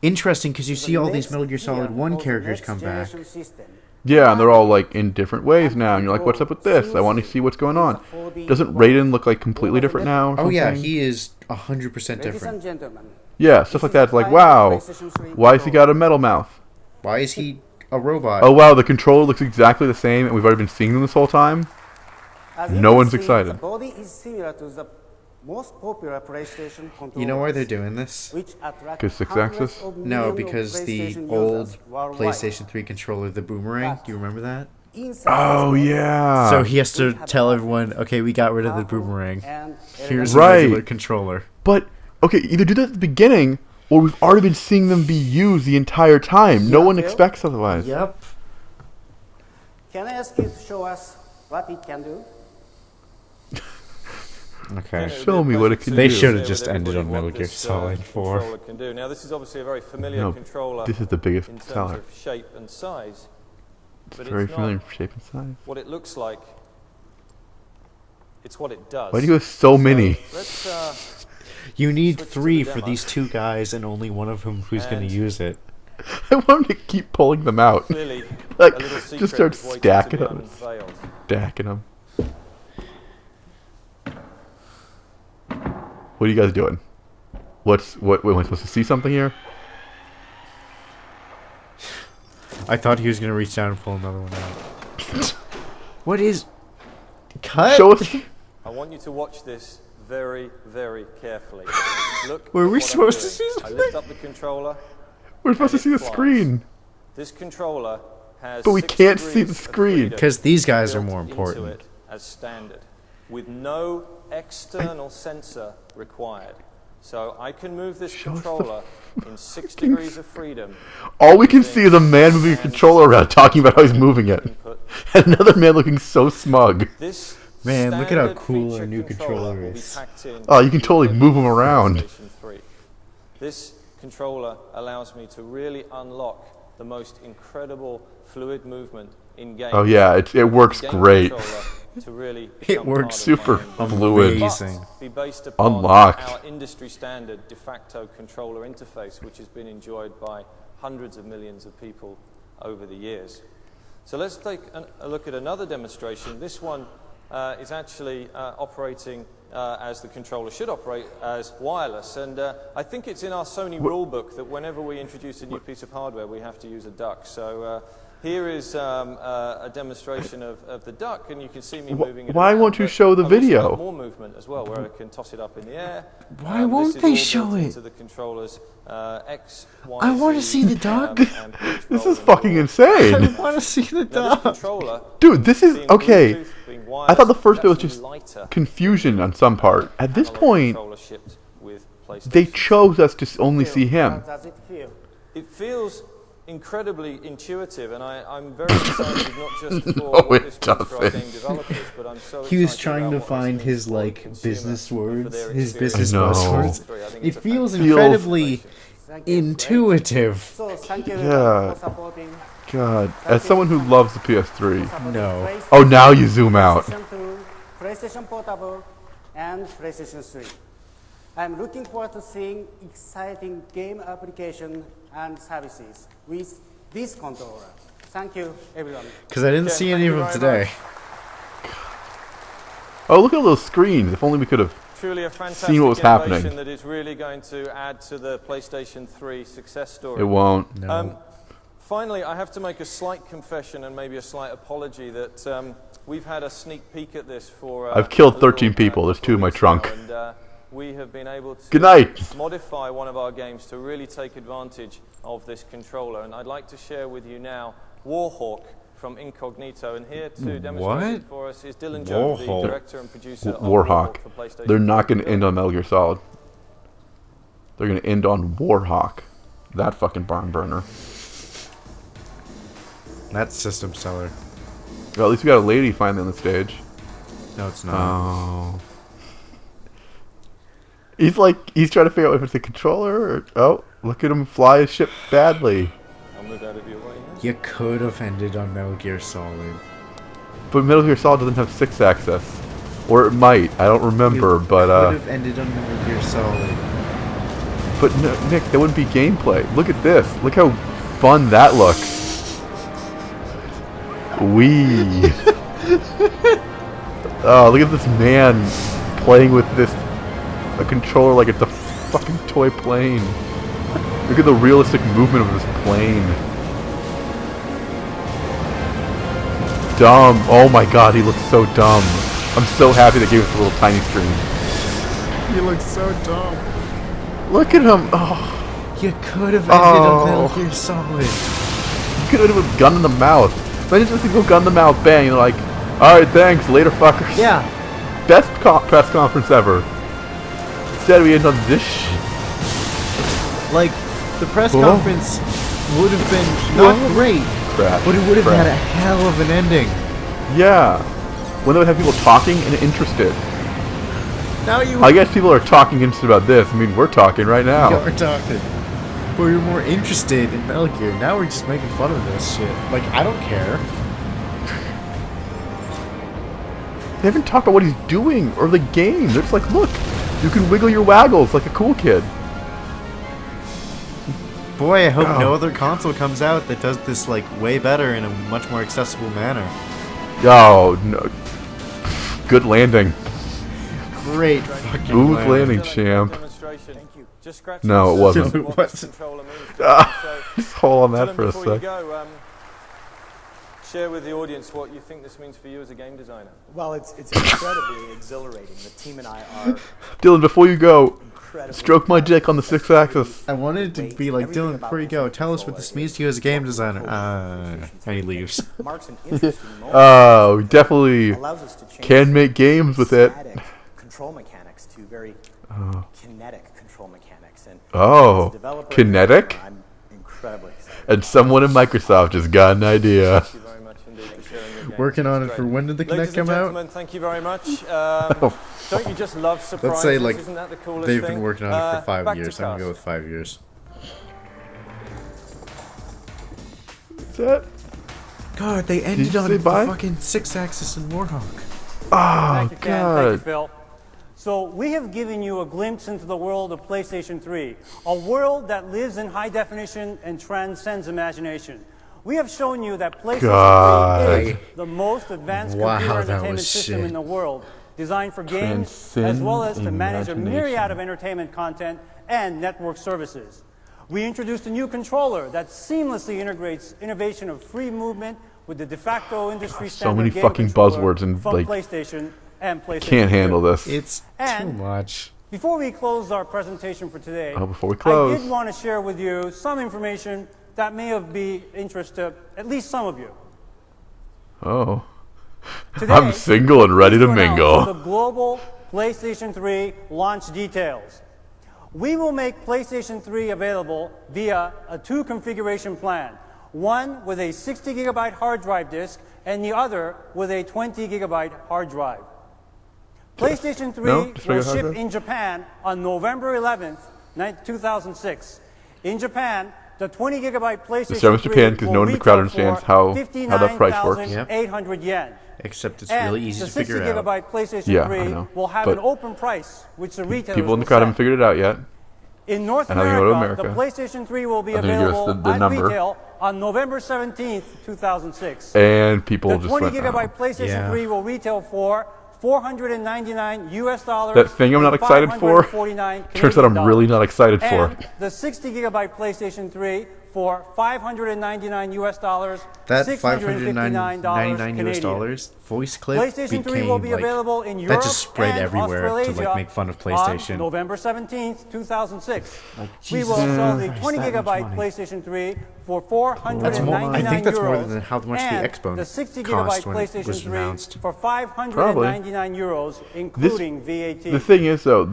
interesting because you to the see all these next Metal Gear Solid tier 1 of the characters next come back. generation system. Yeah, and they're all like in different ways now, and you're like, what's up with this? I want to see what's going on. Doesn't Raiden look like completely different now? Or Oh yeah, something? he is 100% Ladies and different. gentlemen, Yeah, stuff like that. It's like, wow, why has he got a metal mouth? Why is he a robot? Oh wow, the controller looks exactly the same, and we've already been seeing them this whole time. as you No can one's see, excited. The body is similar to the most popular PlayStation controllers. You know why they're doing this? Which attract 'Cause 6 hundreds axis? of No, millions of because the PlayStation old users worldwide. PlayStation 3 controller, the boomerang, do you remember that? Oh yeah. So he has to tell everyone, okay, we got rid of the boomerang. Here's a Right. regular controller. But okay, either do that at the beginning, or we've already been seeing them be used the entire time. No one expects otherwise. Yep. Can I ask you to show us what it can do? Okay. Show me what it can They do. should have just ended on Metal Gear Solid 4. Controller can do. Now, this is obviously a very familiar No, controller. this is the biggest in terms seller. of shape and size. It's But very it's familiar not for shape and size. what it looks like. It's what it does. Why do you have so many? Let's You need switch to 3 the for demo. these 2 guys and only one of whom who's going And- to use it. I want him to keep pulling them out. clearly Like, a little secret just start waiting to stacking be them. unveiled. Stacking them. What are you guys doing? What am I supposed to see something here? I thought he was going to reach down and pull another one out. What is... Cut? Show us. I want you to watch this very, very carefully. Look. Were at we what I'm supposed to doing. see I something? lift up the controller. We're supposed to see the flies. screen. This controller has But we 6 can't see degrees the of screen. freedom 'Cause these guys are built more into important. it as standard. with no external sensor required. So I can move this controller in 6 degrees of freedom. All we can see is a man moving a controller around, talking about how he's moving it, and another man looking so smug. This Man, look at how cool our new controller is. Oh, you can totally move him around. This controller allows me to really unlock the most incredible fluid movement in games. Oh yeah, it works great. To really it works super fluid. Amazing. Be based upon Unlocked. our industry standard de facto controller interface, which has been enjoyed by hundreds of millions of people over the years. So let's take a look at another demonstration. This one is actually operating as the controller should operate, as wireless. And I think it's in our Sony rulebook that whenever we introduce a new piece of hardware, we have to use a duck. So here is a demonstration of the duck, and you can see me moving it Why around, won't you but show the I've also video? got more movement as well, where I can toss it up in the air. Why won't they show it? Into the controllers, X, Y, I want to Z, see the duck. This is fucking insane. I want to see the duck. Dude, this is okay. I thought the first bit was just confusion on some part. At this point, they chose us to only see him. It feels incredibly intuitive, and I'm very excited not just for what this means for our game developers, but I'm so He was excited trying to about what find this means his for like business words, his experience. business I know. buzzwords. It feels incredibly intuitive. So thank you Yeah. for supporting. God, as someone who loves the PS3. No. Oh, now you zoom out. PlayStation 2, PlayStation Portable, and PlayStation 3. I'm looking forward to seeing exciting game application and services with this controller. Thank you, everyone. Because I didn't see any of them today. Oh, look at all those screens. If only we could have Truly a fantastic seen what was innovation happening. that is really going to add to the PlayStation 3 success story. It won't. No. Finally, I have to make a slight confession and maybe a slight apology that we've had a sneak peek at this for... I've killed 13 people. There's 2 in my trunk. And we have been able to Good night. modify one of our games to really take advantage of this controller. And I'd like to share with you now Warhawk from Incognito. And here to demonstrate it for us is Dylan Jones, the director and producer of Warhawk. for PlayStation. They're not going to end on Metal Gear Solid. They're going to end on Warhawk. That fucking barn burner. That's system seller. Well, at least we got a lady finally on the stage. No, it's not. Oh. He's trying to figure out if it's a controller or... Oh, look at him fly his ship badly. I'll move out of your way. You could have ended on Metal Gear Solid. But Metal Gear Solid doesn't have 6 access. Or it might. I don't remember, but... could have ended on Metal Gear Solid. But no, Nick, that wouldn't be gameplay. Look at this. Look how fun that looks. Wee. Oh, look at this man playing with a controller like it's a fucking toy plane. Look at the realistic movement of this plane. Dumb. Oh my god, he looks so dumb. I'm so happy they gave us a little tiny screen. He looks so dumb. Look at him. Oh. You could have ended on Metal Gear Solid. You could have ended with gun in the mouth. Imagine just a single gun in the mouth, bang, and like, alright, thanks, later fuckers. Yeah. Best press conference ever. Instead we end on this shit. Like, the press conference would have been not great, but it would have had a hell of an ending. Yeah. When they would have people talking and interested. Now you... I guess people are talking interested about this. I mean, we're talking right now. Yeah, we're talking. But you're more interested in Metal Gear. Now we're just making fun of this shit. Like, I don't care. They haven't talked about what he's doing or the game. They're just like, look, you can wiggle your waggles like a cool kid. Boy, I hope no other console comes out that does this, like, way better in a much more accessible manner. Oh, no. Good landing. Great fucking Smooth landing, champ. No, it wasn't. It wasn't. Just hold on that for a before you sec. go, share with the audience what you think this means for you as a game designer. Well, it's incredibly exhilarating. The team and I are Dylan, before you go, Stroke my dick on the 6-axis. I wanted it to be like, Dylan, before you go, tell us what this means to you as a game designer. And he leaves. Oh, we definitely can make games with it. Control mechanics to very kinetic control mechanics. And Oh, as a developer, kinetic? I'm incredibly excited. And someone in Microsoft just got an idea. Thank you very much indeed for sharing your game. Working on it for when did the Ladies Kinect come and out? gentlemen, thank you very much. Don't you just love surprises? Let's say like Isn't that the coolest they've thing? been working on it for 5 back to years. I'm gonna Cast. go with 5 years. That's it. God, they ended you on say the bye? fucking 6-axis and Warhawk. Oh, Thank you, Ken. Thank you, Phil. So we have given you a glimpse into the world of PlayStation 3, a world that lives in high definition and transcends imagination. We have shown you that PlayStation 3 is the most advanced computer entertainment system in the world, designed for games as well as to manage a myriad of entertainment content and network services. We introduced a new controller that seamlessly integrates innovation of free movement with the de facto industry So standard many game fucking controller buzzwords and from like PlayStation and PlayStation can't handle 2. this. It's too much. Before we close our presentation for today, before we close, I did want to share with you some information that may be interest to at least some of you. Oh, Today, I'm single and ready to announce mingle. The global PlayStation 3 launch details. We will make PlayStation 3 available via a 2 configuration plan, one with a 60 gigabyte hard drive disk and the other with a 20 gigabyte hard drive. PlayStation 3 will ship in Japan on November 11th, 2006. In Japan, the 20 gigabyte PlayStation 3 Japan, because no one in the crowd understands how that price works. 800 yen. Except it's really easy to figure The 60 out. gigabyte PlayStation 3 will have an open price, which the retailers people in the will crowd set. haven't figured it out yet. In North And how they go to America, the PlayStation 3 will be available at retail on November 17th, 2006. And people the just 20 went, gigabyte PlayStation 3 will retail for $499 US. That thing I'm not excited for. Turns out I'm really not excited for. And the 60 gigabyte PlayStation 3 for $599 US. That $659 US dollars voice clip PlayStation 3 will be became, available in Europe that just spread and everywhere Australasia to like make fun of PlayStation. on November 17th, 2006. We Jesus will sell the Christ, 20 that much gigabyte money. PlayStation 3 for $499 I think that's more than how much the and Xbox the 60 cost gigabyte when it PlayStation was 3 announced. for $599 euros, including VAT. The thing is, though,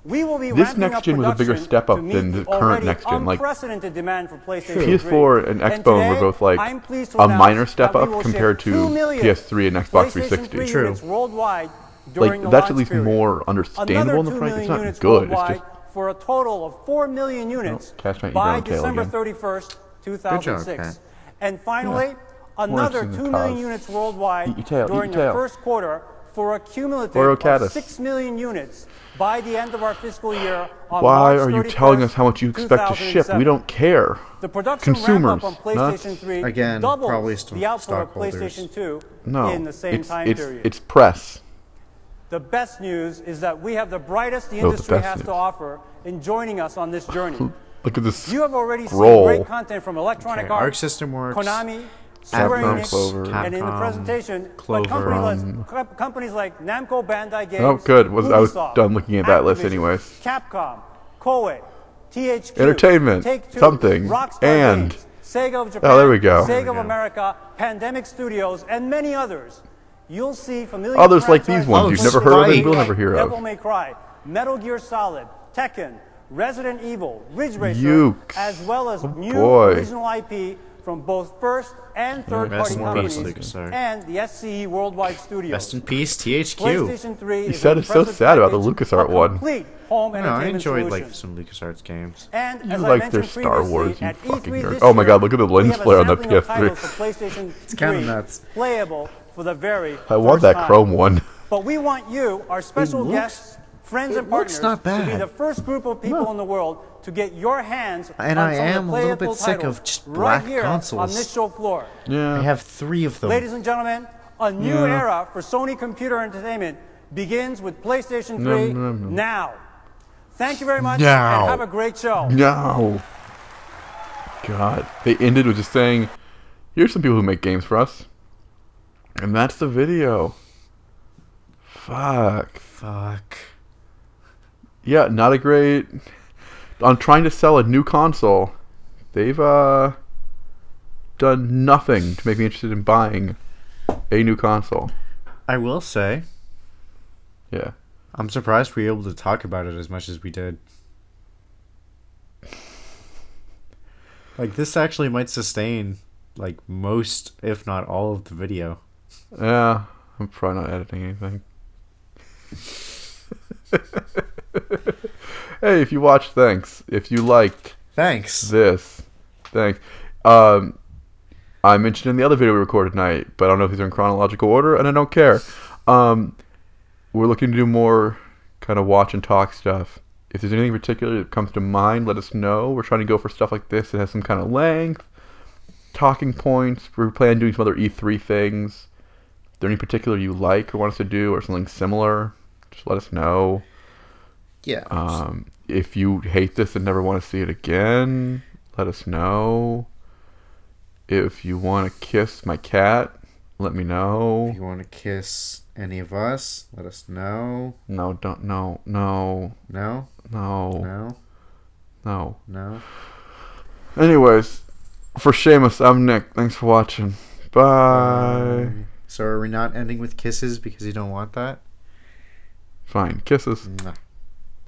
We will be this ramping next up gen was a bigger production step up to meet than the the current already next gen. Like unprecedented demand for PlayStation PS4 3. and And Xbox were today, both like I'm pleased to a announce minor step that we up will compared ship to 2 million PS3 and Xbox PlayStation 360. 3 units worldwide during the Like that's launch at least period. more understandable in the Another 2 price. million It's not units good. It's worldwide just for a total of 4 million units Cash might eat by your own tail December again. 31st, 2006. Kat. And finally, Yeah. another Works in 2 the million cause. units worldwide Eat your tail, eat during your the tail. first quarter for a cumulative Or of Caddis. 6 million units by the end of our fiscal year on Why March are you 31st, telling us how much you expect to ship? 2007. We don't care. The production Consumers, ramp up on PlayStation 3 Again, doubles probably the output of stockholders. PlayStation 2 No, in the same time period. it's press. The best news is that we have the brightest the Oh, the industry best has news. to offer in joining us on this journey. Look at this You have already scroll. seen great content from Electronic Okay, Arts, Arc System Works, Konami, Square Capcom, Enix, Clover, and in the Capcom, presentation, Clover, companies like Namco Bandai Games, Oh, good. I was Ubisoft, done looking at that list Activision, anyways. Capcom, Koei, THQ, Entertainment, Take-Two, something, Rockstar and- Games, Sega of Japan, Oh, there we go. Sega of America, Pandemic Studios, and many others. You'll see familiar Others like these franchises ones like you've never heard of and will like never hear of. Devil May Cry, Metal Gear Solid, Tekken, Resident Evil, Ridge Racer, Ukes. as well as new boy. original IP from both first and third-party Rest in companies peace, LucasArts. and the SCE Worldwide Studios. Rest in peace, THQ. PlayStation 3 You is said an it's so impressive sad about the package LucasArts of one. complete home No, I entertainment enjoyed like solutions. some LucasArts games. And You as I like their mentioned Star previously, Wars, you at fucking E3 nerd. this Oh my year, god, look at the we lens have a flare on the sampling of PS3. titles for PlayStation 3 kinda nuts. playable for the very I want first that time. chrome one. But we want you, our special looks- guests, friends, and it looks partners, not to be bad. the first group of people in the world to get your hands And on I some am of a the little playable bit sick titles of just right black here consoles. on this show floor. Yeah. I have 3 of them. Ladies and gentlemen, a new era for Sony Computer Entertainment begins with PlayStation 3 now. Thank you very much, Now. and have a great show. No. God. They ended with just saying, here's some people who make games for us. And that's the video. Fuck. Fuck. Yeah, not a great. On trying to sell a new console, they've done nothing to make me interested in buying a new console. I will say, yeah, I'm surprised we were able to talk about it as much as we did. Like, this actually might sustain, like, most, if not all, of the video. Yeah, I'm probably not editing anything. Hey, if you watched, thanks. If you liked, thanks. This, thanks. I mentioned in the other video we recorded tonight, but I don't know if these are in chronological order, and I don't care. We're looking to do more kind of watch and talk stuff. If there's anything in particular that comes to mind, let us know. We're trying to go for stuff like this that has some kind of length, talking points. We're planning on doing some other E3 things. Is there any particular you like or want us to do, or something similar? Just let us know. Yeah. If you hate this and never want to see it again, let us know. If you want to kiss my cat, let me know. If you want to kiss any of us, let us know. No, don't. No. No? No. No? No. No? Anyways, for Seamus, I'm Nick. Thanks for watching. Bye. So are we not ending with kisses because you don't want that? Fine. Kisses. Mwah.